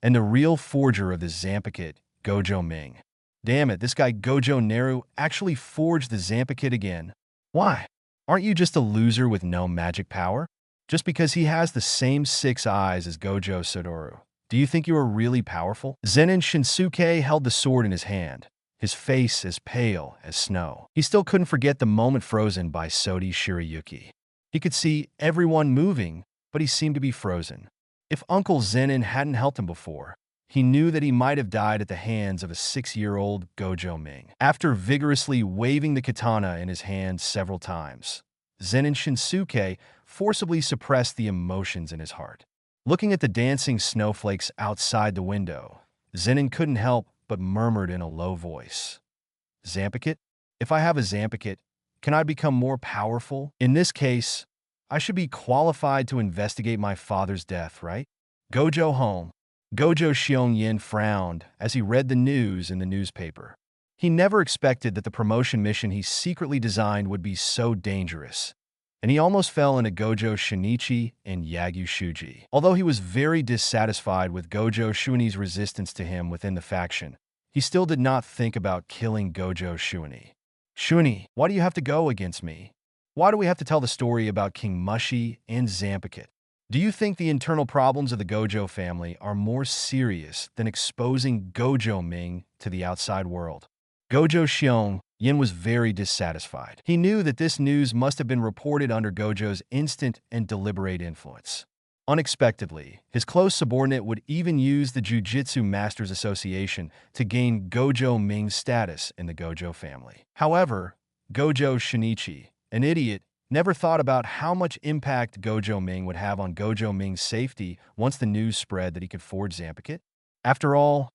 and the real forger of the Zanpakuto, Gojo Ming. Damn it, this guy Gojo Naru actually forged the Zanpakuto again. Why? Aren't you just a loser with no magic power? Just because he has the same 6 eyes as Gojo Satoru, do you think you are really powerful? Zenin Shinsuke held the sword in his hand, his face as pale as snow. He still couldn't forget the moment frozen by Sodi Shirayuki. He could see everyone moving, but he seemed to be frozen. If Uncle Zenin hadn't helped him before, he knew that he might have died at the hands of a 6-year-old Gojo Ming. After vigorously waving the katana in his hand several times, Zenin Shinsuke forcibly suppressed the emotions in his heart. Looking at the dancing snowflakes outside the window, Zenin couldn't help but murmured in a low voice, "Zanpakuto? If I have a Zanpakuto, can I become more powerful? In this case, I should be qualified to investigate my father's death, right?" Gojo home. Gojo Xiongyin frowned as he read the news in the newspaper. He never expected that the promotion mission he secretly designed would be so dangerous, and he almost fell into Gojo Shinichi and Yagyu Shuji. Although he was very dissatisfied with Gojo Shuini's resistance to him within the faction, he still did not think about killing Gojo Shuini. "Shuini, why do you have to go against me? Why do we have to tell the story about King Mushi and Zanpakuto? Do you think the internal problems of the Gojo family are more serious than exposing Gojo Ming to the outside world?" Gojo Xiongyin was very dissatisfied. He knew that this news must have been reported under Gojo's instant and deliberate influence. Unexpectedly, his close subordinate would even use the Jujutsu Masters Association to gain Gojo Ming's status in the Gojo family. However, Gojo Shinichi, an idiot, never thought about how much impact Gojo Ming would have on Gojo Ming's safety once the news spread that he could forge Zanpakuto. After all,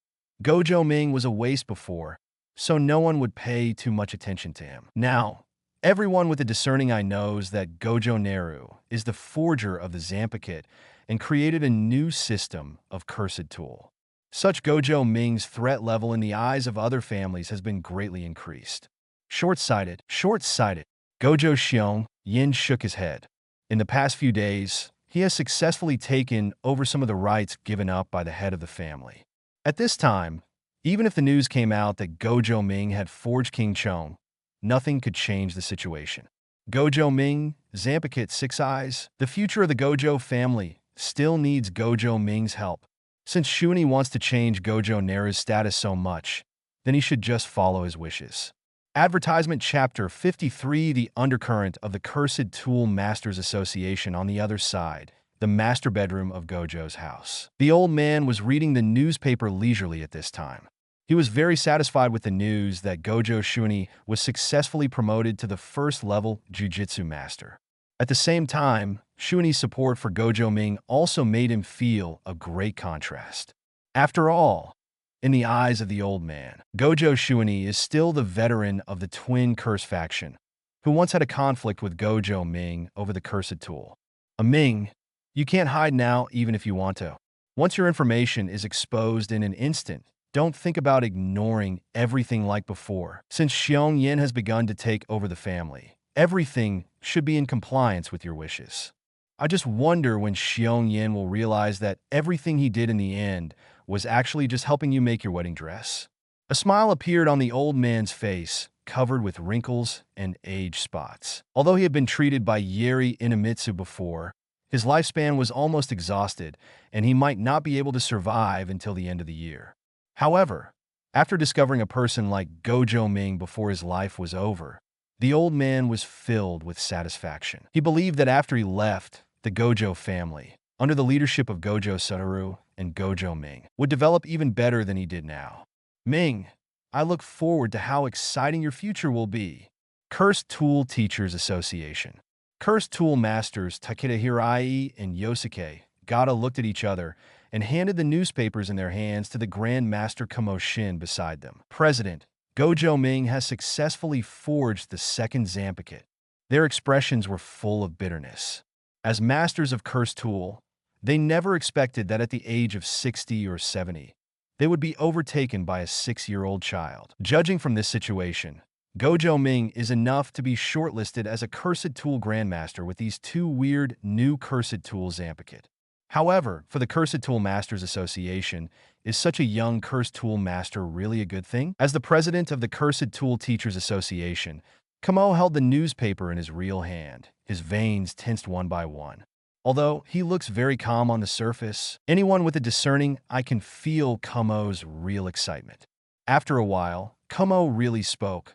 Gojo Ming was a waste before, so no one would pay too much attention to him. Now, everyone with a discerning eye knows that Gojo Naru is the forger of the Zanpakuto and created a new system of cursed tool. Such Gojo Ming's threat level in the eyes of other families has been greatly increased. Short-sighted. Short-sighted. Gojo Xiong Yin shook his head. In the past few days, he has successfully taken over some of the rights given up by the head of the family. At this time, even if the news came out that Gojo Ming had forged King Chong, nothing could change the situation. Gojo Ming, Zampicut Six Eyes, the future of the Gojo family, still needs Gojo Ming's help. Since Shuni wants to change Gojo Naru's status so much, then he should just follow his wishes. Advertisement Chapter 53 The Undercurrent of the Cursed Tool Masters Association. On the other side, the master bedroom of Gojo's house. The old man was reading the newspaper leisurely at this time. He was very satisfied with the news that Gojo Shuni was successfully promoted to the first-level Jujutsu Master. At the same time, Shuni's support for Gojo Ming also made him feel a great contrast. After all, in the eyes of the old man, Gojo Shuni is still the veteran of the twin curse faction, who once had a conflict with Gojo Ming over the cursed tool. A Ming, you can't hide now even if you want to. Once your information is exposed in an instant, don't think about ignoring everything like before. Since Xiong Yin has begun to take over the family, everything should be in compliance with your wishes. I just wonder when Xiong Yin will realize that everything he did in the end was actually just helping you make your wedding dress. A smile appeared on the old man's face, covered with wrinkles and age spots. Although he had been treated by Yeri Inamitsu before, his lifespan was almost exhausted, and he might not be able to survive until the end of the year. However, after discovering a person like Gojo Ming before his life was over, the old man was filled with satisfaction. He believed that after he left, the Gojo family, under the leadership of Gojo Satoru and Gojo Ming, would develop even better than he did now. Ming, I look forward to how exciting your future will be. Cursed Tool Teachers Association. Cursed Tool Masters Takeda Hirai and Yosuke Gata looked at each other and handed the newspapers in their hands to the Grand Master Kamo Shin beside them. President, Gojo Ming has successfully forged the second Zampicut. Their expressions were full of bitterness. As masters of Cursed Tool, they never expected that at the age of 60 or 70, they would be overtaken by a 6-year-old child. Judging from this situation, Gojo Ming is enough to be shortlisted as a Cursed Tool Grandmaster with these two weird new Cursed Tool Zampicut. However, for the Cursed Tool Masters Association, is such a young Cursed Tool Master really a good thing? As the president of the Cursed Tool Teachers Association, Kamo held the newspaper in his real hand, his veins tensed one by one. Although he looks very calm on the surface, anyone with a discerning eye can feel Kamo's real excitement. After a while, Kamo really spoke.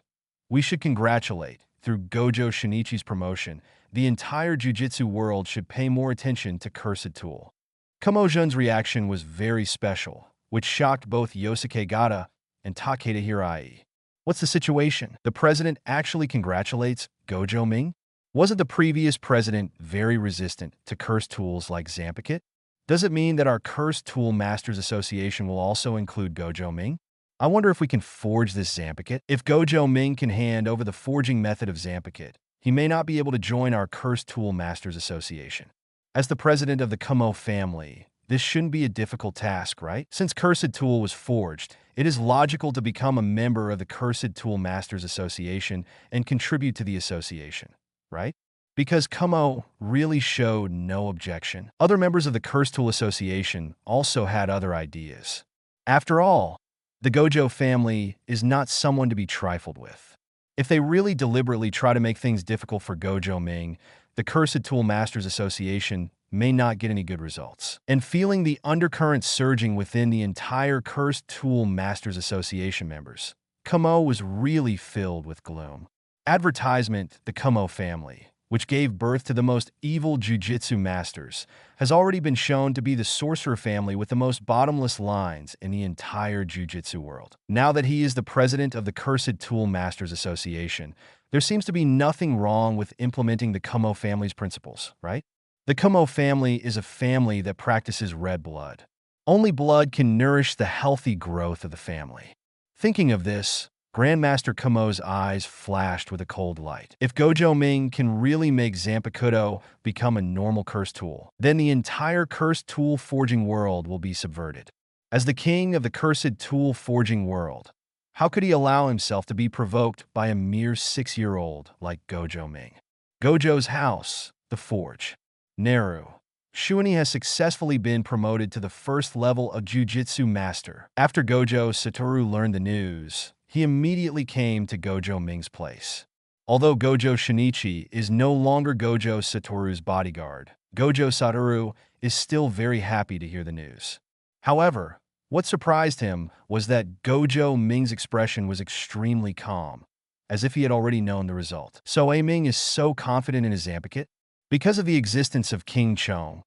We should congratulate, through Gojo Shinichi's promotion, the entire Jujutsu world should pay more attention to Cursed Tool. Kamo Jun's reaction was very special, which shocked both Yosuke Gata and Takeda Hirai. What's the situation? The president actually congratulates Gojo Ming? Wasn't the previous president very resistant to cursed tools like Zampicut? Does it mean that our Cursed Tool Masters Association will also include Gojo Ming? I wonder if we can forge this Zampicut. If Gojo Ming can hand over the forging method of Zampicut, he may not be able to join our Cursed Tool Masters Association. As the president of the Kamo family, this shouldn't be a difficult task, right? Since Cursed Tool was forged, it is logical to become a member of the Cursed Tool Masters Association and contribute to the association, right? Because Kamo really showed no objection. Other members of the Cursed Tool Association also had other ideas. After all, the Gojo family is not someone to be trifled with. If they really deliberately try to make things difficult for Gojo Ming, the Cursed Tool Masters Association may not get any good results. And feeling the undercurrent surging within the entire Cursed Tool Masters Association members, Kamo was really filled with gloom. Advertisement, the Kamo family, which gave birth to the most evil Jujutsu masters, has already been shown to be the sorcerer family with the most bottomless lines in the entire Jujutsu world. Now that he is the president of the Cursed Tool Masters Association, there seems to be nothing wrong with implementing the Kamo family's principles, right? The Kamo family is a family that practices red blood. Only blood can nourish the healthy growth of the family. Thinking of this, Grandmaster Kamo's eyes flashed with a cold light. If Gojo Ming can really make Zanpakuto become a normal cursed tool, then the entire cursed tool forging world will be subverted. As the king of the cursed tool forging world, How could he allow himself to be provoked by a mere 6-year-old like Gojo Ming? Gojo's house, the forge. Naru. Shuani has successfully been promoted to the first level of Jujutsu Master. After Gojo Satoru learned the news, he immediately came to Gojo Ming's place. Although Gojo Shinichi is no longer Gojo Satoru's bodyguard, Gojo Satoru is still very happy to hear the news. However, what surprised him was that Gojo Ming's expression was extremely calm, as if he had already known the result. So Ming is so confident in his Zampicut? Because of the existence of King Chong,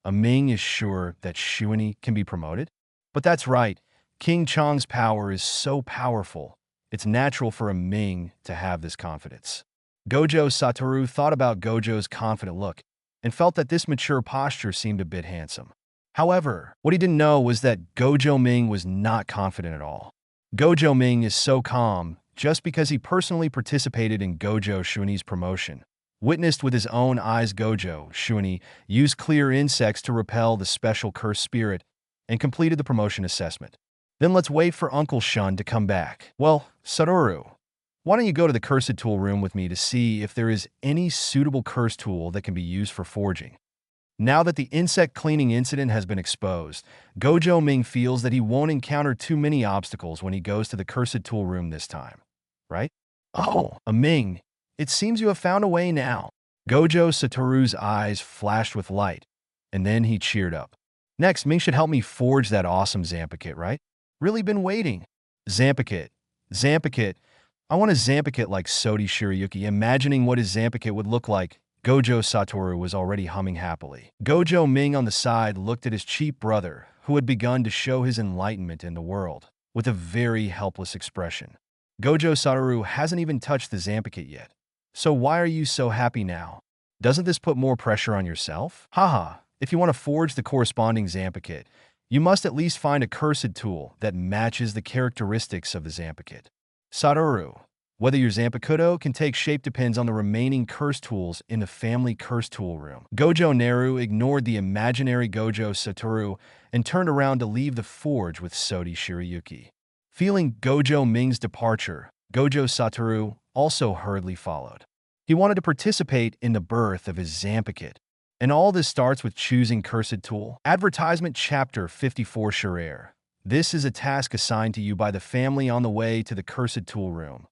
Ming is sure that Shuani can be promoted? But that's right, King Chong's power is so powerful, it's natural for Ming to have this confidence. Gojo Satoru thought about Gojo's confident look and felt that this mature posture seemed a bit handsome. However, what he didn't know was that Gojo Ming was not confident at all. Gojo Ming is so calm just because he personally participated in Gojo Shuani's promotion. Witnessed with his own eyes, Gojo Shuani used clear insects to repel the special cursed spirit and completed the promotion assessment. Then let's wait for Uncle Shun to come back. Well, Satoru, why don't you go to the cursed tool room with me to see if there is any suitable cursed tool that can be used for forging? Now that the insect cleaning incident has been exposed, Gojo Ming feels that he won't encounter too many obstacles when he goes to the cursed tool room this time, right? Oh, Ming, it seems you have found a way now. Gojo Satoru's eyes flashed with light, and then he cheered up. Next, Ming should help me forge that awesome Zampicut, right? Really been waiting. Zampicut. I want a Zampicut like Sodi Shirayuki. Imagining what his Zampicut would look like, Gojo Satoru was already humming happily. Gojo Ming on the side looked at his cheap brother, who had begun to show his enlightenment in the world, with a very helpless expression. Gojo Satoru hasn't even touched the Zampicut yet. So why are you so happy now? Doesn't this put more pressure on yourself? Haha, if you want to forge the corresponding Zampicut, you must at least find a cursed tool that matches the characteristics of the Zampicut. Satoru, whether your Zampikuto can take shape depends on the remaining cursed tools in the family cursed tool room. Gojo Naru ignored the imaginary Gojo Satoru and turned around to leave the forge with Sodi Shirayuki. Feeling Gojo Ming's departure, Gojo Satoru also hurriedly followed. He wanted to participate in the birth of his Zampicut. And all this starts with choosing cursed tool. Advertisement Chapter 54 Sharer. This is a task assigned to you by the family on the way to the cursed tool room.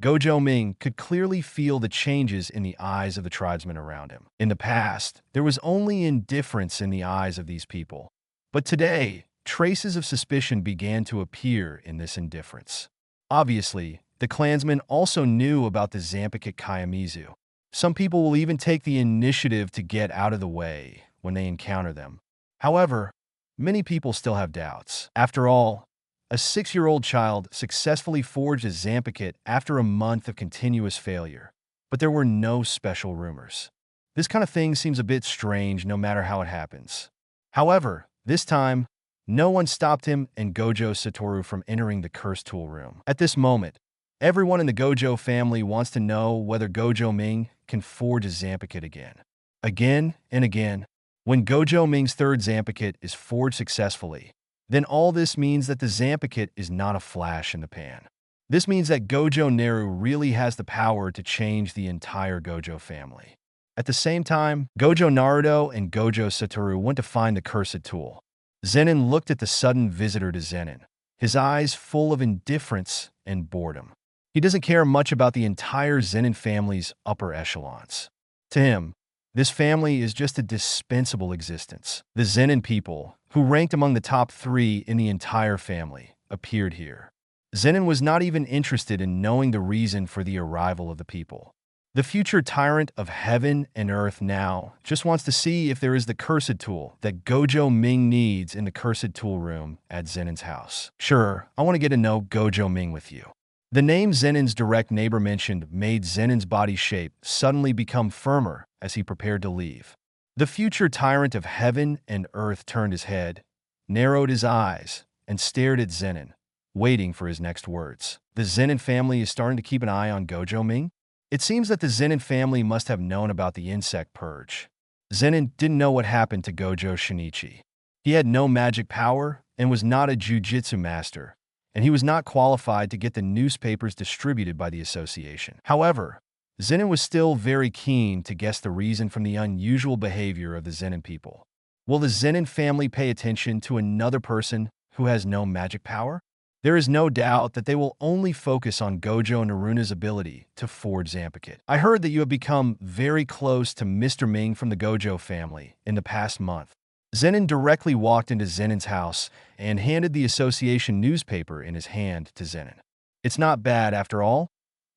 Gojo Ming could clearly feel the changes in the eyes of the tribesmen around him. In the past, there was only indifference in the eyes of these people. But today, traces of suspicion began to appear in this indifference. Obviously, the clansmen also knew about the Zampicut Kayamizu. Some people will even take the initiative to get out of the way when they encounter them. However, many people still have doubts. After all, a 6-year-old child successfully forged a Zampicut after a month of continuous failure, but there were no special rumors. This kind of thing seems a bit strange no matter how it happens. However, this time, no one stopped him and Gojo Satoru from entering the cursed tool room. At this moment, everyone in the Gojo family wants to know whether Gojo Ming can forge a Zampicut again. Again and again. When Gojo Ming's third Zampicut is forged successfully, then all this means that the Zampicut is not a flash in the pan. This means that Gojo Naru really has the power to change the entire Gojo family. At the same time, Gojo Naruto and Gojo Satoru went to find the cursed tool. Zenin looked at the sudden visitor to Zenin, his eyes full of indifference and boredom. He doesn't care much about the entire Zenin family's upper echelons. To him, this family is just a dispensable existence. The Zenin people, who ranked among the top 3 in the entire family, appeared here. Zenin was not even interested in knowing the reason for the arrival of the people. The future tyrant of heaven and earth now just wants to see if there is the cursed tool that Gojo Ming needs in the cursed tool room at Zenin's house. Sure, I want to get to know Gojo Ming with you. The name Zenin's direct neighbor mentioned made Zenin's body shape suddenly become firmer as he prepared to leave. The future tyrant of heaven and earth turned his head, narrowed his eyes, and stared at Zenin, waiting for his next words. The Zenin family is starting to keep an eye on Gojo Ming? It seems that the Zenin family must have known about the insect purge. Zenin didn't know what happened to Gojo Shinichi. He had no magic power and was not a jujitsu master, and he was not qualified to get the newspapers distributed by the association. However, Zenin was still very keen to guess the reason from the unusual behavior of the Zenin people. Will the Zenin family pay attention to another person who has no magic power? There is no doubt that they will only focus on Gojo Naruna's ability to forge Zanpakuto. I heard that you have become very close to Mr. Ming from the Gojo family in the past month. Zenin directly walked into Zenin's house and handed the association newspaper in his hand to Zenin. It's not bad after all.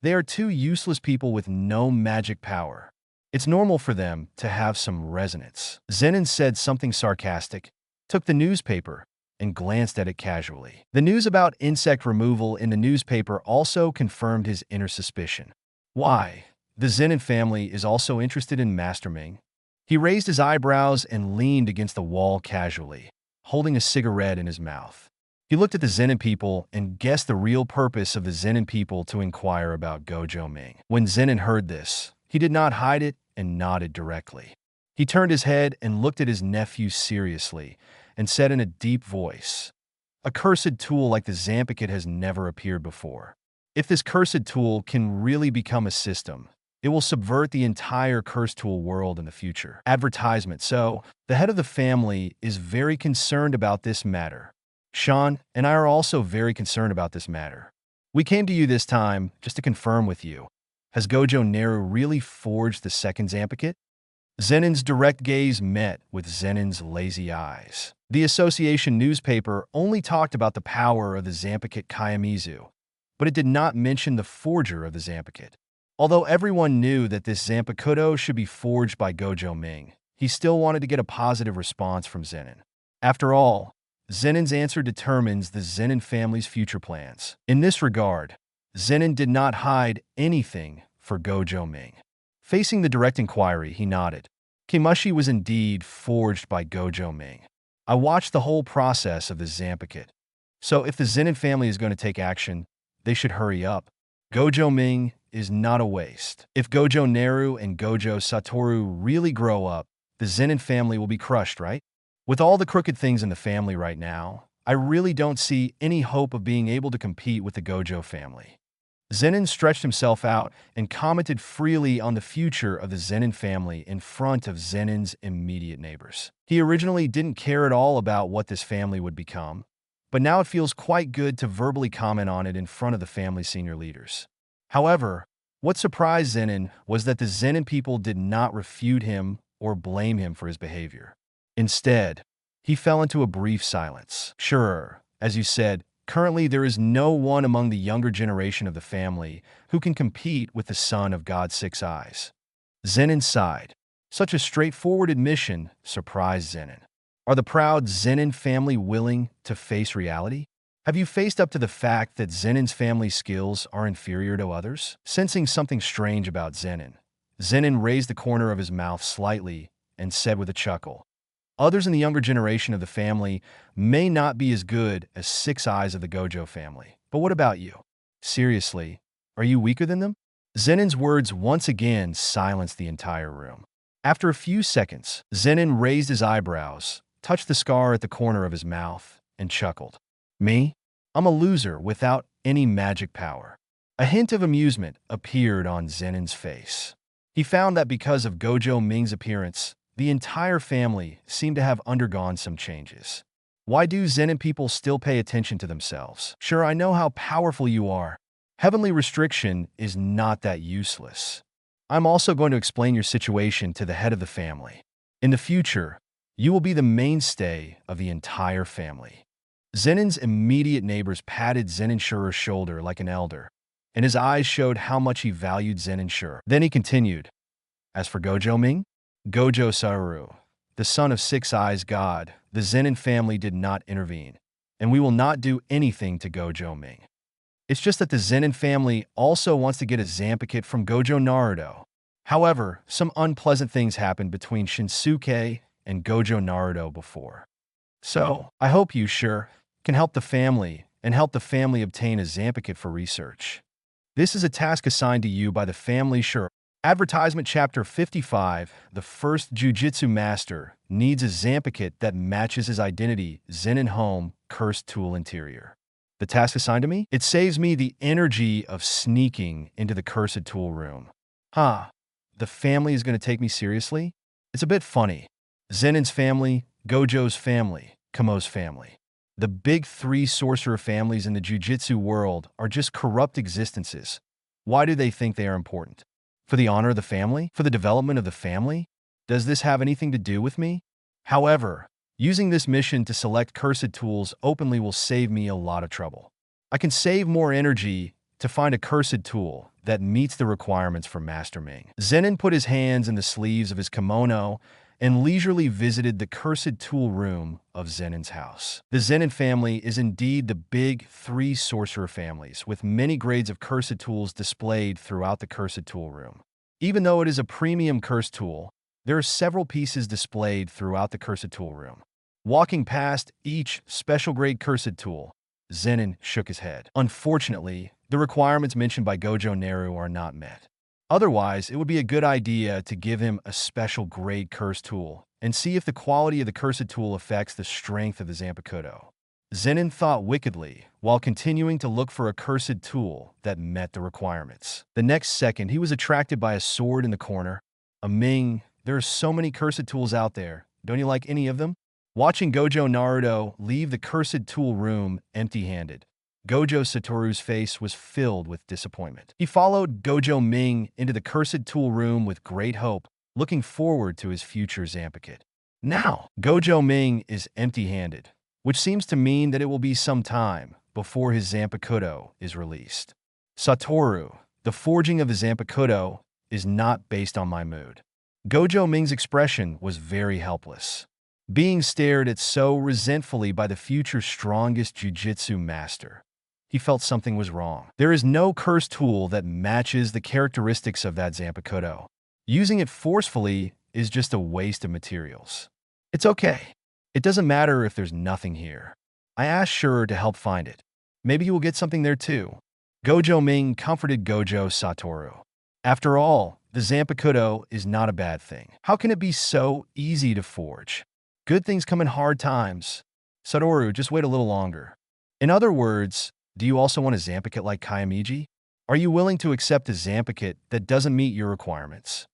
They are two useless people with no magic power. It's normal for them to have some resonance. Zenin said something sarcastic, took the newspaper, and glanced at it casually. The news about insect removal in the newspaper also confirmed his inner suspicion. Why? The Zenin family is also interested in Master Ming. He raised his eyebrows and leaned against the wall casually, holding a cigarette in his mouth. He looked at the Zenin people and guessed the real purpose of the Zenin people to inquire about Gojo Ming. When Zenin heard this, he did not hide it and nodded directly. He turned his head and looked at his nephew seriously and said in a deep voice, "A cursed tool like the Zanpakuto has never appeared before. If this cursed tool can really become a system, it will subvert the entire cursed tool world in the future." Advertisement. So, the head of the family is very concerned about this matter. Sean and I are also very concerned about this matter. We came to you this time just to confirm with you. Has Gojo Naru really forged the second Zanpakuto? Zenin's direct gaze met with Zenin's lazy eyes. The association newspaper only talked about the power of the Zanpakuto Kayamizu, but it did not mention the forger of the Zanpakuto. Although everyone knew that this Zanpakuto should be forged by Gojo Ming, he still wanted to get a positive response from Zenin. After all, Zenin's answer determines the Zenin family's future plans. In this regard, Zenin did not hide anything for Gojo Ming. Facing the direct inquiry, he nodded. Kimushi was indeed forged by Gojo Ming. I watched the whole process of the Zanpakuto. So if the Zenin family is going to take action, they should hurry up. Gojo Ming is not a waste. If Gojo Naru and Gojo Satoru really grow up, the Zenin family will be crushed, right? With all the crooked things in the family right now, I really don't see any hope of being able to compete with the Gojo family. Zenin stretched himself out and commented freely on the future of the Zenin family in front of Zenin's immediate neighbors. He originally didn't care at all about what this family would become, but now it feels quite good to verbally comment on it in front of the family's senior leaders. However, what surprised Zenin was that the Zenin people did not refute him or blame him for his behavior. Instead, he fell into a brief silence. Sure, as you said, currently there is no one among the younger generation of the family who can compete with the son of God's six eyes. Zenin sighed. Such a straightforward admission surprised Zenin. Are the proud Zenin family willing to face reality? Have you faced up to the fact that Zenin's family skills are inferior to others? Sensing something strange about Zenin, Zenin raised the corner of his mouth slightly and said with a chuckle, "Others in the younger generation of the family may not be as good as six eyes of the Gojo family. But what about you? Seriously, are you weaker than them?" Zenin's words once again silenced the entire room. After a few seconds, Zenin raised his eyebrows, touched the scar at the corner of his mouth, and chuckled. "Me? I'm a loser without any magic power." A hint of amusement appeared on Zenin's face. He found that because of Gojo Ming's appearance, the entire family seemed to have undergone some changes. Why do Zenin people still pay attention to themselves? Sure, I know how powerful you are. Heavenly restriction is not that useless. I'm also going to explain your situation to the head of the family. In the future, you will be the mainstay of the entire family. Zenin's immediate neighbors patted Zenin Shure's shoulder like an elder, and his eyes showed how much he valued Zenin Shure. Then he continued, "As for Gojo Ming, Gojo Satoru, the son of Six Eyes God, the Zenin family did not intervene, and we will not do anything to Gojo Ming. It's just that the Zenin family also wants to get a Zanpakuto from Gojo Naru. However, some unpleasant things happened between Shinsuke and Gojo Naru before. So, I hope you, Shure, can help the family and help the family obtain a Zanpakuto for research. This is a task assigned to you by the family, Shure." Advertisement Chapter 55. The first Jujutsu Master needs a Zanpakuto that matches his identity. Zenin Home, Cursed Tool Interior. The task assigned to me? It saves me the energy of sneaking into the cursed tool room. Huh. The family is going to take me seriously? It's a bit funny. Zenin's family, Gojo's family, Kamo's family. The big three sorcerer families in the Jujutsu world are just corrupt existences. Why do they think they are important? For the honor of the family? For the development of the family? Does this have anything to do with me? However, using this mission to select cursed tools openly will save me a lot of trouble. I can save more energy to find a cursed tool that meets the requirements for Master Ming. Zenin put his hands in the sleeves of his kimono and leisurely visited the cursed tool room of Zenin's house. The Zenin family is indeed the big three sorcerer families, with many grades of cursed tools displayed throughout the cursed tool room. Even though it is a premium cursed tool, there are several pieces displayed throughout the cursed tool room. Walking past each special grade cursed tool, Zenin shook his head. Unfortunately, the requirements mentioned by Gojo Naru are not met. Otherwise, it would be a good idea to give him a special grade cursed tool and see if the quality of the cursed tool affects the strength of the Zanpakuto. Zenin thought wickedly while continuing to look for a cursed tool that met the requirements. The next second, he was attracted by a sword in the corner. Ming, there are so many cursed tools out there. Don't you like any of them? Watching Gojo Naruto leave the cursed tool room empty-handed, Gojo Satoru's face was filled with disappointment. He followed Gojo Ming into the cursed tool room with great hope, looking forward to his future Zanpakuto. Now, Gojo Ming is empty-handed, which seems to mean that it will be some time before his Zanpakuto is released. Satoru, the forging of the Zanpakuto is not based on my mood. Gojo Ming's expression was very helpless, being stared at so resentfully by the future strongest jujitsu master. He felt something was wrong. There is no cursed tool that matches the characteristics of that Zanpakuto. Using it forcefully is just a waste of materials. It's okay. It doesn't matter if there's nothing here. I asked Shur to help find it. Maybe you will get something there too. Gojo Ming comforted Gojo Satoru. After all, the Zanpakuto is not a bad thing. How can it be so easy to forge? Good things come in hard times. Satoru, just wait a little longer. In other words, do you also want a Zanpakuto like Kayamiji? Are you willing to accept a Zanpakuto that doesn't meet your requirements?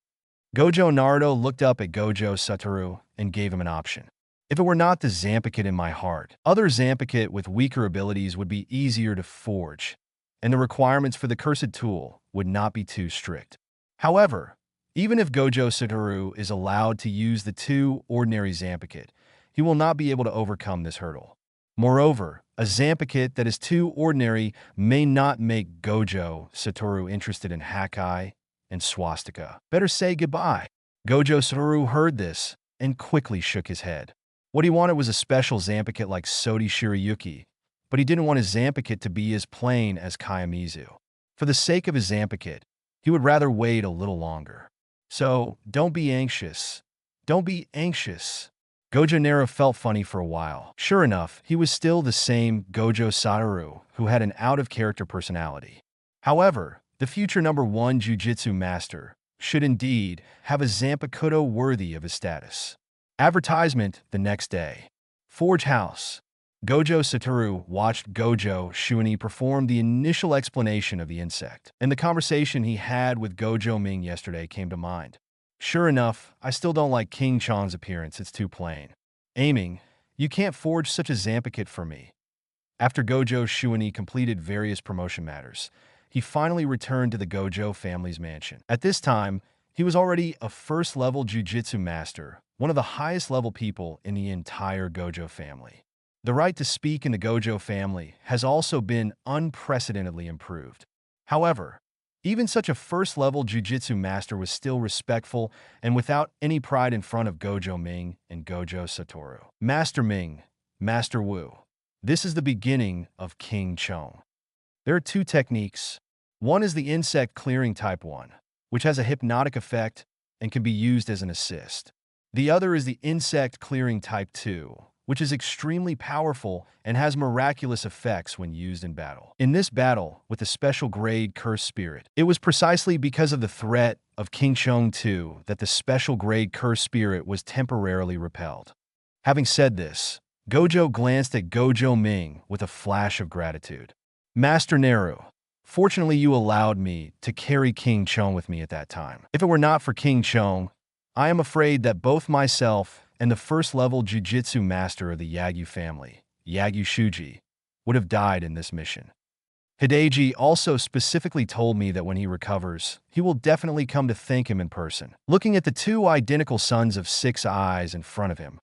Gojo Naruto looked up at Gojo Satoru and gave him an option. If it were not the Zanpakuto in my heart, other Zanpakuto with weaker abilities would be easier to forge, and the requirements for the cursed tool would not be too strict. However, even if Gojo Satoru is allowed to use the two ordinary Zanpakuto, he will not be able to overcome this hurdle. Moreover, a Zanpakuto that is too ordinary may not make Gojo Satoru interested in Hakai and Swastika. Better say goodbye. Gojo Satoru heard this and quickly shook his head. What he wanted was a special Zanpakuto like Sodi Shirayuki, but he didn't want his Zanpakuto to be as plain as Kayamizu. For the sake of his Zanpakuto, he would rather wait a little longer. So, don't be anxious. Don't be anxious. Gojo Naru felt funny for a while. Sure enough, he was still the same Gojo Satoru who had an out-of-character personality. However, the future #1 Jujutsu master should indeed have a Zanpakuto worthy of his status. Advertisement the next day. Forge House. Gojo Satoru watched Gojo Shuani perform the initial explanation of the insect, and the conversation he had with Gojo Ming yesterday came to mind. Sure enough, I still don't like King Chong's appearance, it's too plain. Aiming, you can't forge such a Zanpakuto for me. After Gojo Shuani completed various promotion matters, he finally returned to the Gojo family's mansion. At this time, he was already a first-level Jujutsu master, one of the highest-level people in the entire Gojo family. The right to speak in the Gojo family has also been unprecedentedly improved. However, even such a first-level Jujutsu master was still respectful and without any pride in front of Gojo Ming and Gojo Satoru. Master Ming, Master Wu. This is the beginning of King Chong. There are two techniques. One is the insect clearing type 1, which has a hypnotic effect and can be used as an assist. The other is the insect clearing type 2, which is extremely powerful and has miraculous effects when used in battle. In this battle, with the special grade Cursed Spirit, it was precisely because of the threat of King Chong II that the special grade Cursed Spirit was temporarily repelled. Having said this, Gojo glanced at Gojo Ming with a flash of gratitude. Master Naru, fortunately you allowed me to carry King Chong with me at that time. If it were not for King Chong, I am afraid that both myself and the first-level Jujutsu master of the Yagyu family, Yagyu Shuji, would have died in this mission. Hideji also specifically told me that when he recovers, he will definitely come to thank him in person. Looking at the two identical sons of 6 eyes in front of him,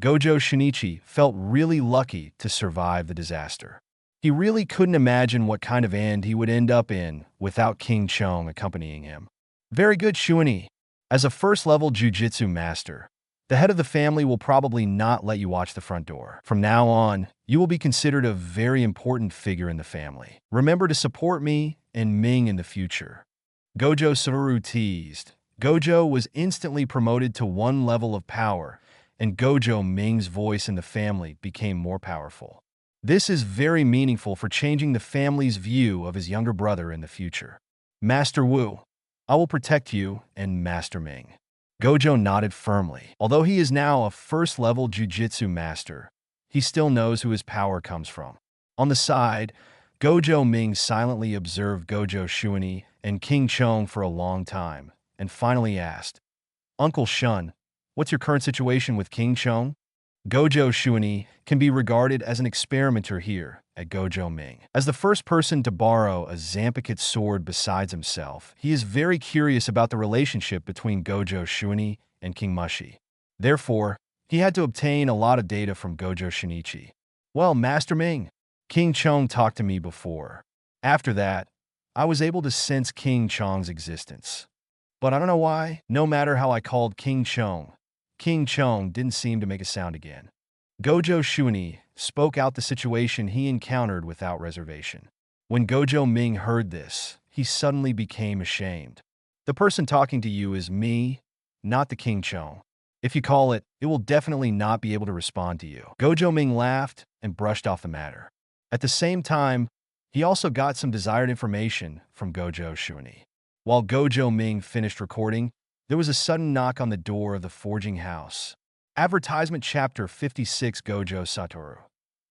Gojo Shinichi felt really lucky to survive the disaster. He really couldn't imagine what kind of end he would end up in without King Chong accompanying him. Very good, Shuani. As a first-level Jujutsu master, the head of the family will probably not let you watch the front door. From now on, you will be considered a very important figure in the family. Remember to support me and Ming in the future. Gojo Satoru teased. Gojo was instantly promoted to 1 level of power, and Gojo Ming's voice in the family became more powerful. This is very meaningful for changing the family's view of his younger brother in the future. Master Wu, I will protect you and Master Ming. Gojo nodded firmly. Although he is now a first-level Jujutsu master, he still knows who his power comes from. On the side, Gojo Ming silently observed Gojo Shuani and King Chong for a long time, and finally asked, Uncle Shun, what's your current situation with King Chong? Gojo Shuani can be regarded as an experimenter here at Gojo Ming. As the first person to borrow a Zanpakuto sword besides himself, he is very curious about the relationship between Gojo Shuani and King Mushi. Therefore, he had to obtain a lot of data from Gojo Shinichi. Well, Master Ming, King Chong talked to me before. After that, I was able to sense King Chong's existence. But I don't know why, no matter how I called King Chong didn't seem to make a sound again. Gojo Shuani spoke out the situation he encountered without reservation. When Gojo Ming heard this, he suddenly became ashamed. The person talking to you is me, not the King Chong. If you call it, it will definitely not be able to respond to you. Gojo Ming laughed and brushed off the matter. At the same time, he also got some desired information from Gojo Shuani. While Gojo Ming finished recording, there was a sudden knock on the door of the forging house. Advertisement Chapter 56 Gojo Satoru.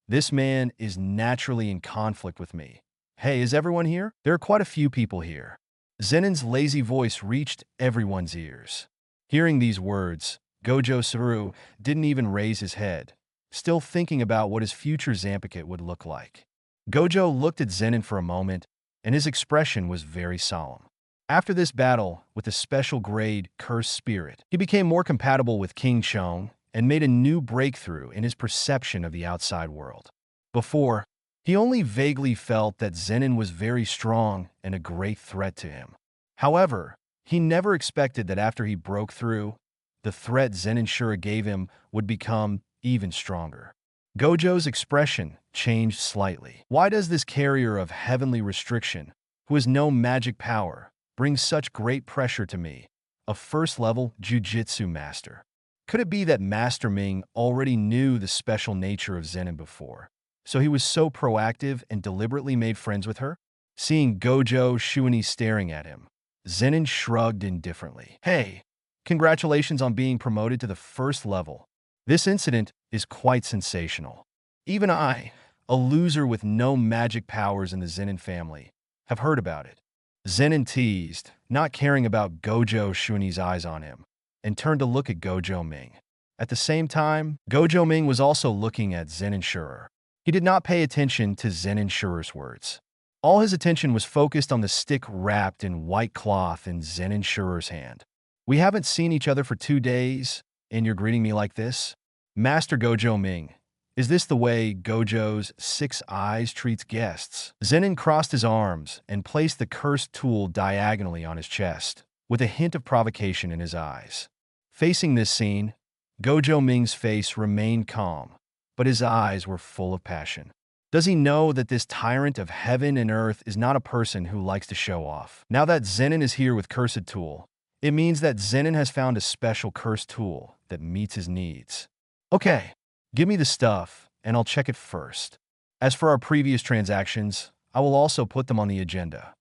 This man is naturally in conflict with me. Hey, is everyone here? There are quite a few people here. Zenin's lazy voice reached everyone's ears. Hearing these words, Gojo Satoru didn't even raise his head, still thinking about what his future Zanpakuto would look like. Gojo looked at Zenin for a moment, and his expression was very solemn. After this battle with the special grade Cursed Spirit, he became more compatible with King Chong and made a new breakthrough in his perception of the outside world. Before, he only vaguely felt that Zenin was very strong and a great threat to him. However, he never expected that after he broke through, the threat Zenin Shura gave him would become even stronger. Gojo's expression changed slightly. Why does this carrier of heavenly restriction, who has no magic power, bring such great pressure to me, a first-level Jujutsu master? Could it be that Master Ming already knew the special nature of Zenin before, so he was so proactive and deliberately made friends with her? Seeing Gojo Shuani staring at him, Zenin shrugged indifferently. Hey, congratulations on being promoted to the first level. This incident is quite sensational. Even I, a loser with no magic powers in the Zenin family, have heard about it. Zenin teased, not caring about Gojo Shuani's eyes on him, and turned to look at Gojo Ming. At the same time, Gojo Ming was also looking at Zenin Shura. He did not pay attention to Zenin Shura's words. All his attention was focused on the stick wrapped in white cloth in Zenin Shura's hand. We haven't seen each other for 2 days, and you're greeting me like this? Master Gojo Ming, is this the way Gojo's 6 eyes treats guests? Zenin crossed his arms and placed the cursed tool diagonally on his chest, with a hint of provocation in his eyes. Facing this scene, Gojo Ming's face remained calm, but his eyes were full of passion. Does he know that this tyrant of heaven and earth is not a person who likes to show off? Now that Zenin is here with Cursed Tool, it means that Zenin has found a special cursed tool that meets his needs. Okay, give me the stuff, and I'll check it first. As for our previous transactions, I will also put them on the agenda.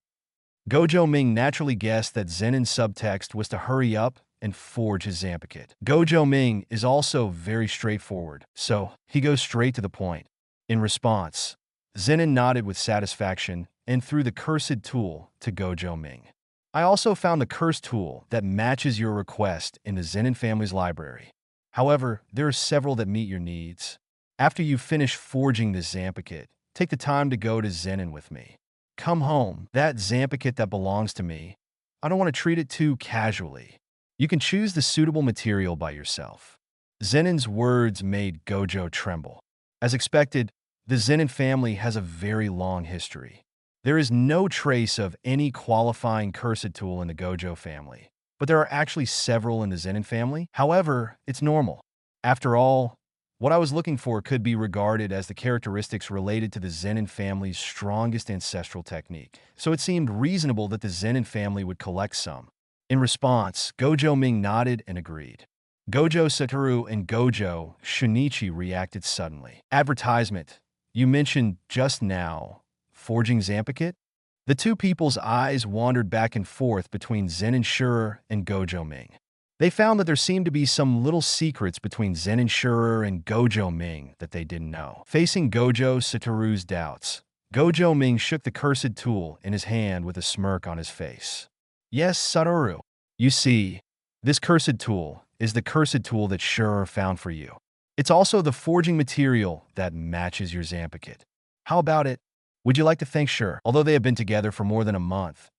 Gojo Ming naturally guessed that Zenin's subtext was to hurry up and forge his Zampakit. Gojo Ming is also very straightforward, so he goes straight to the point. In response, Zenin nodded with satisfaction and threw the cursed tool to Gojo Ming. I also found the cursed tool that matches your request in the Zenin family's library. However, there are several that meet your needs. After you finish forging this Zampakit, take the time to go to Zenin with me. Come home, that Zampakit that belongs to me. I don't want to treat it too casually. You can choose the suitable material by yourself. Zenin's words made Gojo tremble. As expected, the Zenin family has a very long history. There is no trace of any qualifying cursed tool in the Gojo family, but there are actually several in the Zenin family. However, it's normal. After all, what I was looking for could be regarded as the characteristics related to the Zenin family's strongest ancestral technique, so it seemed reasonable that the Zenin family would collect some. In response, Gojo Ming nodded and agreed. Gojo Satoru and Gojo Shinichi reacted suddenly. Advertisement. You mentioned just now forging Zampakit? The two people's eyes wandered back and forth between Zenin Shurer and Gojo Ming. They found that there seemed to be some little secrets between Zenin Shurer and Gojo Ming that they didn't know. Facing Gojo Satoru's doubts, Gojo Ming shook the cursed tool in his hand with a smirk on his face. Yes, Satoru. You see, this cursed tool is the cursed tool that Shurer found for you. It's also the forging material that matches your Zampakit. How about it? Would you like to thank Shurer? Although they have been together for more than a month,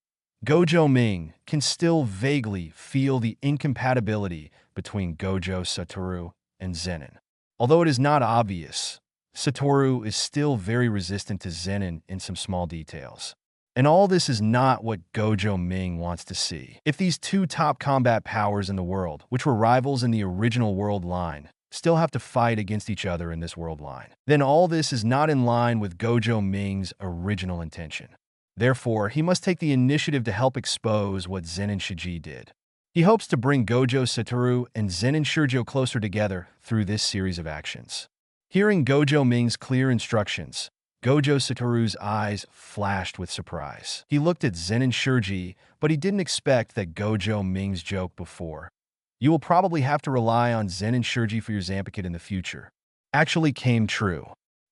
Gojo Ming can still vaguely feel the incompatibility between Gojo Satoru and Zenin. Although it is not obvious, Satoru is still very resistant to Zenin in some small details. And all this is not what Gojo Ming wants to see. If these two top combat powers in the world, which were rivals in the original world line, still have to fight against each other in this world line, then all this is not in line with Gojo Ming's original intention. Therefore, he must take the initiative to help expose what Zenin Shiji did. He hopes to bring Gojo Satoru and Zenin Shurjo closer together through this series of actions. Hearing Gojo Ming's clear instructions, Gojo Satoru's eyes flashed with surprise. He looked at Zenin Shurji, but he didn't expect that Gojo Ming's joke before. You will probably have to rely on Zenin Shurji for your Zampakit in the future. Actually came true.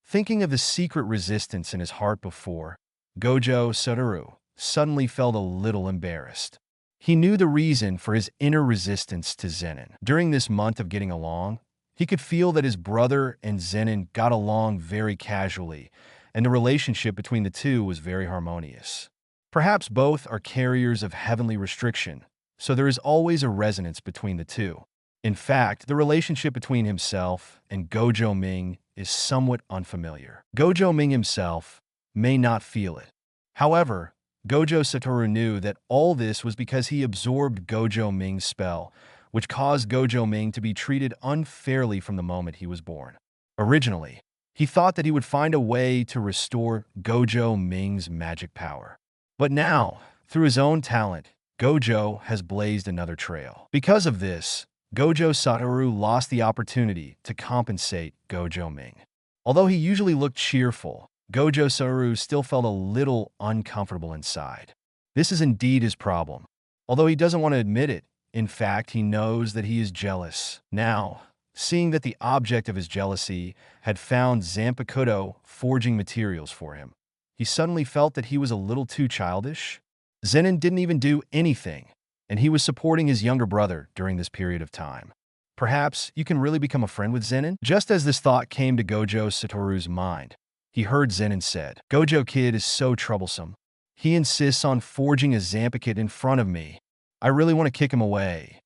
Thinking of the secret resistance in his heart before, Gojo Satoru suddenly felt a little embarrassed. He knew the reason for his inner resistance to Zenin. During this month of getting along, he could feel that his brother and Zenin got along very casually, and the relationship between the two was very harmonious. Perhaps both are carriers of heavenly restriction, so there is always a resonance between the two. In fact, the relationship between himself and Gojo Ming is somewhat unfamiliar. Gojo Ming himself may not feel it. However, Gojo Satoru knew that all this was because he absorbed Gojo Ming's spell, which caused Gojo Ming to be treated unfairly from the moment he was born. Originally, he thought that he would find a way to restore Gojo Ming's magic power. But now, through his own talent, Gojo has blazed another trail. Because of this, Gojo Satoru lost the opportunity to compensate Gojo Ming. Although he usually looked cheerful, Gojo Satoru still felt a little uncomfortable inside. This is indeed his problem. Although he doesn't want to admit it, in fact, he knows that he is jealous. Now, seeing that the object of his jealousy had found Zanpakuto forging materials for him, he suddenly felt that he was a little too childish. Zenin didn't even do anything, and he was supporting his younger brother during this period of time. Perhaps you can really become a friend with Zenin? Just as this thought came to Gojo Satoru's mind, he heard Zenin said, "Gojo Kid is so troublesome. He insists on forging a Zampakit in front of me. I really want to kick him away.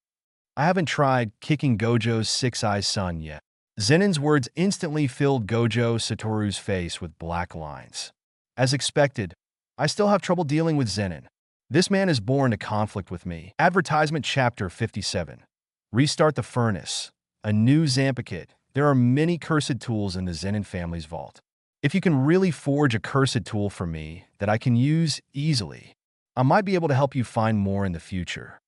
I haven't tried kicking Gojo's six-eyed son yet." Zenin's words instantly filled Gojo Satoru's face with black lines. As expected, I still have trouble dealing with Zenin. This man is born to conflict with me. Advertisement Chapter 57. Restart the Furnace. A new Zampakit. There are many cursed tools in the Zenin family's vault. If you can really forge a cursed tool for me that I can use easily, I might be able to help you find more in the future.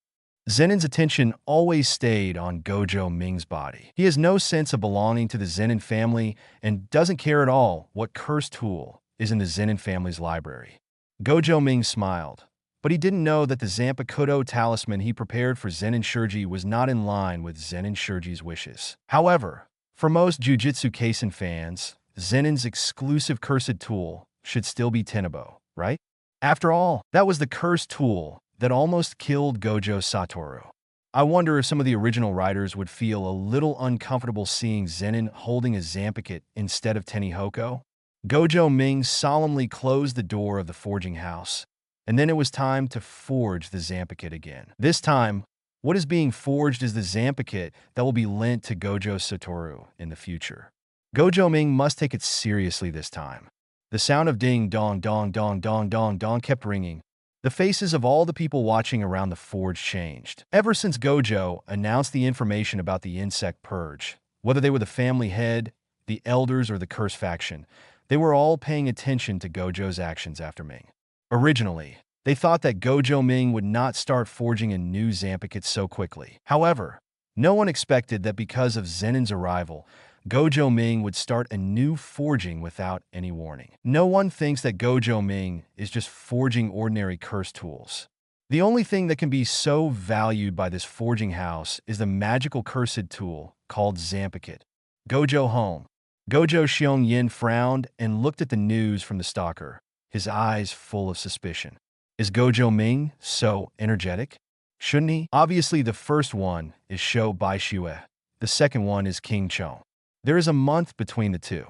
Zenin's attention always stayed on Gojo Ming's body. He has no sense of belonging to the Zenin family and doesn't care at all what cursed tool is in the Zenin family's library. Gojo Ming smiled. But he didn't know that the Zanpakuto talisman he prepared for Zenin Shurji was not in line with Zenin Shurji's wishes. However, for most Jujutsu Kaisen fans, Zenin's exclusive cursed tool should still be Tenebo, right? After all, that was the cursed tool that almost killed Gojo Satoru. I wonder if some of the original writers would feel a little uncomfortable seeing Zenin holding a Zanpakuto instead of Tenihoko. Gojo Ming solemnly closed the door of the forging house, and then it was time to forge the Zanpakuto again. This time, what is being forged is the Zanpakuto that will be lent to Gojo Satoru in the future. Gojo Ming must take it seriously this time. The sound of ding dong dong dong dong dong dong kept ringing. The faces of all the people watching around the forge changed. Ever since Gojo announced the information about the insect purge, whether they were the family head, the elders, or the curse faction, they were all paying attention to Gojo's actions after Ming. Originally, they thought that Gojo Ming would not start forging a new Zanpakuto so quickly. However, no one expected that because of Zenin's arrival, Gojo Ming would start a new forging without any warning. No one thinks that Gojo Ming is just forging ordinary curse tools. The only thing that can be so valued by this forging house is the magical cursed tool called Zanpakuto. Gojo home. Gojo Xiongyin frowned and looked at the news from the stalker, his eyes full of suspicion. Is Gojo Ming so energetic? Shouldn't he? Obviously, the first one is Shou Baishue. The second one is King Chong. There is a month between the two.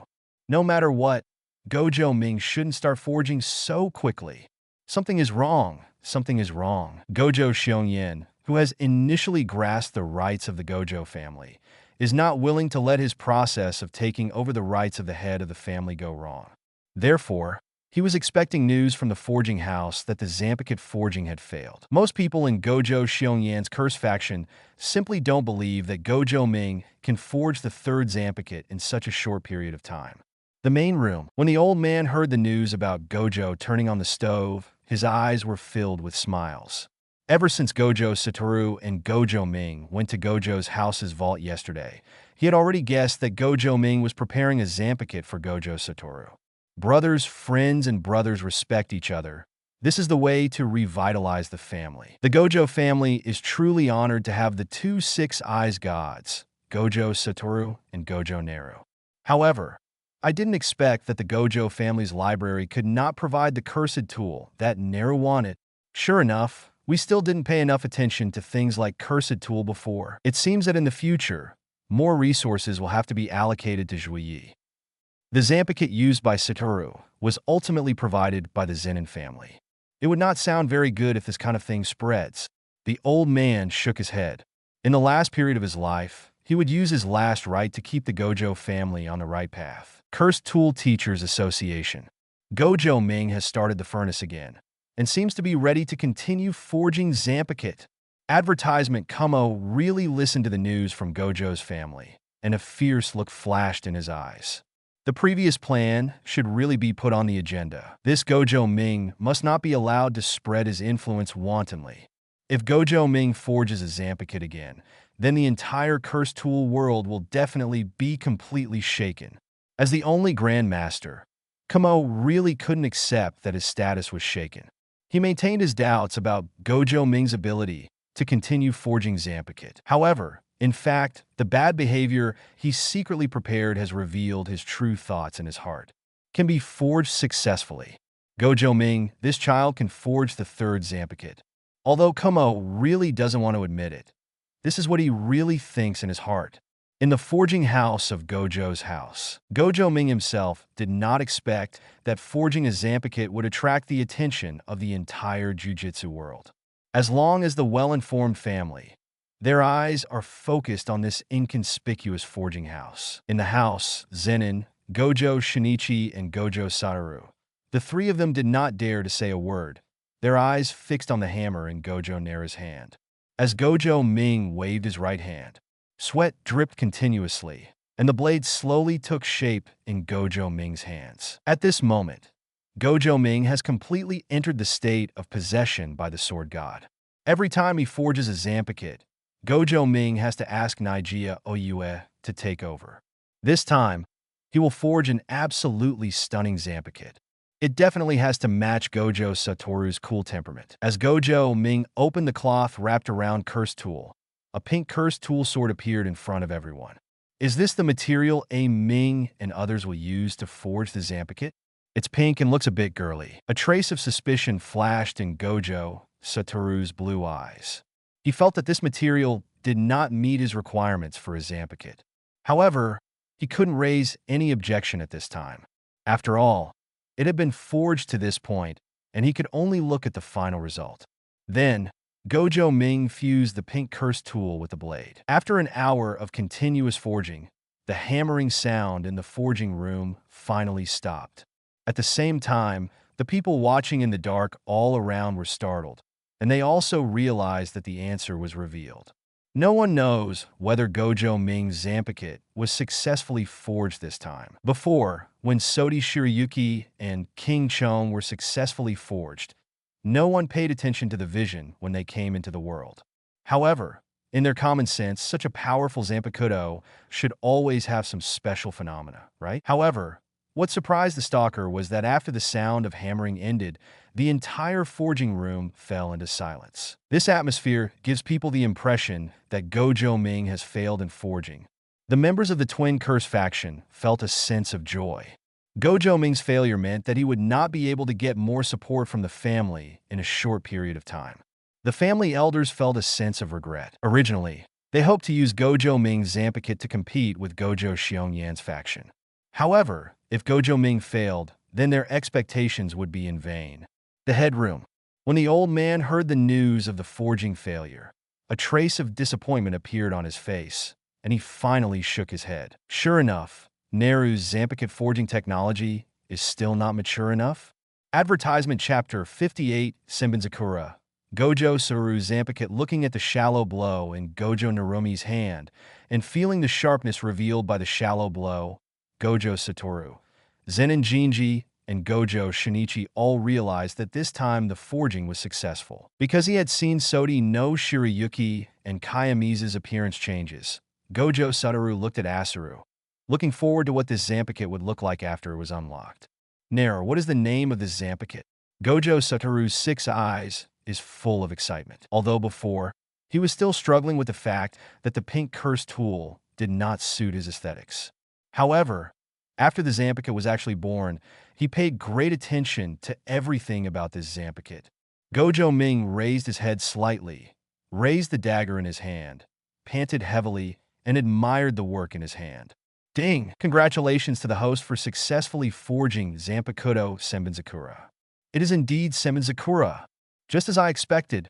No matter what, Gojo Ming shouldn't start forging so quickly. Something is wrong. Something is wrong. Gojo Xiongyin, who has initially grasped the rights of the Gojo family, is not willing to let his process of taking over the rights of the head of the family go wrong. Therefore, he was expecting news from the forging house that the Zanpakuto forging had failed. Most people in Gojo Xiongyan's curse faction simply don't believe that Gojo Ming can forge the third Zanpakuto in such a short period of time. The main room. When the old man heard the news about Gojo turning on the stove, his eyes were filled with smiles. Ever since Gojo Satoru and Gojo Ming went to Gojo's house's vault yesterday, he had already guessed that Gojo Ming was preparing a Zanpakuto for Gojo Satoru. Brothers, friends, and brothers respect each other. This is the way to revitalize the family. The Gojo family is truly honored to have the two Six Eyes gods, Gojo Satoru and Gojo Naru. However, I didn't expect that the Gojo family's library could not provide the cursed tool that Naru wanted. Sure enough, we still didn't pay enough attention to things like cursed tool before. It seems that in the future, more resources will have to be allocated to Zhuyi. The Zanpakuto used by Satoru was ultimately provided by the Zenin family. It would not sound very good if this kind of thing spreads. The old man shook his head. In the last period of his life, he would use his last right to keep the Gojo family on the right path. Cursed Tool Teachers Association. Gojo Ming has started the furnace again, and seems to be ready to continue forging Zanpakuto. Advertisement Kumo really listened to the news from Gojo's family, and a fierce look flashed in his eyes. The previous plan should really be put on the agenda. This Gojo Ming must not be allowed to spread his influence wantonly. If Gojo Ming forges a Zanpakuto again, then the entire cursed tool world will definitely be completely shaken. As the only Grandmaster, Kumo really couldn't accept that his status was shaken. He maintained his doubts about Gojo Ming's ability to continue forging Zanpakuto. However, in fact, the bad behavior he secretly prepared has revealed his true thoughts in his heart. Can be forged successfully. Gojo Ming, this child can forge the third Zanpakuto. Although Kumo really doesn't want to admit it, this is what he really thinks in his heart. In the forging house of Gojo's house, Gojo Ming himself did not expect that forging a Zanpakuto would attract the attention of the entire Jujutsu world. As long as the well-informed family, their eyes are focused on this inconspicuous forging house. In the house, Zenin, Gojo Shinichi, and Gojo Satoru, the three of them did not dare to say a word, their eyes fixed on the hammer in Gojo Naru's hand. As Gojo Ming waved his right hand, sweat dripped continuously, and the blade slowly took shape in Gojo Ming's hands. At this moment, Gojo Ming has completely entered the state of possession by the sword god. Every time he forges a Zanpakuto, Gojo Ming has to ask Naijia Oyue to take over. This time, he will forge an absolutely stunning Zanpakuto. It definitely has to match Gojo Satoru's cool temperament. As Gojo Ming opened the cloth wrapped around Cursed Tool, a pink Cursed Tool sword appeared in front of everyone. Is this the material Ming and others will use to forge the Zanpakuto? It's pink and looks a bit girly. A trace of suspicion flashed in Gojo Satoru's blue eyes. He felt that this material did not meet his requirements for his Zanpakuto. However, he couldn't raise any objection at this time. After all, it had been forged to this point, and he could only look at the final result. Then, Gojo Ming fused the pink Cursed Tool with the blade. After an hour of continuous forging, the hammering sound in the forging room finally stopped. At the same time, the people watching in the dark all around were startled, and they also realized that the answer was revealed. No one knows whether Gojo Ming's Zanpakuto was successfully forged this time. Before, when Sodi Shirayuki and King Chon were successfully forged, no one paid attention to the vision when they came into the world. However, in their common sense, such a powerful Zanpakuto should always have some special phenomena, right? However, what surprised the stalker was that after the sound of hammering ended, the entire forging room fell into silence. This atmosphere gives people the impression that Gojo Ming has failed in forging. The members of the Twin Curse faction felt a sense of joy. Gojo Ming's failure meant that he would not be able to get more support from the family in a short period of time. The family elders felt a sense of regret. Originally, they hoped to use Gojo Ming's Zanpakuto to compete with Gojo Xiongyan's faction. However, if Gojo Ming failed, then their expectations would be in vain. The headroom. When the old man heard the news of the forging failure, a trace of disappointment appeared on his face, and he finally shook his head. Sure enough, Naru's Zanpakuto forging technology is still not mature enough. Advertisement Chapter 58 Senbenzakura. Gojo Satoru's Zanpakuto looking at the shallow blow in Gojo Narumi's hand and feeling the sharpness revealed by the shallow blow, Gojo Satoru, Zenin Jinji, and Gojo Shinichi all realized that this time the forging was successful. Because he had seen Sodi no Shirayuki and Kayamisa's appearance changes, Gojo Satoru looked at Asuru, looking forward to what this Zanpakuto would look like after it was unlocked. Naru, what is the name of this Zanpakuto? Gojo Satoru's 6 eyes is full of excitement. Although before, he was still struggling with the fact that the pink Cursed Tool did not suit his aesthetics. However, after the Zanpakuto was actually born, he paid great attention to everything about this Zanpakuto. Gojo Ming raised his head slightly, raised the dagger in his hand, panted heavily, and admired the work in his hand. Ding! Congratulations to the host for successfully forging Zanpakuto Senbenzakura. It is indeed Senbenzakura. Just as I expected.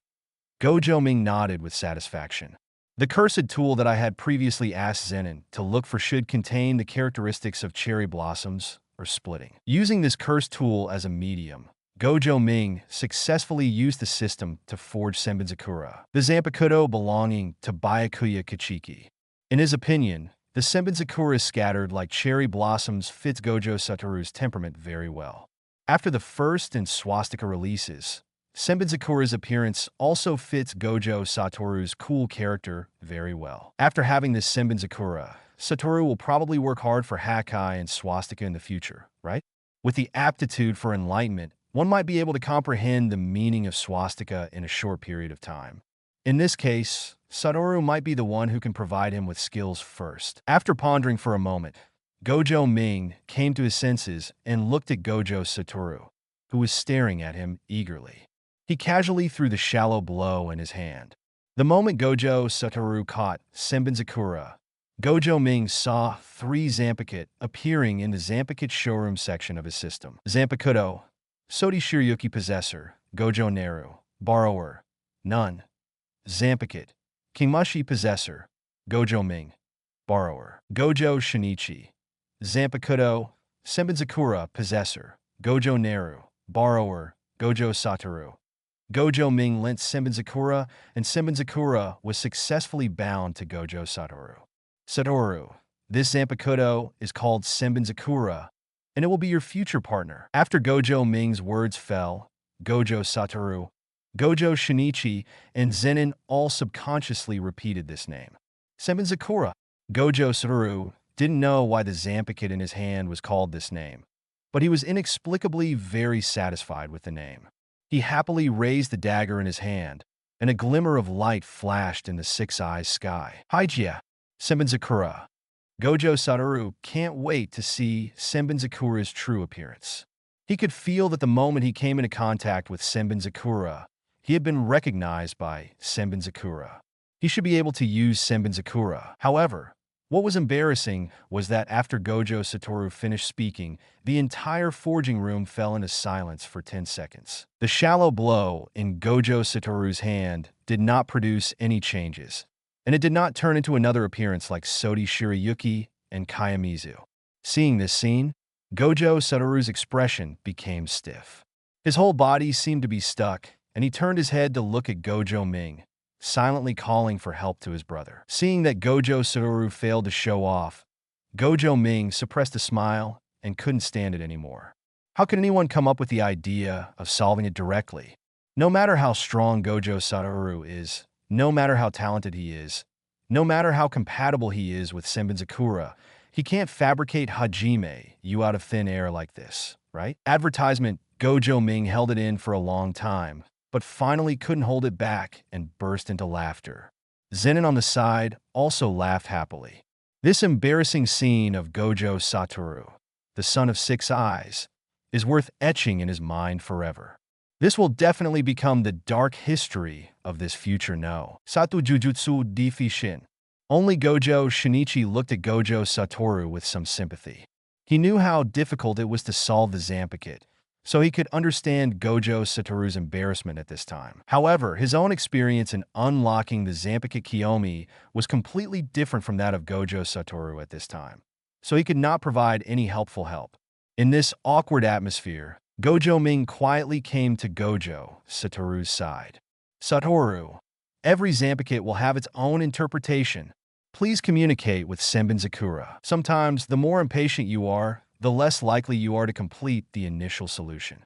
Gojo Ming nodded with satisfaction. The cursed tool that I had previously asked Zenin to look for should contain the characteristics of cherry blossoms or splitting. Using this cursed tool as a medium, Gojo Ming successfully used the system to forge Senbenzakura, the Zanpakuto belonging to Byakuya Kachiki. In his opinion, the Senbenzakura scattered like cherry blossoms fits Gojo Satoru's temperament very well. After the first and swastika releases, Senbenzakura's appearance also fits Gojo Satoru's cool character very well. After having this Senbenzakura, Satoru will probably work hard for Hakai and swastika in the future, right? With the aptitude for enlightenment, one might be able to comprehend the meaning of swastika in a short period of time. In this case, Satoru might be the one who can provide him with skills first. After pondering for a moment, Gojo Ming came to his senses and looked at Gojo Satoru, who was staring at him eagerly. He casually threw the shallow blow in his hand. The moment Gojo Satoru caught Senbenzakura, Gojo Ming saw 3 Zanpakuto appearing in the Zanpakuto showroom section of his system. Zanpakuto, Sodi Shirayuki Possessor, Gojo Naru, Borrower, None. Zanpakuto, Kingmushi Possessor, Gojo Ming, Borrower. Gojo Shinichi, Zanpakuto, Senbenzakura Possessor, Gojo Naru, Borrower, Gojo Satoru. Gojo Ming lent Senbenzakura, and Senbenzakura was successfully bound to Gojo Satoru. Satoru, this Zanpakuto is called Senbenzakura, and it will be your future partner. After Gojo Ming's words fell, Gojo Satoru, Gojo Shinichi, and Zenin all subconsciously repeated this name. Senbenzakura. Gojo Satoru didn't know why the Zanpakuto in his hand was called this name, but he was inexplicably very satisfied with the name. He happily raised the dagger in his hand, and a glimmer of light flashed in the six-eyes sky. Hygia, Senbenzakura. Gojo Satoru can't wait to see Senbenzakura's true appearance. He could feel that the moment he came into contact with Senbenzakura, he had been recognized by Senbenzakura. He should be able to use Senbenzakura. However, what was embarrassing was that after Gojo Satoru finished speaking, the entire forging room fell into silence for 10 seconds. The shallow blow in Gojo Satoru's hand did not produce any changes, and it did not turn into another appearance like Sodi Shirayuki and Kayamizu. Seeing this scene, Gojo Satoru's expression became stiff. His whole body seemed to be stuck, and he turned his head to look at Gojo Ming, silently calling for help to his brother. Seeing that Gojo Satoru failed to show off, Gojo Ming suppressed a smile and couldn't stand it anymore. How could anyone come up with the idea of solving it directly? No matter how strong Gojo Satoru is, no matter how talented he is, no matter how compatible he is with Senbenzakura, he can't fabricate Hajime you out of thin air like this, right? Advertisement. Gojo Ming held it in for a long time, but finally couldn't hold it back and burst into laughter. Zenin on the side also laughed happily. This embarrassing scene of Gojo Satoru, the son of six eyes, is worth etching in his mind forever. This will definitely become the dark history of this future no. Satu Jujutsu Defishin. Only Gojo Shinichi looked at Gojo Satoru with some sympathy. He knew how difficult it was to solve the Zanpakuto, so he could understand Gojo Satoru's embarrassment at this time. However, his own experience in unlocking the Zanpakuto Kiyomi was completely different from that of Gojo Satoru at this time, so he could not provide any helpful help. In this awkward atmosphere, Gojo Ming quietly came to Gojo Satoru's side. Satoru, every Zanpakuto will have its own interpretation. Please communicate with Senbenzakura. Sometimes, the more impatient you are, the less likely you are to complete the initial solution.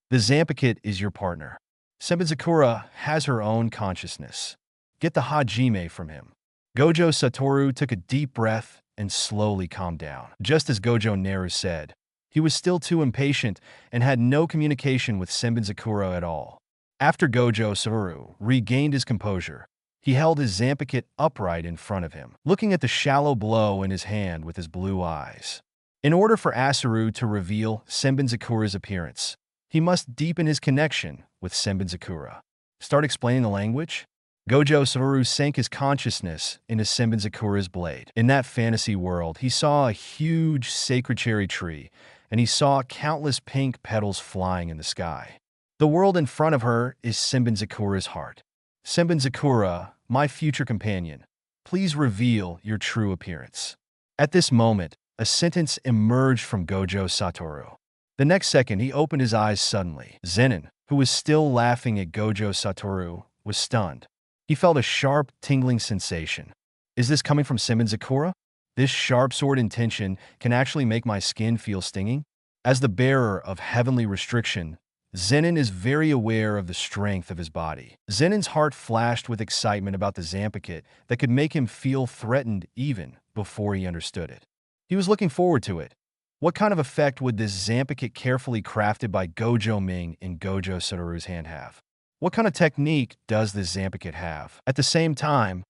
The Zanpakuto is your partner. Senbenzakura has her own consciousness. Get the Hajime from him. Gojo Satoru took a deep breath and slowly calmed down. Just as Gojo Naru said, he was still too impatient and had no communication with Senbenzakura at all. After Gojo Satoru regained his composure, he held his Zanpakuto upright in front of him, looking at the shallow blow in his hand with his blue eyes. In order for Asaru to reveal Senbenzakura's appearance, he must deepen his connection with Senbenzakura. Start explaining the language? Gojo Satoru sank his consciousness into Senbenzakura's blade. In that fantasy world, he saw a huge sacred cherry tree, and he saw countless pink petals flying in the sky. The world in front of her is Senbenzakura's heart. Senbenzakura, my future companion, please reveal your true appearance. At this moment, a sentence emerged from Gojo Satoru. The next second, he opened his eyes suddenly. Zenin, who was still laughing at Gojo Satoru, was stunned. He felt a sharp, tingling sensation. Is this coming from Senbenzakura? This sharp sword intention can actually make my skin feel stinging? As the bearer of heavenly restriction, Zenin is very aware of the strength of his body. Zenin's heart flashed with excitement about the Zanpakuto that could make him feel threatened even before he understood it. He was looking forward to it. What kind of effect would this Zanpakuto carefully crafted by Gojo Ming in Gojo Satoru's hand have? What kind of technique does this Zanpakuto have? At the same time,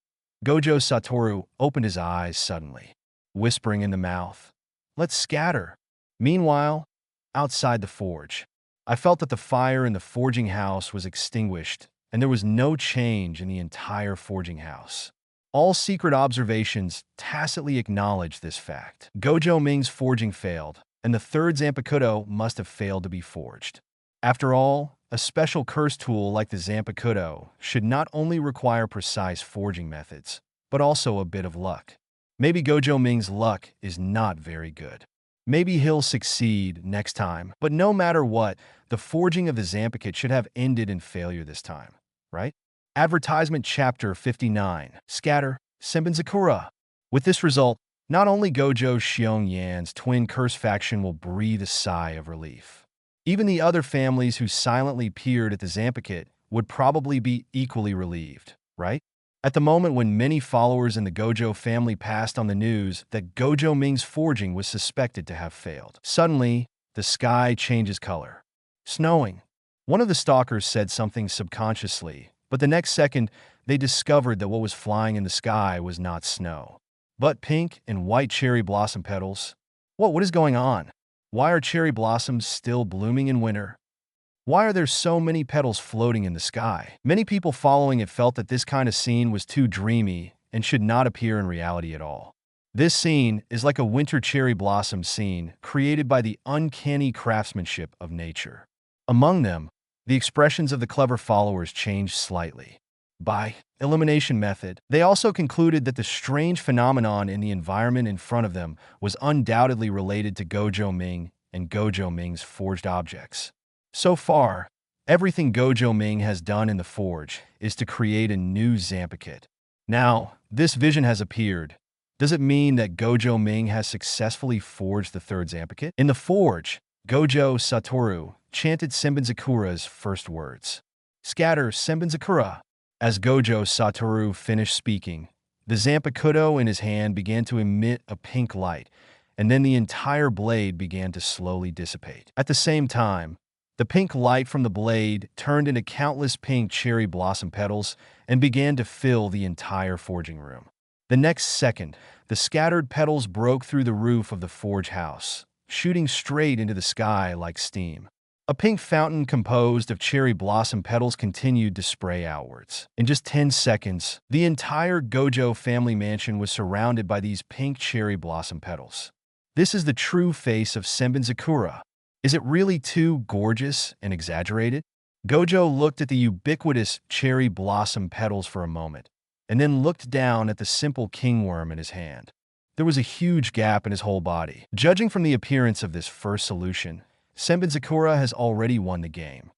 Gojo Satoru opened his eyes suddenly, whispering in the mouth, "Let's scatter." Meanwhile, outside the forge, I felt that the fire in the forging house was extinguished, and there was no change in the entire forging house. All secret observations tacitly acknowledged this fact. Gojo Ming's forging failed, and the third Zanpakuto must have failed to be forged. After all, a special curse tool like the Zanpakuto should not only require precise forging methods, but also a bit of luck. Maybe Gojo Ming's luck is not very good. Maybe he'll succeed next time, but no matter what, the forging of the Zanpakuto should have ended in failure this time, right? Advertisement Chapter 59. Scatter, Senbenzakura. With this result, not only Gojo Xiongyan's twin curse faction will breathe a sigh of relief. Even the other families who silently peered at the Zanpakuto would probably be equally relieved, right? At the moment when many followers in the Gojo family passed on the news that Gojo Ming's forging was suspected to have failed, suddenly, the the sky changes color. Snowing. One of the stalkers said something subconsciously, but the next second, they discovered that what was flying in the sky was not snow, but pink and white cherry blossom petals. What is going on? Why are cherry blossoms still blooming in winter? Why are there so many petals floating in the sky? Many people following it felt that this kind of scene was too dreamy and should not appear in reality at all. This scene is like a winter cherry blossom scene created by the uncanny craftsmanship of nature. Among them, the expressions of the clever followers changed slightly. By elimination method, they also concluded that the strange phenomenon in the environment in front of them was undoubtedly related to Gojo Ming and Gojo Ming's forged objects. So far, everything Gojo Ming has done in the forge is to create a new Zanpakuto. Now, this vision has appeared. Does it mean that Gojo Ming has successfully forged the third Zanpakuto? In the forge, Gojo Satoru chanted Senbenzakura's first words. Scatter Senbenzakura. As Gojo Satoru finished speaking, the Zanpakuto in his hand began to emit a pink light, and then the entire blade began to slowly dissipate. At the same time, the pink light from the blade turned into countless pink cherry blossom petals and began to fill the entire forging room. The next second, the scattered petals broke through the roof of the forge house, shooting straight into the sky like steam. A pink fountain composed of cherry blossom petals continued to spray outwards. In just 10 seconds, the entire Gojo family mansion was surrounded by these pink cherry blossom petals. This is the true face of Senbenzakura. Is it really too gorgeous and exaggerated? Gojo looked at the ubiquitous cherry blossom petals for a moment, and then looked down at the simple kingworm in his hand. There was a huge gap in his whole body. Judging from the appearance of this first solution, Senbenzakura has already won the game,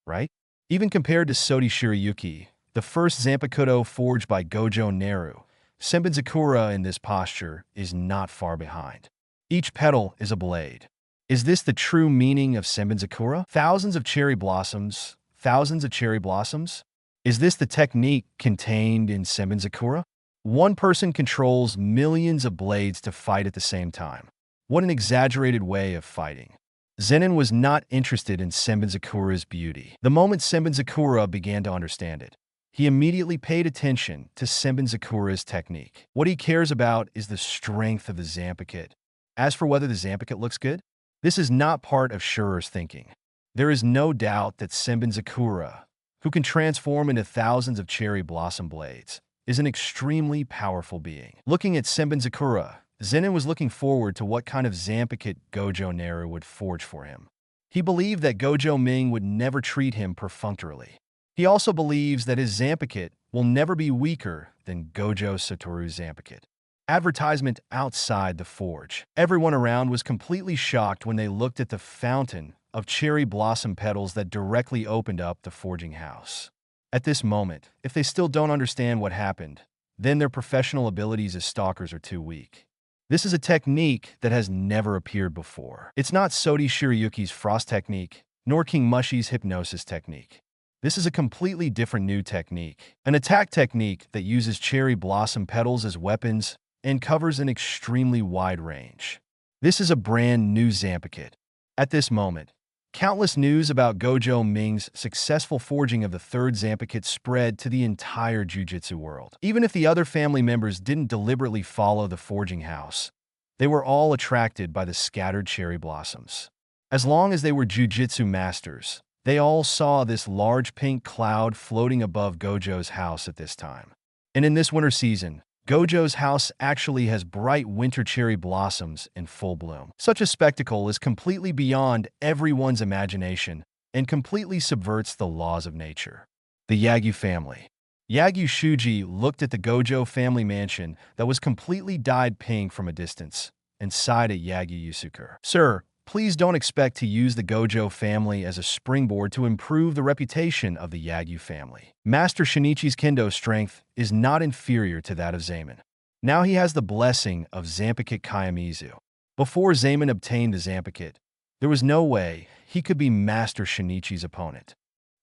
right? Even compared to Sodi Shirayuki, the first Zanpakuto forged by Gojo Naru, Senbenzakura in this posture is not far behind. Each petal is a blade. Is this the true meaning of Senbenzakura? Thousands of cherry blossoms, thousands of cherry blossoms? Is this the technique contained in Senbenzakura? One person controls millions of blades to fight at the same time. What an exaggerated way of fighting. Zenin was not interested in Senbenzakura's beauty. The moment Senbenzakura began to understand it, he immediately paid attention to Senbenzakura's technique. What he cares about is the strength of the Zanpakuto. As for whether the Zanpakuto looks good, this is not part of Shurur's thinking. There is no doubt that Senbenzakura, who can transform into thousands of cherry blossom blades, is an extremely powerful being. Looking at Senbenzakura, Zenin was looking forward to what kind of Zanpakuto Gojo Naru would forge for him. He believed that Gojo Ming would never treat him perfunctorily. He also believes that his Zanpakuto will never be weaker than Gojo Satoru's Zanpakuto. Advertisement outside the forge. Everyone around was completely shocked when they looked at the fountain of cherry blossom petals that directly opened up the forging house. At this moment, if they still don't understand what happened, then their professional abilities as stalkers are too weak. This is a technique that has never appeared before. It's not Sodi Shirayuki's frost technique, nor King Mushi's hypnosis technique. This is a completely different new technique, an attack technique that uses cherry blossom petals as weapons and covers an extremely wide range. This is a brand new Zanpakuto. At this moment, countless news about Gojo Ming's successful forging of the third Zanpakuto spread to the entire Jujutsu world. Even if the other family members didn't deliberately follow the forging house, they were all attracted by the scattered cherry blossoms. As long as they were Jujutsu masters, they all saw this large pink cloud floating above Gojo's house at this time. And in this winter season, Gojo's house actually has bright winter cherry blossoms in full bloom. Such a spectacle is completely beyond everyone's imagination and completely subverts the laws of nature. The Yagyu family. Yagyu Shuji looked at the Gojo family mansion that was completely dyed pink from a distance and sighed at Yagyu Yusuke. Sir, please don't expect to use the Gojo family as a springboard to improve the reputation of the Yagyu family. Master Shinichi's kendo strength is not inferior to that of Zaemon. Now he has the blessing of Zanpakuto Kayamizu. Before Zaemon obtained the Zanpakuto, there was no way he could be Master Shinichi's opponent.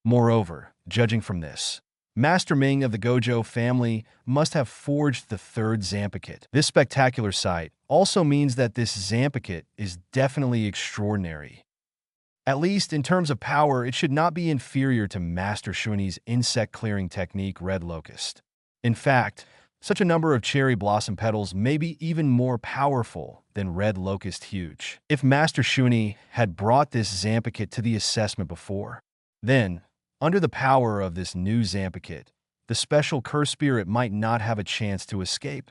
Moreover, judging from this, Master Ming of the Gojo family must have forged the third Zanpakuto. This spectacular sight also means that this Zanpakuto is definitely extraordinary At least, in terms of power, it should not be inferior to Master Shuni's insect-clearing technique, Red Locust. In fact, such a number of cherry blossom petals may be even more powerful than Red Locust Huge. If Master Shuni had brought this Zampakit to the assessment before, then, under the power of this new Zampakit, the special curse spirit might not have a chance to escape.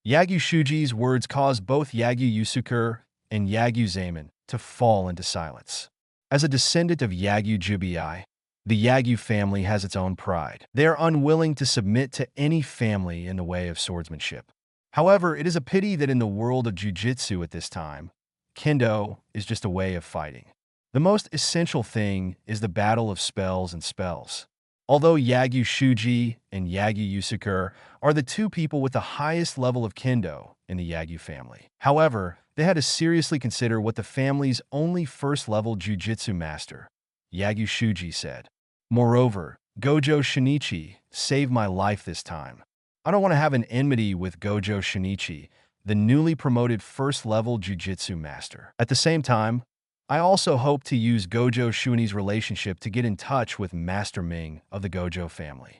Yagyu Shuji's words caused both Yagyu Yusuke and Yagyu Zaman to fall into silence. As a descendant of Yagyu Jubii, the Yagyu family has its own pride. They are unwilling to submit to any family in the way of swordsmanship. However, it is a pity that in the world of Jujutsu at this time, Kendo is just a way of fighting. The most essential thing is the battle of spells and spells. Although Yagyu Shuji and Yagyu Yusuke are the two people with the highest level of Kendo in the Yagyu family. However, they had to seriously consider what the family's only first-level Jujutsu master, Yagyu Shuji, said. Moreover, Gojo Shinichi saved my life this time. I don't want to have an enmity with Gojo Shinichi, the newly promoted first-level Jujutsu master. At the same time, I also hope to use Gojo Shuni's relationship to get in touch with Master Ming of the Gojo family.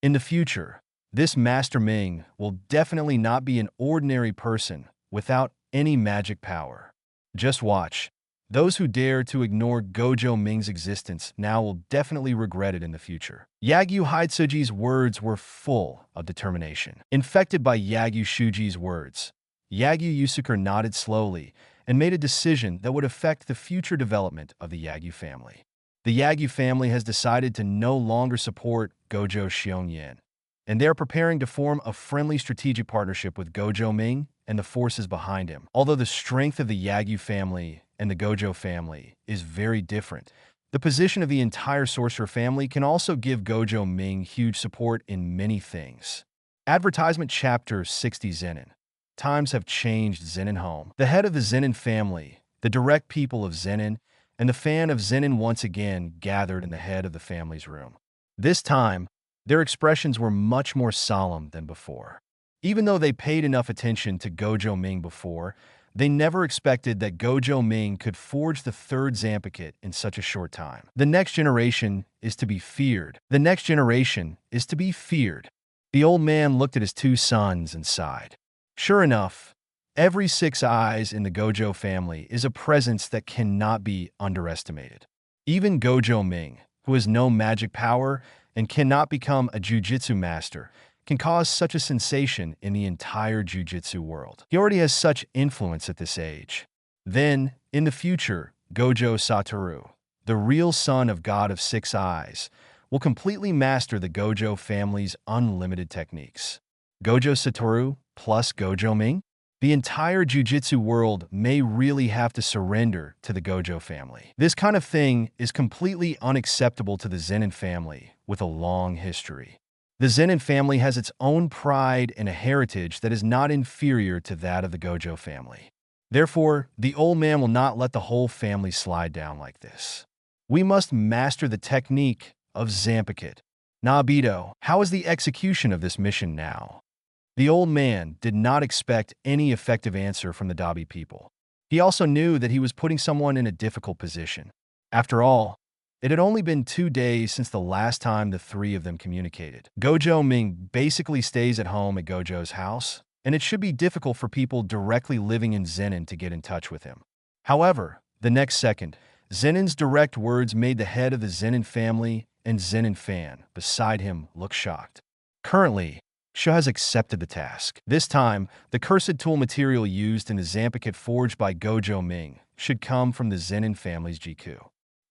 In the future, this Master Ming will definitely not be an ordinary person without any magic power. Just watch. Those who dare to ignore Gojo Ming's existence now will definitely regret it in the future. Yagyu Haitsuji's words were full of determination. Infected by Yagyu Shuji's words, Yagyu Yusuke nodded slowly and made a decision that would affect the future development of the Yagyu family. The Yagyu family has decided to no longer support Gojo Xiongyan, and they are preparing to form a friendly strategic partnership with Gojo Ming and the forces behind him. Although the strength of the Yagyu family and the Gojo family is very different, the position of the entire sorcerer family can also give Gojo Ming huge support in many things. Advertisement Chapter 60 Zenin. Times have changed Zenin home. The head of the Zenin family, the direct people of Zenin, and the fan of Zenin once again gathered in the head of the family's room. This time, their expressions were much more solemn than before. Even though they paid enough attention to Gojo Ming before, they never expected that Gojo Ming could forge the third Zampakit in such a short time. The next generation is to be feared. The next generation is to be feared. The old man looked at his two sons and sighed. Sure enough, every 6 eyes in the Gojo family is a presence that cannot be underestimated. Even Gojo Ming, who has no magic power and cannot become a Jujutsu master, can cause such a sensation in the entire Jujutsu world. He already has such influence at this age. Then, in the future, Gojo Satoru, the real son of God of 6 eyes, will completely master the Gojo family's unlimited techniques. Gojo Satoru plus Gojo Ming? The entire Jujutsu world may really have to surrender to the Gojo family. This kind of thing is completely unacceptable to the Zenin family with a long history. The Zenin family has its own pride and a heritage that is not inferior to that of the Gojo family. Therefore, the old man will not let the whole family slide down like this. We must master the technique of Zampakit. Nabito, how is the execution of this mission now? The old man did not expect any effective answer from the Dabi people. He also knew that he was putting someone in a difficult position. After all, it had only been 2 days since the last time the three of them communicated. Gojo Ming basically stays at home at Gojo's house, and it should be difficult for people directly living in Zenin to get in touch with him. However, the next second, Zenin's direct words made the head of the Zenin family and Zenin fan beside him look shocked. Currently, Sho has accepted the task. This time, the cursed tool material used in the Zampakit forged by Gojo Ming should come from the Zenin family's Jiku.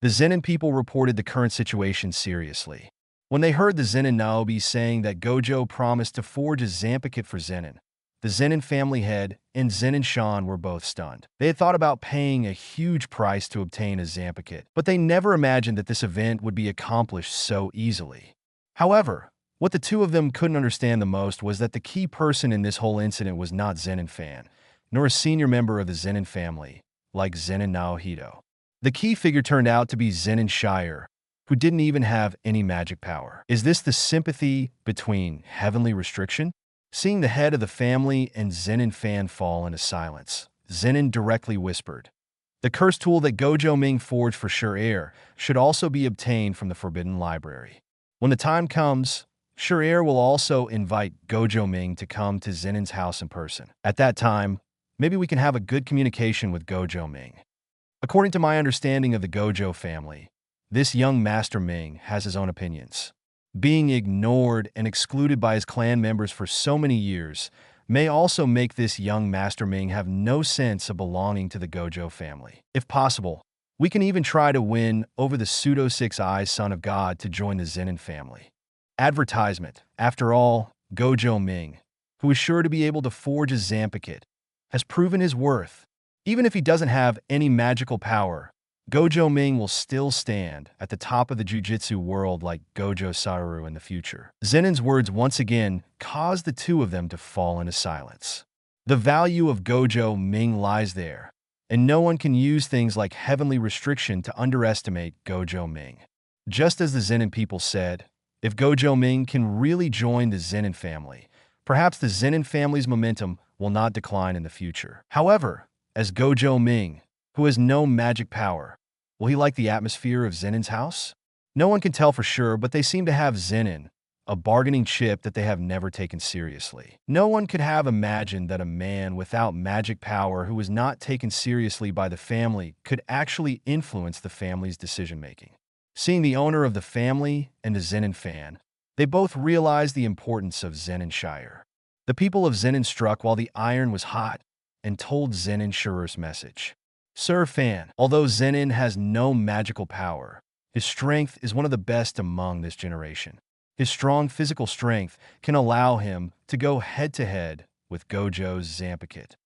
The Zenin people reported the current situation seriously. When they heard the Zenin Naobi saying that Gojo promised to forge a Zampakit for Zenin, the Zenin family head and Zenin Shan were both stunned. They had thought about paying a huge price to obtain a Zampakit, but they never imagined that this event would be accomplished so easily. However, what the two of them couldn't understand the most was that the key person in this whole incident was not Zenin fan, nor a senior member of the Zenin family, like Zenin Naohito. The key figure turned out to be Zenin Shire, who didn't even have any magic power. Is this the sympathy between heavenly restriction? Seeing the head of the family and Zenin fan fall into silence, Zenin directly whispered, The cursed tool that Gojo Ming forged for Sure Air should also be obtained from the Forbidden Library. When the time comes, Sure Air will also invite Gojo Ming to come to Zenin's house in person. At that time, maybe we can have a good communication with Gojo Ming. According to my understanding of the Gojo family, this young Master Ming has his own opinions. Being ignored and excluded by his clan members for so many years may also make this young Master Ming have no sense of belonging to the Gojo family. If possible, we can even try to win over the pseudo-six-eyes son of God to join the Zenin family. Advertisement. After all, Gojo Ming, who is sure to be able to forge a Zanpakuto, has proven his worth. Even if he doesn't have any magical power, Gojo Ming will still stand at the top of the Jujutsu world like Gojo Satoru in the future. Zenin's words once again caused the two of them to fall into silence. The value of Gojo Ming lies there, and no one can use things like heavenly restriction to underestimate Gojo Ming. Just as the Zenin people said, if Gojo Ming can really join the Zenin family, perhaps the Zenin family's momentum will not decline in the future. However, as Gojo Ming, who has no magic power, will he like the atmosphere of Zenin's house? No one can tell for sure, but they seem to have Zenin, a bargaining chip that they have never taken seriously. No one could have imagined that a man without magic power who was not taken seriously by the family could actually influence the family's decision-making. Seeing the owner of the family and a Zenin fan, they both realized the importance of Zenin Shire. The people of Zenin struck while the iron was hot and told Zenin Shire's message. Sir Fan, although Zenin has no magical power, his strength is one of the best among this generation. His strong physical strength can allow him to go head-to-head with Gojo's Zanpakuto.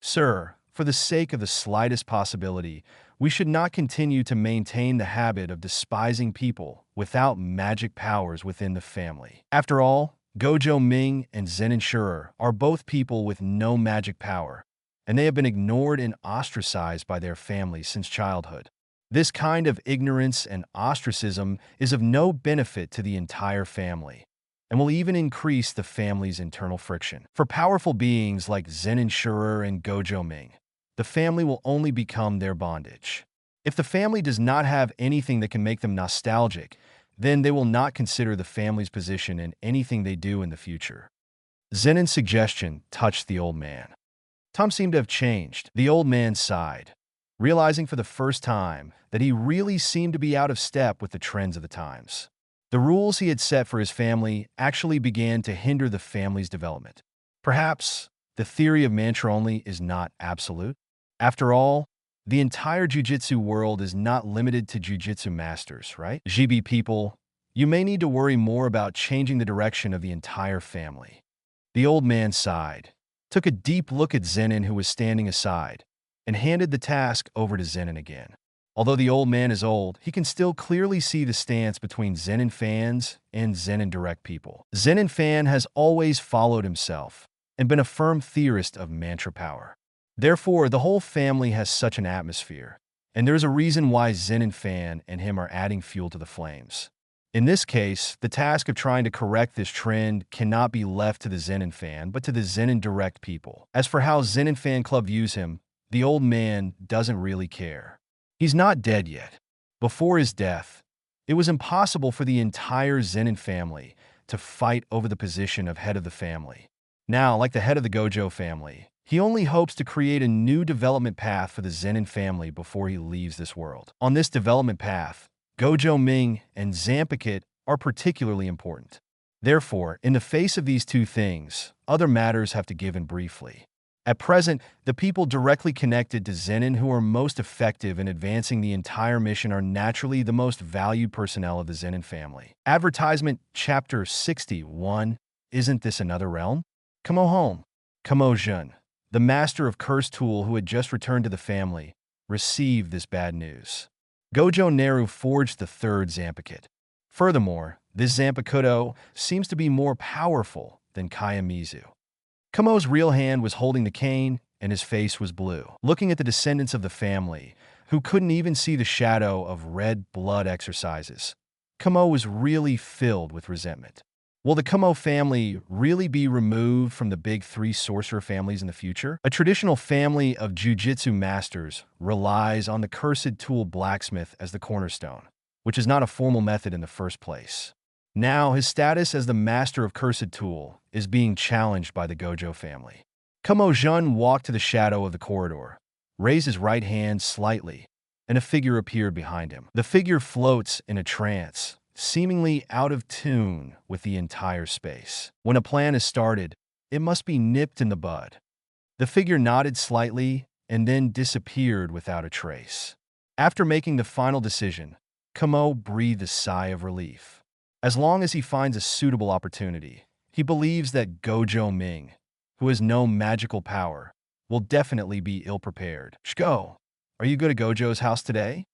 Sir, for the sake of the slightest possibility, we should not continue to maintain the habit of despising people without magic powers within the family. After all, Gojo Ming and Zenin Shire are both people with no magic power, and they have been ignored and ostracized by their families since childhood. This kind of ignorance and ostracism is of no benefit to the entire family, and will even increase the family's internal friction. For powerful beings like Zenin Shire and Gojo Ming, the family will only become their bondage. If the family does not have anything that can make them nostalgic, then they will not consider the family's position in anything they do in the future. Zenin's suggestion touched the old man. Tom seemed to have changed. The old man sighed, realizing for the first time that he really seemed to be out of step with the trends of the times. The rules he had set for his family actually began to hinder the family's development. Perhaps the theory of mantra only is not absolute. After all, the entire Jujutsu world is not limited to Jujutsu masters, right? GB people, you may need to worry more about changing the direction of the entire family. The old man sighed, took a deep look at Zenin, who was standing aside, and handed the task over to Zenin again. Although the old man is old, he can still clearly see the stance between Zenin fans and Zenin direct people. Zenin fan has always followed himself and been a firm theorist of mantra power. Therefore, the whole family has such an atmosphere, and there's a reason why Zenin fan and him are adding fuel to the flames. In this case, the task of trying to correct this trend cannot be left to the Zenin fan, but to the Zenin direct people. As for how Zenin fan club views him, the old man doesn't really care. He's not dead yet. Before his death, it was impossible for the entire Zenin family to fight over the position of head of the family. Now, like the head of the Gojo family, he only hopes to create a new development path for the Zenin family before he leaves this world. On this development path, Gojo Ming and Zanpakuto are particularly important. Therefore, in the face of these two things, other matters have to give in briefly. At present, the people directly connected to Zenin who are most effective in advancing the entire mission are naturally the most valued personnel of the Zenin family. Advertisement Chapter 61. Isn't this another realm? Kamo home. Kamo Jun, the master of Curse Tool who had just returned to the family, received this bad news. Gojo Naru forged the third Zanpakuto. Furthermore, this Zanpakuto seems to be more powerful than Kayamizu. Kamo's real hand was holding the cane, and his face was blue. Looking at the descendants of the family, who couldn't even see the shadow of red blood exercises, Kamo was really filled with resentment. Will the Kumo family really be removed from the big three sorcerer families in the future? A traditional family of jujutsu masters relies on the cursed tool blacksmith as the cornerstone, which is not a formal method in the first place. Now, his status as the master of cursed tool is being challenged by the Gojo family. Kumo Jun walked to the shadow of the corridor, raised his right hand slightly, and a figure appeared behind him. The figure floats in a trance, seemingly out of tune with the entire space. When a plan is started, it must be nipped in the bud. The figure nodded slightly and then disappeared without a trace. After making the final decision, Kumo breathed a sigh of relief. As long as he finds a suitable opportunity, he believes that Gojo Ming, who has no magical power, will definitely be ill-prepared. Shiko, are you good at Gojo's house today?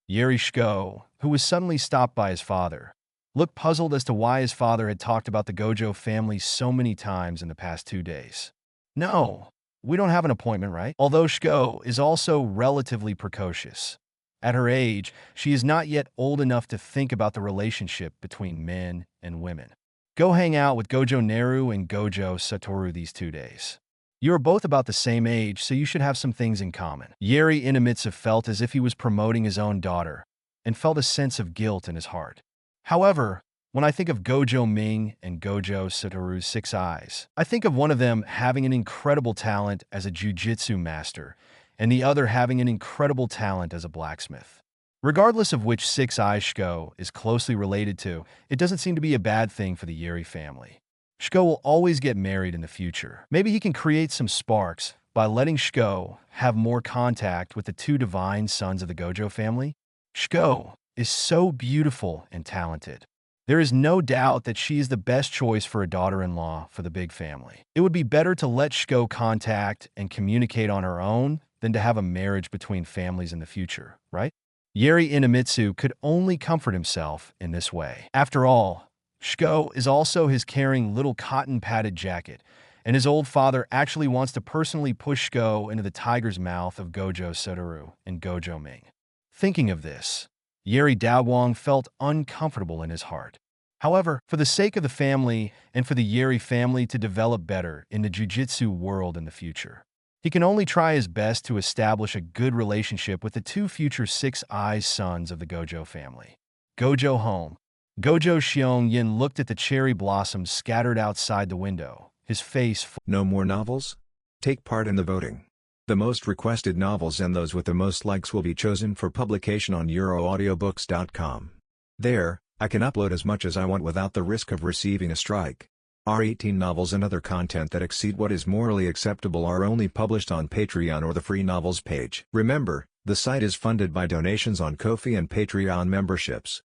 Yeri Shiko, who was suddenly stopped by his father, looked puzzled as to why his father had talked about the Gojo family so many times in the past 2 days. No, we don't have an appointment, right? Although Shiko is also relatively precocious. At her age, she is not yet old enough to think about the relationship between men and women. Go hang out with Gojo Naru and Gojo Satoru these 2 days. You are both about the same age, so you should have some things in common. Yeri Inamitsu felt as if he was promoting his own daughter, and felt a sense of guilt in his heart. However, when I think of Gojo Ming and Gojo Satoru's 6 eyes, I think of one of them having an incredible talent as a jujutsu master, and the other having an incredible talent as a blacksmith. Regardless of which 6 eyes Shiko is closely related to, it doesn't seem to be a bad thing for the Yeri family. Shiko will always get married in the future. Maybe he can create some sparks by letting Shiko have more contact with the 2 divine sons of the Gojo family. Shiko is so beautiful and talented. There is no doubt that she is the best choice for a daughter-in-law for the big family. It would be better to let Shiko contact and communicate on her own than to have a marriage between families in the future, right? Yeri Inamitsu could only comfort himself in this way. After all, Shiko is also his caring little cotton-padded jacket, and his old father actually wants to personally push Shiko into the tiger's mouth of Gojo Satoru and Gojo Ming. Thinking of this, Yeri Daowang felt uncomfortable in his heart. However, for the sake of the family and for the Yeri family to develop better in the jujutsu world in the future, he can only try his best to establish a good relationship with the 2 future 6 eyes sons of the Gojo family. Gojo home. Gojo Xiong-yin looked at the cherry blossoms scattered outside the window, his face full. No more novels? Take part in the voting. The most requested novels and those with the most likes will be chosen for publication on euroaudiobooks.com. There, I can upload as much as I want without the risk of receiving a strike. Our 18 novels and other content that exceed what is morally acceptable are only published on Patreon or the free novels page. Remember, the site is funded by donations on Ko-fi and Patreon memberships.